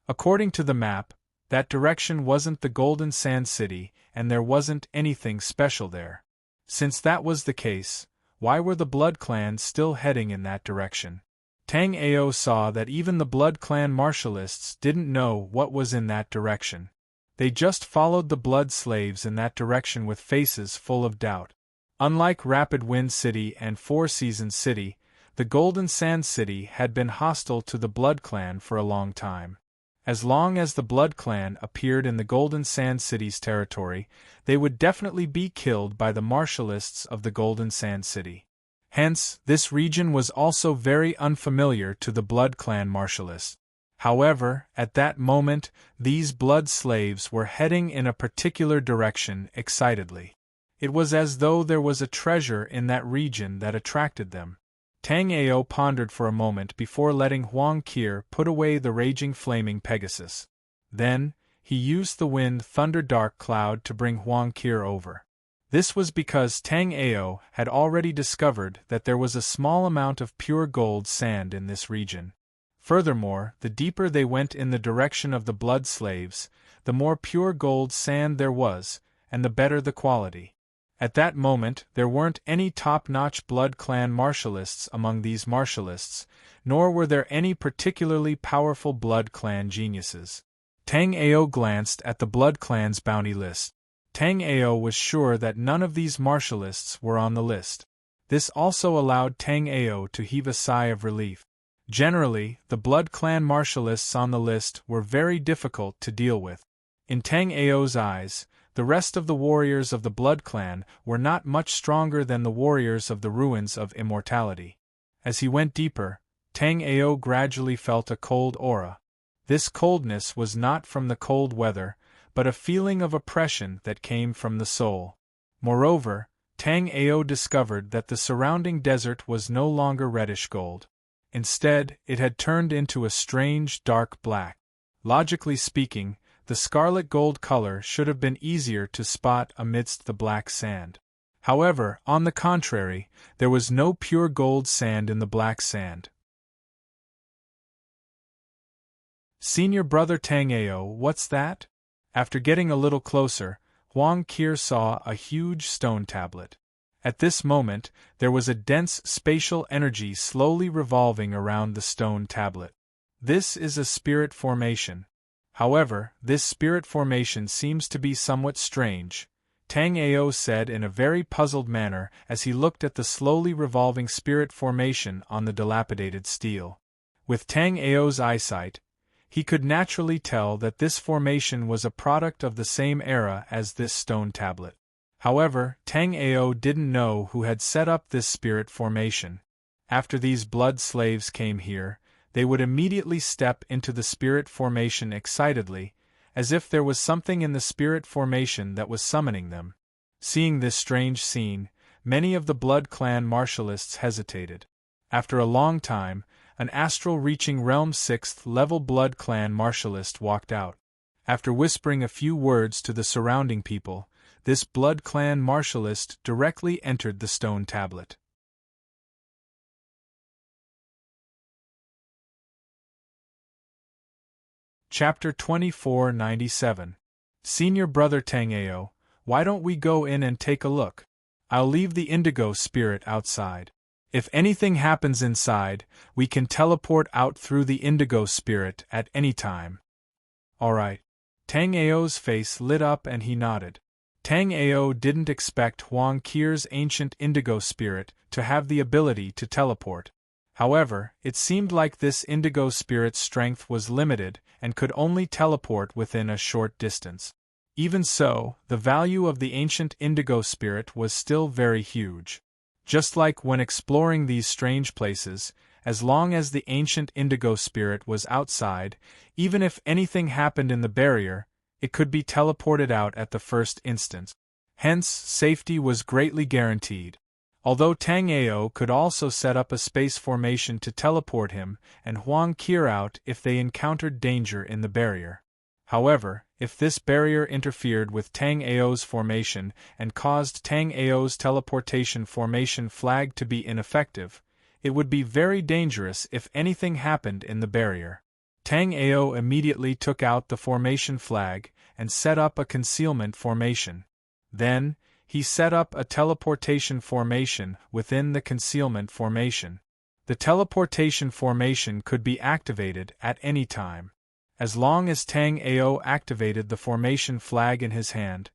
According to the map, that direction wasn't the Golden Sand City, and there wasn't anything special there. Since that was the case, why were the Blood Clan still heading in that direction? Tang Ao saw that even the Blood Clan martialists didn't know what was in that direction. They just followed the Blood Slaves in that direction with faces full of doubt. Unlike Rapid Wind City and Four Seasons City, the Golden Sand City had been hostile to the Blood Clan for a long time. As long as the Blood Clan appeared in the Golden Sand City's territory, they would definitely be killed by the martialists of the Golden Sand City. Hence, this region was also very unfamiliar to the Blood Clan martialists. However, at that moment, these Blood Slaves were heading in a particular direction excitedly. It was as though there was a treasure in that region that attracted them. Tang Ao pondered for a moment before letting Huang Qir put away the raging flaming Pegasus. Then, he used the wind thunder dark cloud to bring Huang Qir over. This was because Tang Ao had already discovered that there was a small amount of pure gold sand in this region. Furthermore, the deeper they went in the direction of the Blood Slaves, the more pure gold sand there was, and the better the quality. At that moment, there weren't any top-notch Blood Clan martialists among these martialists, nor were there any particularly powerful Blood Clan geniuses. Tang Ao glanced at the Blood Clan's bounty list. Tang Ao was sure that none of these martialists were on the list. This also allowed Tang Ao to heave a sigh of relief. Generally, the Blood Clan martialists on the list were very difficult to deal with. In Tang Ao's eyes, the rest of the warriors of the Blood Clan were not much stronger than the warriors of the Ruins of Immortality. As he went deeper, Tang Ao gradually felt a cold aura. This coldness was not from the cold weather, but a feeling of oppression that came from the soul. Moreover, Tang Ao discovered that the surrounding desert was no longer reddish gold. Instead, it had turned into a strange dark black. Logically speaking, the scarlet gold color should have been easier to spot amidst the black sand. However, on the contrary, there was no pure gold sand in the black sand. Senior brother Tang Ao, what's that? After getting a little closer, Huang Qir saw a huge stone tablet. At this moment, there was a dense spatial energy slowly revolving around the stone tablet. This is a spirit formation. However, this spirit formation seems to be somewhat strange, Tang Ao said in a very puzzled manner as he looked at the slowly revolving spirit formation on the dilapidated steel. With Tang Ao's eyesight, he could naturally tell that this formation was a product of the same era as this stone tablet. However, Tang Ao didn't know who had set up this spirit formation. After these Blood Slaves came here, they would immediately step into the spirit formation excitedly, as if there was something in the spirit formation that was summoning them. Seeing this strange scene, many of the Blood Clan martialists hesitated. After a long time, an astral-reaching realm 6th level Blood Clan martialist walked out. After whispering a few words to the surrounding people, this Blood Clan martialist directly entered the stone tablet. Chapter 2497. Senior Brother Tang Ao, why don't we go in and take a look? I'll leave the indigo spirit outside. If anything happens inside, we can teleport out through the indigo spirit at any time. Alright. Tang Ao's face lit up and he nodded. Tang Ao didn't expect Huang Qir's ancient indigo spirit to have the ability to teleport. However, it seemed like this indigo spirit's strength was limited and could only teleport within a short distance. Even so, the value of the ancient indigo spirit was still very huge. Just like when exploring these strange places, as long as the ancient indigo spirit was outside, even if anything happened in the barrier, it could be teleported out at the first instant. Hence, safety was greatly guaranteed. Although Tang Ao could also set up a space formation to teleport him and Huang Qir out if they encountered danger in the barrier. However, if this barrier interfered with Tang Ao's formation and caused Tang Ao's teleportation formation flag to be ineffective, it would be very dangerous if anything happened in the barrier. Tang Ao immediately took out the formation flag and set up a concealment formation. Then, he set up a teleportation formation within the concealment formation. The teleportation formation could be activated at any time. As long as Tang Ao activated the formation flag in his hand,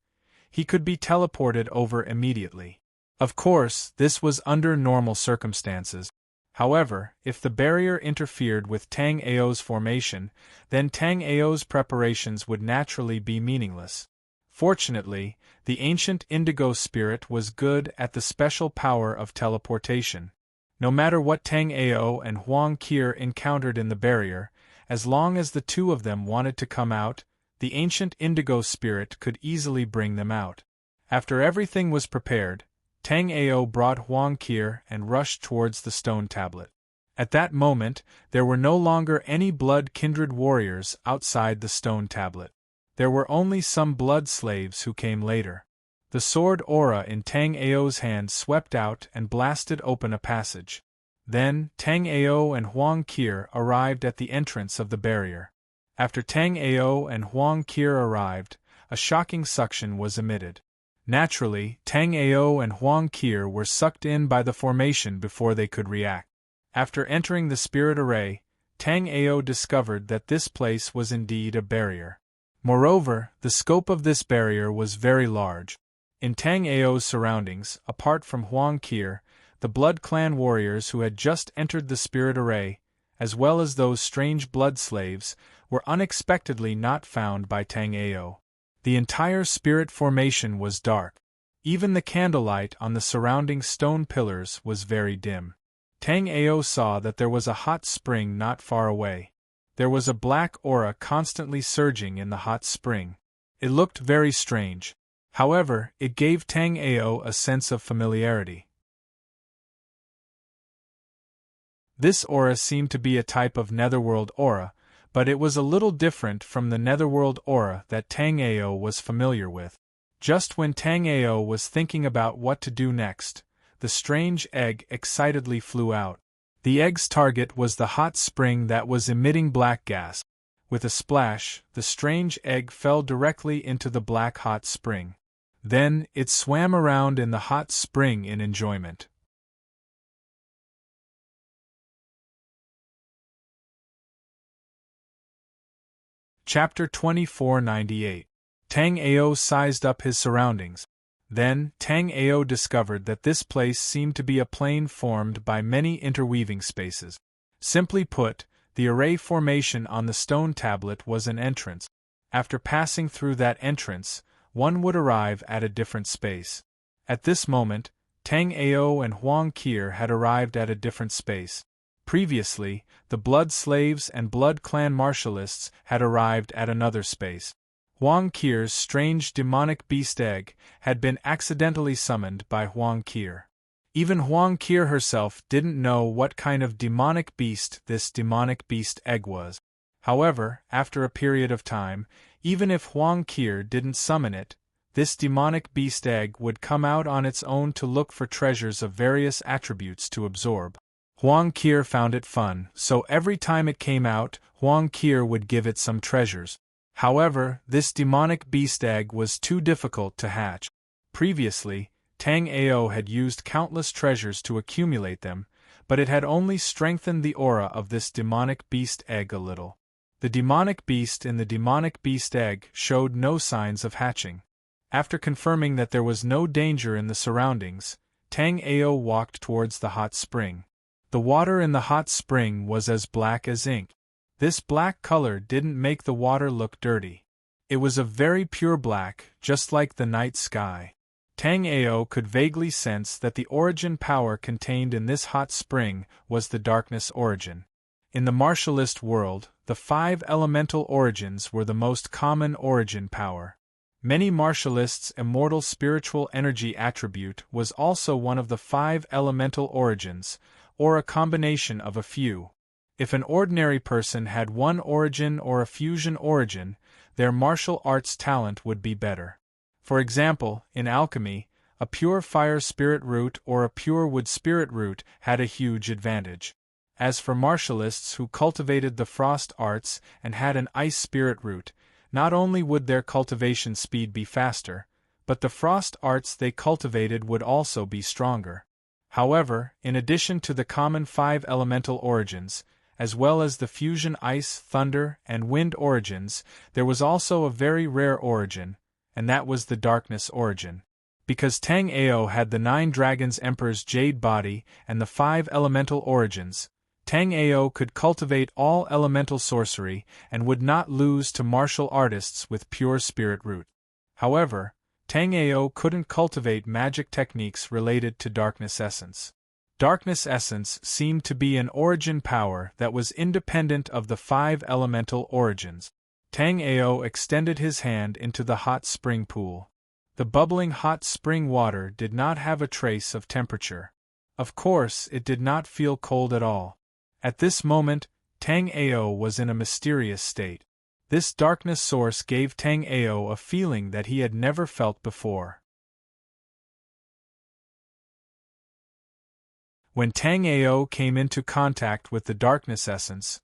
he could be teleported over immediately. Of course, this was under normal circumstances. However, if the barrier interfered with Tang Ao's formation, then Tang Ao's preparations would naturally be meaningless. Fortunately, the ancient indigo spirit was good at the special power of teleportation. No matter what Tang Ao and Huang Qir encountered in the barrier, as long as the two of them wanted to come out, the ancient indigo spirit could easily bring them out. After everything was prepared, Tang Ao brought Huang Qir and rushed towards the stone tablet. At that moment, there were no longer any blood-kindred warriors outside the stone tablet. There were only some blood slaves who came later. The sword aura in Tang Ao's hand swept out and blasted open a passage. Then, Tang Ao and Huang Qir arrived at the entrance of the barrier. After Tang Ao and Huang Qir arrived, a shocking suction was emitted. Naturally, Tang Ao and Huang Qir were sucked in by the formation before they could react. After entering the spirit array, Tang Ao discovered that this place was indeed a barrier. Moreover, the scope of this barrier was very large. In Tang Ao's surroundings, apart from Huang Qir, the Blood Clan warriors who had just entered the spirit array, as well as those strange blood slaves, were unexpectedly not found by Tang Ao. The entire spirit formation was dark. Even the candlelight on the surrounding stone pillars was very dim. Tang Ao saw that there was a hot spring not far away. There was a black aura constantly surging in the hot spring. It looked very strange. However, it gave Tang Ao a sense of familiarity. This aura seemed to be a type of netherworld aura, but it was a little different from the netherworld aura that Tang Ao was familiar with. Just when Tang Ao was thinking about what to do next, the strange egg excitedly flew out. The egg's target was the hot spring that was emitting black gas. With a splash, the strange egg fell directly into the black hot spring. Then, it swam around in the hot spring in enjoyment. Chapter 2498. Tang Ao sized up his surroundings. Then, Tang Ao discovered that this place seemed to be a plane formed by many interweaving spaces. Simply put, the array formation on the stone tablet was an entrance. After passing through that entrance, one would arrive at a different space. At this moment, Tang Ao and Huang Qir had arrived at a different space. Previously, the Blood Slaves and Blood Clan Martialists had arrived at another space. Huang Qir's strange demonic beast egg had been accidentally summoned by Huang Qir. Even Huang Qir herself didn't know what kind of demonic beast this demonic beast egg was. However, after a period of time, even if Huang Qir didn't summon it, this demonic beast egg would come out on its own to look for treasures of various attributes to absorb. Huang Qir found it fun, so every time it came out, Huang Qir would give it some treasures. However, this demonic beast egg was too difficult to hatch. Previously, Tang Ao had used countless treasures to accumulate them, but it had only strengthened the aura of this demonic beast egg a little. The demonic beast in the demonic beast egg showed no signs of hatching. After confirming that there was no danger in the surroundings, Tang Ao walked towards the hot spring. The water in the hot spring was as black as ink. This black color didn't make the water look dirty. It was a very pure black, just like the night sky. Tang Ao could vaguely sense that the origin power contained in this hot spring was the darkness origin. In the martialist world, the 5 elemental origins were the most common origin power. Many martialists' immortal spiritual energy attribute was also one of the 5 elemental origins, or a combination of a few. If an ordinary person had one origin or a fusion origin, their martial arts talent would be better. For example, in alchemy, a pure fire spirit root or a pure wood spirit root had a huge advantage. As for martialists who cultivated the frost arts and had an ice spirit root, not only would their cultivation speed be faster, but the frost arts they cultivated would also be stronger. However, in addition to the common 5 elemental origins, as well as the fusion ice, thunder, and wind origins, there was also a very rare origin, and that was the darkness origin. Because Tang Ao had the 9 Dragons Emperor's jade body and the 5 elemental origins, Tang Ao could cultivate all elemental sorcery and would not lose to martial artists with pure spirit root. However, Tang Ao couldn't cultivate magic techniques related to darkness essence. Darkness essence seemed to be an origin power that was independent of the 5 elemental origins. Tang Ao extended his hand into the hot spring pool. The bubbling hot spring water did not have a trace of temperature. Of course, it did not feel cold at all. At this moment, Tang Ao was in a mysterious state. This darkness source gave Tang Ao a feeling that he had never felt before. When Tang Ao came into contact with the darkness essence,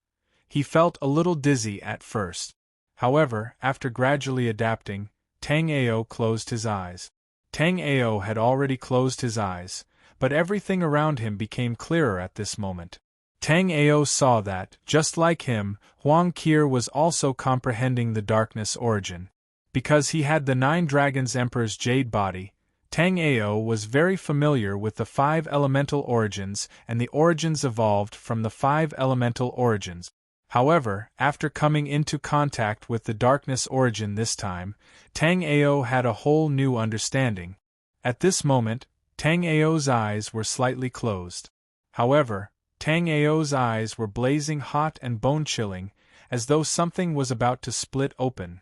he felt a little dizzy at first. However, after gradually adapting, Tang Ao closed his eyes. Tang Ao had already closed his eyes, but everything around him became clearer at this moment. Tang Ao saw that, just like him, Huang Qir was also comprehending the darkness origin. Because he had the 9 Dragons Emperor's jade body, Tang Ao was very familiar with the 5 elemental origins, and the origins evolved from the 5 elemental origins. However, after coming into contact with the darkness origin this time, Tang Ao had a whole new understanding. At this moment, Tang Ao's eyes were slightly closed. However, Tang Ao's eyes were blazing hot and bone-chilling, as though something was about to split open.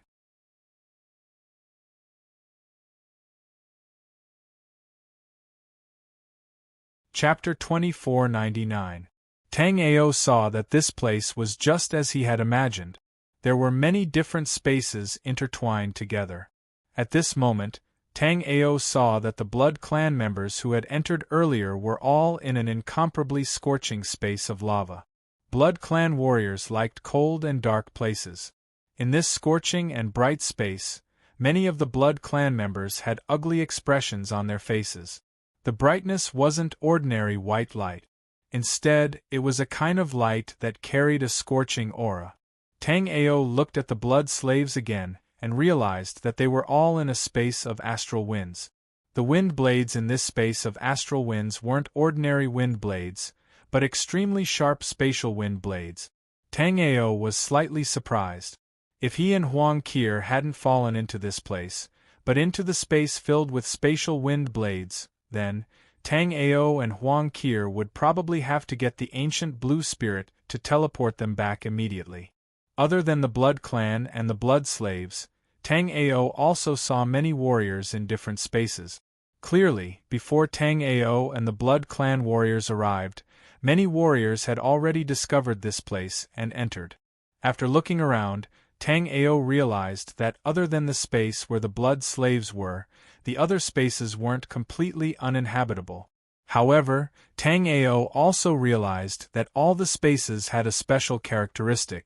Chapter 2499. Tang Ao saw that this place was just as he had imagined. There were many different spaces intertwined together. At this moment, Tang Ao saw that the Blood Clan members who had entered earlier were all in an incomparably scorching space of lava. Blood Clan warriors liked cold and dark places. In this scorching and bright space, many of the Blood Clan members had ugly expressions on their faces. The brightness wasn't ordinary white light. Instead, it was a kind of light that carried a scorching aura. Tang Ao looked at the blood slaves again, and realized that they were all in a space of astral winds. The wind blades in this space of astral winds weren't ordinary wind blades, but extremely sharp spatial wind blades. Tang Ao was slightly surprised. If he and Huang Qir hadn't fallen into this place, but into the space filled with spatial wind blades, then, Tang Ao and Huang Qir would probably have to get the ancient blue spirit to teleport them back immediately. Other than the Blood Clan and the Blood Slaves, Tang Ao also saw many warriors in different spaces. Clearly, before Tang Ao and the Blood Clan warriors arrived, many warriors had already discovered this place and entered. After looking around, Tang Ao realized that other than the space where the Blood Slaves were, the other spaces weren't completely uninhabitable. However, Tang Ao also realized that all the spaces had a special characteristic.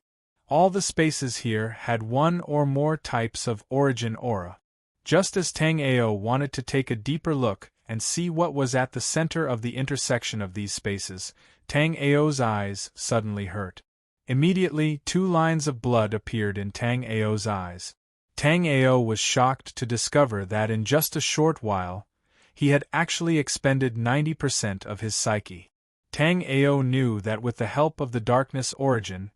All the spaces here had one or more types of origin aura. Just as Tang Ao wanted to take a deeper look and see what was at the center of the intersection of these spaces, Tang Ao's eyes suddenly hurt. Immediately, 2 lines of blood appeared in Tang Ao's eyes. Tang Ao was shocked to discover that in just a short while, he had actually expended 90% of his psyche. Tang Ao knew that with the help of the darkness origin,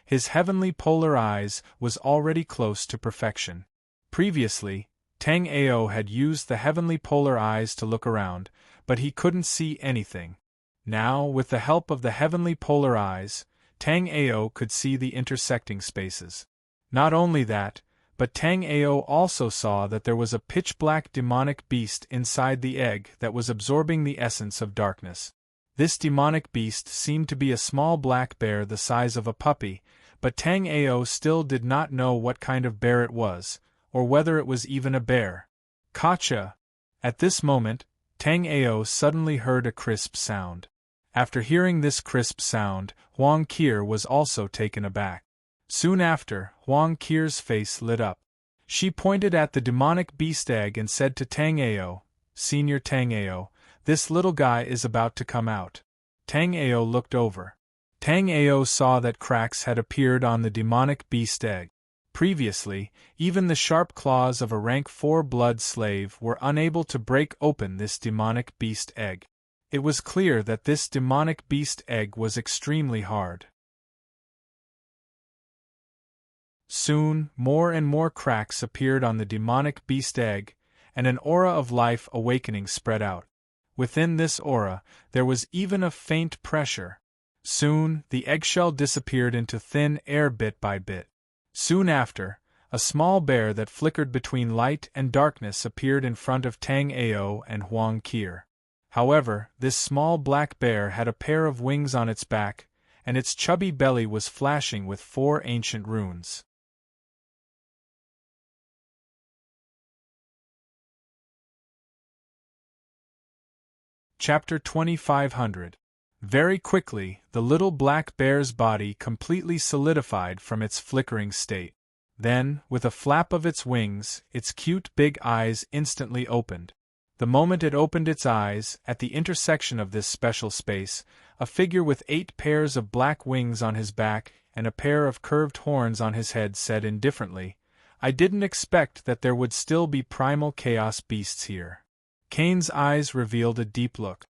his heavenly polar eyes was already close to perfection. Previously, Tang Ao had used the heavenly polar eyes to look around, but he couldn't see anything. Now, with the help of the heavenly polar eyes, Tang Ao could see the intersecting spaces. Not only that, but Tang Ao also saw that there was a pitch-black demonic beast inside the egg that was absorbing the essence of darkness. This demonic beast seemed to be a small black bear the size of a puppy, but Tang Ao still did not know what kind of bear it was, or whether it was even a bear. Gotcha! At this moment, Tang Ao suddenly heard a crisp sound. After hearing this crisp sound, Huang Qir was also taken aback. Soon after, Huang Qir's face lit up. She pointed at the demonic beast egg and said to Tang Ao, "Senior Tang Ao, this little guy is about to come out." Tang Ao looked over. Tang Ao saw that cracks had appeared on the demonic beast egg. Previously, even the sharp claws of a rank 4 blood slave were unable to break open this demonic beast egg. It was clear that this demonic beast egg was extremely hard. Soon, more and more cracks appeared on the demonic beast egg, and an aura of life awakening spread out. Within this aura, there was even a faint pressure. Soon, the eggshell disappeared into thin air bit by bit. Soon after, a small bear that flickered between light and darkness appeared in front of Tang Ao and Huang Qir. However, this small black bear had a pair of wings on its back, and its chubby belly was flashing with 4 ancient runes. Chapter 2500. Very quickly, the little black bear's body completely solidified from its flickering state. Then, with a flap of its wings, its cute big eyes instantly opened. The moment it opened its eyes, at the intersection of this special space, a figure with 8 pairs of black wings on his back and a pair of curved horns on his head said indifferently, "I didn't expect that there would still be primal chaos beasts here." Cain's eyes revealed a deep look.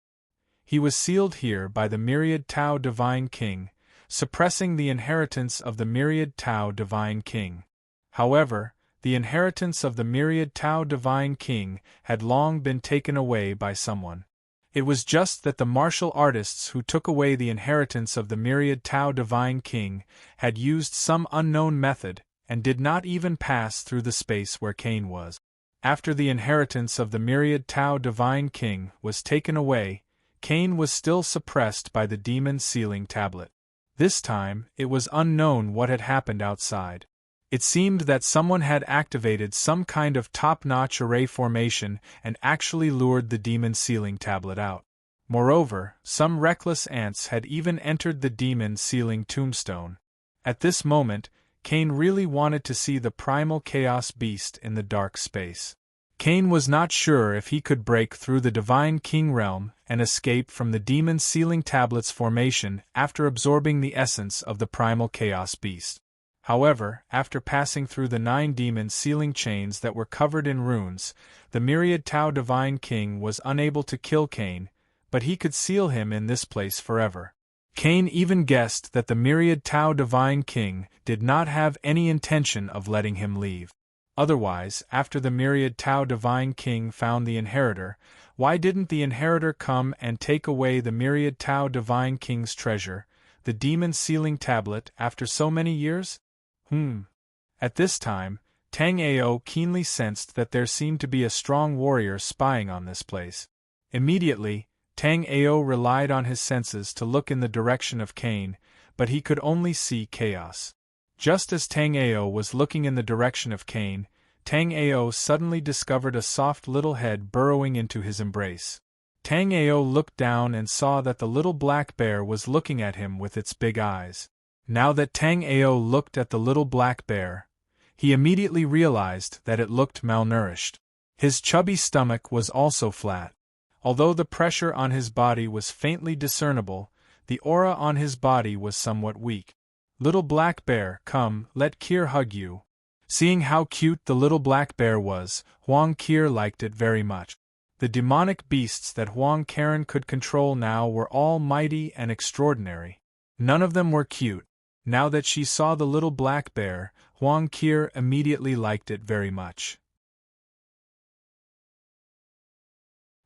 He was sealed here by the myriad Tao Divine King, suppressing the inheritance of the myriad Tao Divine King. However, the inheritance of the myriad Tao Divine King had long been taken away by someone. It was just that the martial artists who took away the inheritance of the myriad Tao Divine King had used some unknown method and did not even pass through the space where Cain was. After the inheritance of the myriad Tao Divine King was taken away, Cain was still suppressed by the demon sealing tablet. This time, it was unknown what had happened outside. It seemed that someone had activated some kind of top-notch array formation and actually lured the demon sealing tablet out. Moreover, some reckless ants had even entered the demon sealing tombstone. At this moment, Cain really wanted to see the primal chaos beast in the dark space. Cain was not sure if he could break through the Divine King realm and escape from the demon sealing tablet's formation after absorbing the essence of the primal chaos beast. However, after passing through the 9 demon sealing chains that were covered in runes, the myriad Tao Divine King was unable to kill Cain, but he could seal him in this place forever. Cain even guessed that the myriad Tao Divine King did not have any intention of letting him leave. Otherwise, after the myriad Tao Divine King found the inheritor, why didn't the inheritor come and take away the myriad Tao Divine King's treasure, the demon sealing tablet, after so many years? At this time, Tang Ao keenly sensed that there seemed to be a strong warrior spying on this place. Immediately, Tang Ao relied on his senses to look in the direction of Cain, but he could only see chaos. Just as Tang Ao was looking in the direction of Cain, Tang Ao suddenly discovered a soft little head burrowing into his embrace. Tang Ao looked down and saw that the little black bear was looking at him with its big eyes. Now that Tang Ao looked at the little black bear, he immediately realized that it looked malnourished. His chubby stomach was also flat. Although the pressure on his body was faintly discernible, the aura on his body was somewhat weak. "Little black bear, come, let Qir hug you." Seeing how cute the little black bear was, Huang Qir liked it very much. The demonic beasts that Huang Karen could control now were all mighty and extraordinary. None of them were cute. Now that she saw the little black bear, Huang Qir immediately liked it very much.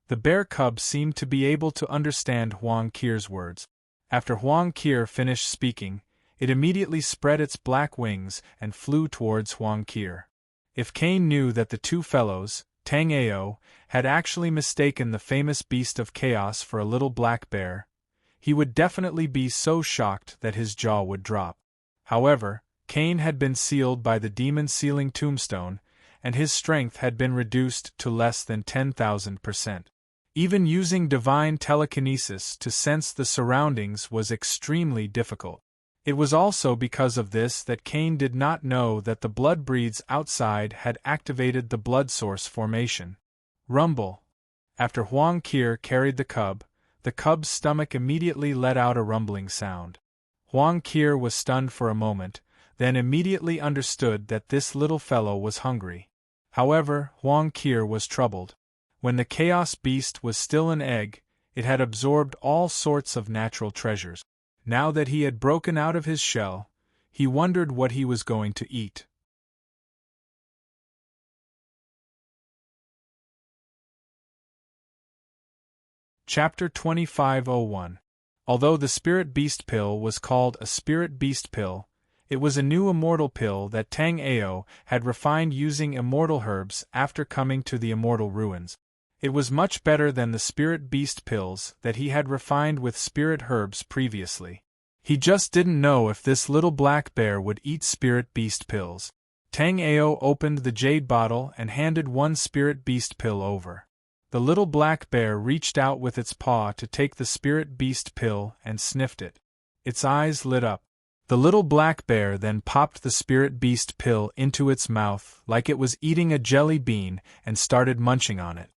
The bear cub seemed to be able to understand Huang Qir's words. After Huang Qir finished speaking, it immediately spread its black wings and flew towards Huang Qir. If Cain knew that the two fellows, Tang Ao, had actually mistaken the famous beast of chaos for a little black bear, he would definitely be so shocked that his jaw would drop. However, Cain had been sealed by the demon sealing tombstone, and his strength had been reduced to less than 10,000%. Even using divine telekinesis to sense the surroundings was extremely difficult. It was also because of this that Cain did not know that the blood breeds outside had activated the blood source formation. Rumble. After Huang Qir carried the cub's stomach immediately let out a rumbling sound. Huang Qir was stunned for a moment, then immediately understood that this little fellow was hungry. However, Huang Qir was troubled. When the chaos beast was still an egg, it had absorbed all sorts of natural treasures. Now that he had broken out of his shell, he wondered what he was going to eat. Chapter 2501. Although the Spirit Beast Pill was called a Spirit Beast Pill, it was a new immortal pill that Tang Ao had refined using immortal herbs after coming to the immortal ruins. It was much better than the Spirit Beast Pills that he had refined with spirit herbs previously. He just didn't know if this little black bear would eat Spirit Beast Pills. Tang Ao opened the jade bottle and handed one Spirit Beast Pill over. The little black bear reached out with its paw to take the Spirit Beast Pill and sniffed it. Its eyes lit up. The little black bear then popped the Spirit Beast Pill into its mouth like it was eating a jelly bean and started munching on it.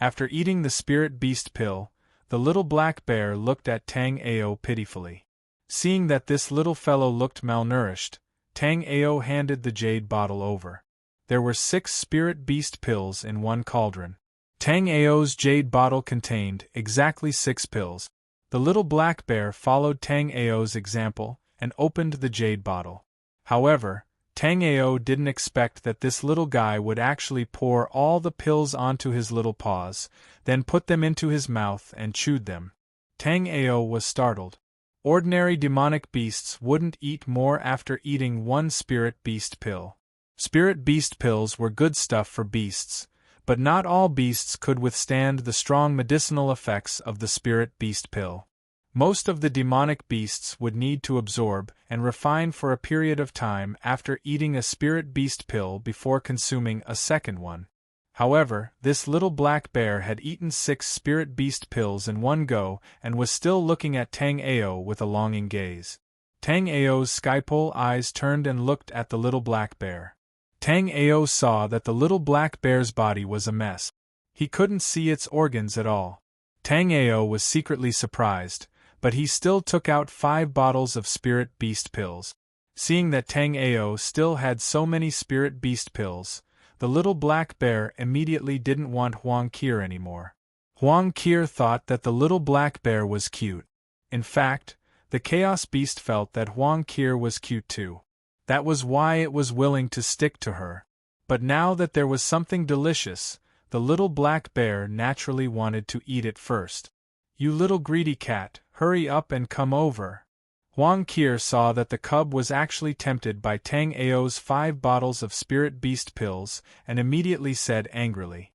After eating the Spirit Beast Pill, the little black bear looked at Tang Ao pitifully. Seeing that this little fellow looked malnourished, Tang Ao handed the jade bottle over. There were 6 Spirit Beast Pills in one cauldron. Tang Ao's jade bottle contained exactly 6 pills. The little black bear followed Tang Ao's example and opened the jade bottle. However, Tang Ao didn't expect that this little guy would actually pour all the pills onto his little paws, then put them into his mouth and chewed them. Tang Ao was startled. Ordinary demonic beasts wouldn't eat more after eating one Spirit Beast Pill. Spirit Beast Pills were good stuff for beasts, but not all beasts could withstand the strong medicinal effects of the Spirit Beast Pill. Most of the demonic beasts would need to absorb and refine for a period of time after eating a Spirit Beast Pill before consuming a second one. However, this little black bear had eaten 6 Spirit Beast Pills in one go and was still looking at Tang Ao with a longing gaze. Tang Ao's skypole eyes turned and looked at the little black bear. Tang Ao saw that the little black bear's body was a mess. He couldn't see its organs at all. Tang Ao was secretly surprised, but he still took out 5 bottles of Spirit Beast Pills. Seeing that Tang Ao still had so many Spirit Beast Pills, the little black bear immediately didn't want Huang Qir anymore. Huang Qir thought that the little black bear was cute. In fact, the Chaos Beast felt that Huang Qir was cute too. That was why it was willing to stick to her. But now that there was something delicious, the little black bear naturally wanted to eat it first. "You little greedy cat, hurry up and come over." Huang Qir saw that the cub was actually tempted by Tang Ao's 5 bottles of Spirit Beast Pills and immediately said angrily.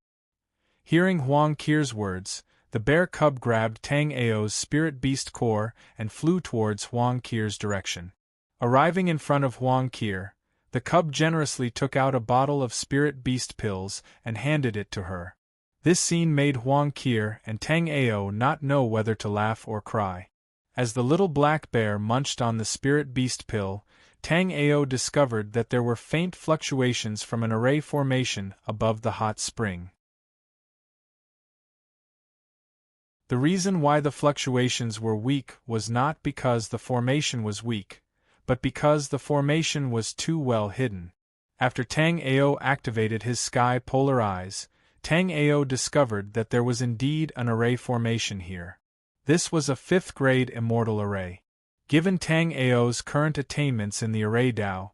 Hearing Huang Qir's words, the bear cub grabbed Tang Ao's Spirit Beast core and flew towards Huang Qir's direction. Arriving in front of Huang Qir, the cub generously took out a bottle of Spirit Beast Pills and handed it to her. This scene made Huang Qir and Tang Ao not know whether to laugh or cry. As the little black bear munched on the Spirit Beast Pill, Tang Ao discovered that there were faint fluctuations from an array formation above the hot spring. The reason why the fluctuations were weak was not because the formation was weak, but because the formation was too well hidden. After Tang Ao activated his sky polar eyes, Tang Ao discovered that there was indeed an array formation here. This was a 5th grade immortal array. Given Tang Ao's current attainments in the array Dao,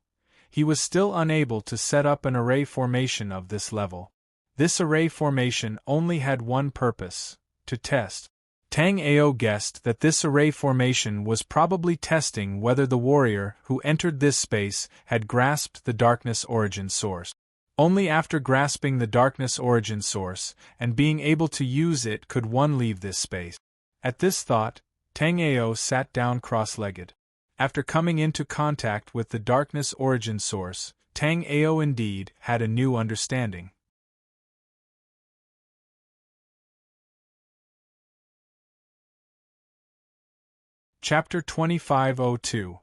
he was still unable to set up an array formation of this level. This array formation only had one purpose: to test. Tang Ao guessed that this array formation was probably testing whether the warrior who entered this space had grasped the darkness origin source. Only after grasping the darkness origin source and being able to use it could one leave this space. At this thought, Tang Ao sat down cross-legged. After coming into contact with the darkness origin source, Tang Ao indeed had a new understanding. Chapter 2502.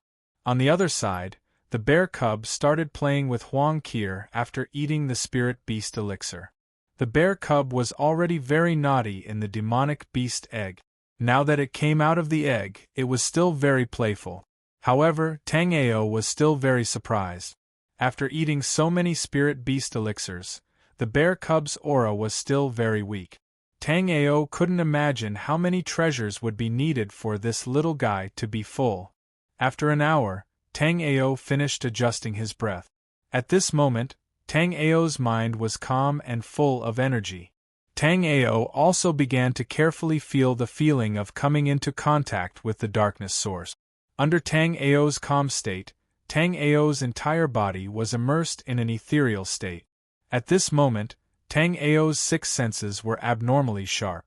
On the other side, the bear cub started playing with Huang Qi after eating the spirit beast elixir. The bear cub was already very naughty in the demonic beast egg. Now that it came out of the egg, it was still very playful. However, Tang Ao was still very surprised. After eating so many spirit beast elixirs, the bear cub's aura was still very weak. Tang Ao couldn't imagine how many treasures would be needed for this little guy to be full. After an hour, Tang Ao finished adjusting his breath. At this moment, Tang Ao's mind was calm and full of energy. Tang Ao also began to carefully feel the feeling of coming into contact with the darkness source. Under Tang Ao's calm state, Tang Ao's entire body was immersed in an ethereal state. At this moment, Tang Ao's six senses were abnormally sharp.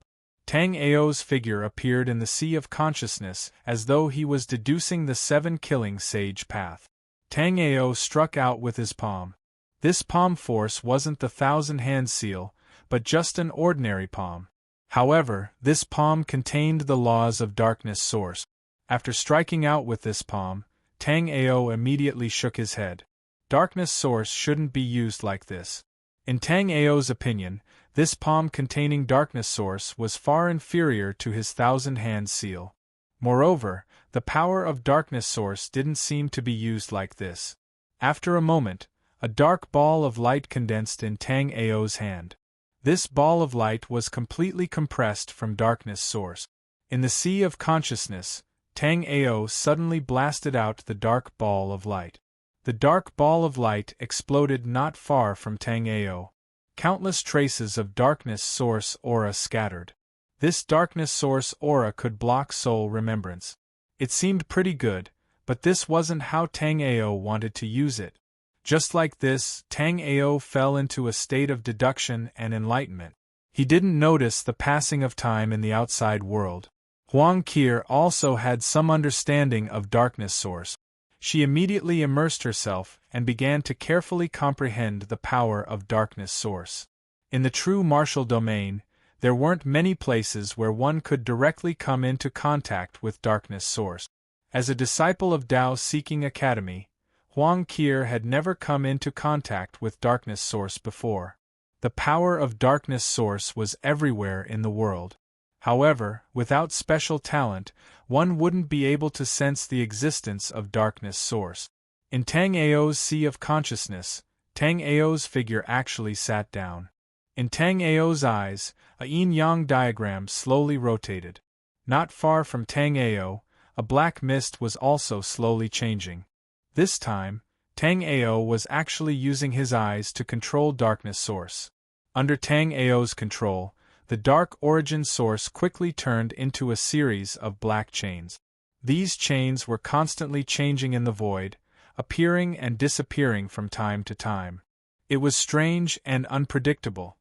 Tang Ao's figure appeared in the sea of consciousness as though he was deducing the seven-killing sage path. Tang Ao struck out with his palm. This palm force wasn't the thousand-hand seal, but just an ordinary palm. However, this palm contained the laws of darkness source. After striking out with this palm, Tang Ao immediately shook his head. Darkness source shouldn't be used like this. In Tang Ao's opinion, this palm containing darkness source was far inferior to his thousand-hand seal. Moreover, the power of darkness source didn't seem to be used like this. After a moment, a dark ball of light condensed in Tang Ao's hand. This ball of light was completely compressed from darkness source. In the sea of consciousness, Tang Ao suddenly blasted out the dark ball of light. The dark ball of light exploded not far from Tang Ao. Countless traces of darkness source aura scattered. This darkness source aura could block soul remembrance. It seemed pretty good, but this wasn't how Tang Ao wanted to use it. Just like this, Tang Ao fell into a state of deduction and enlightenment. He didn't notice the passing of time in the outside world. Huang Qi also had some understanding of darkness source. She immediately immersed herself and began to carefully comprehend the power of darkness source. In the true martial domain, there weren't many places where one could directly come into contact with darkness source. As a disciple of Tao Seeking Academy, Huang Qi had never come into contact with darkness source before. The power of darkness source was everywhere in the world. However, without special talent, one wouldn't be able to sense the existence of darkness source. In Tang Ao's sea of consciousness, Tang Ao's figure actually sat down. In Tang Ao's eyes, a yin-yang diagram slowly rotated. Not far from Tang Ao, a black mist was also slowly changing. This time, Tang Ao was actually using his eyes to control darkness source. Under Tang Ao's control, the dark origin source quickly turned into a series of black chains. These chains were constantly changing in the void, appearing and disappearing from time to time. It was strange and unpredictable.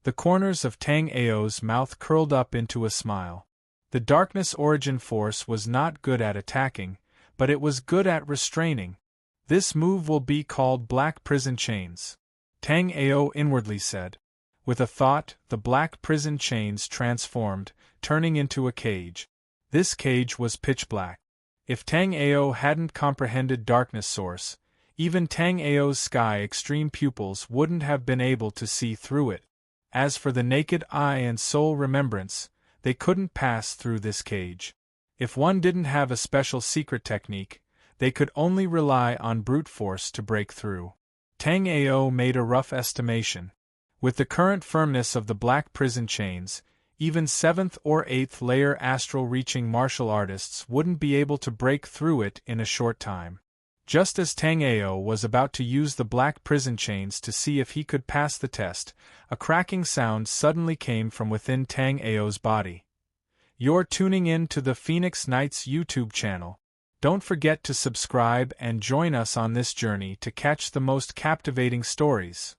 The corners of Tang Ao's mouth curled up into a smile. The darkness origin force was not good at attacking, but it was good at restraining. This move will be called Black Prison Chains, Tang Ao inwardly said. With a thought, the black prison chains transformed, turning into a cage. This cage was pitch black. If Tang Ao hadn't comprehended darkness source, even Tang Ao's sky extreme pupils wouldn't have been able to see through it. As for the naked eye and soul remembrance, they couldn't pass through this cage. If one didn't have a special secret technique, they could only rely on brute force to break through. Tang Ao made a rough estimation. With the current firmness of the black prison chains, even 7th or 8th layer astral-reaching martial artists wouldn't be able to break through it in a short time. Just as Tang Ao was about to use the black prison chains to see if he could pass the test, a cracking sound suddenly came from within Tang Ao's body. You're tuning in to the Phoenix Knights YouTube channel. Don't forget to subscribe and join us on this journey to catch the most captivating stories.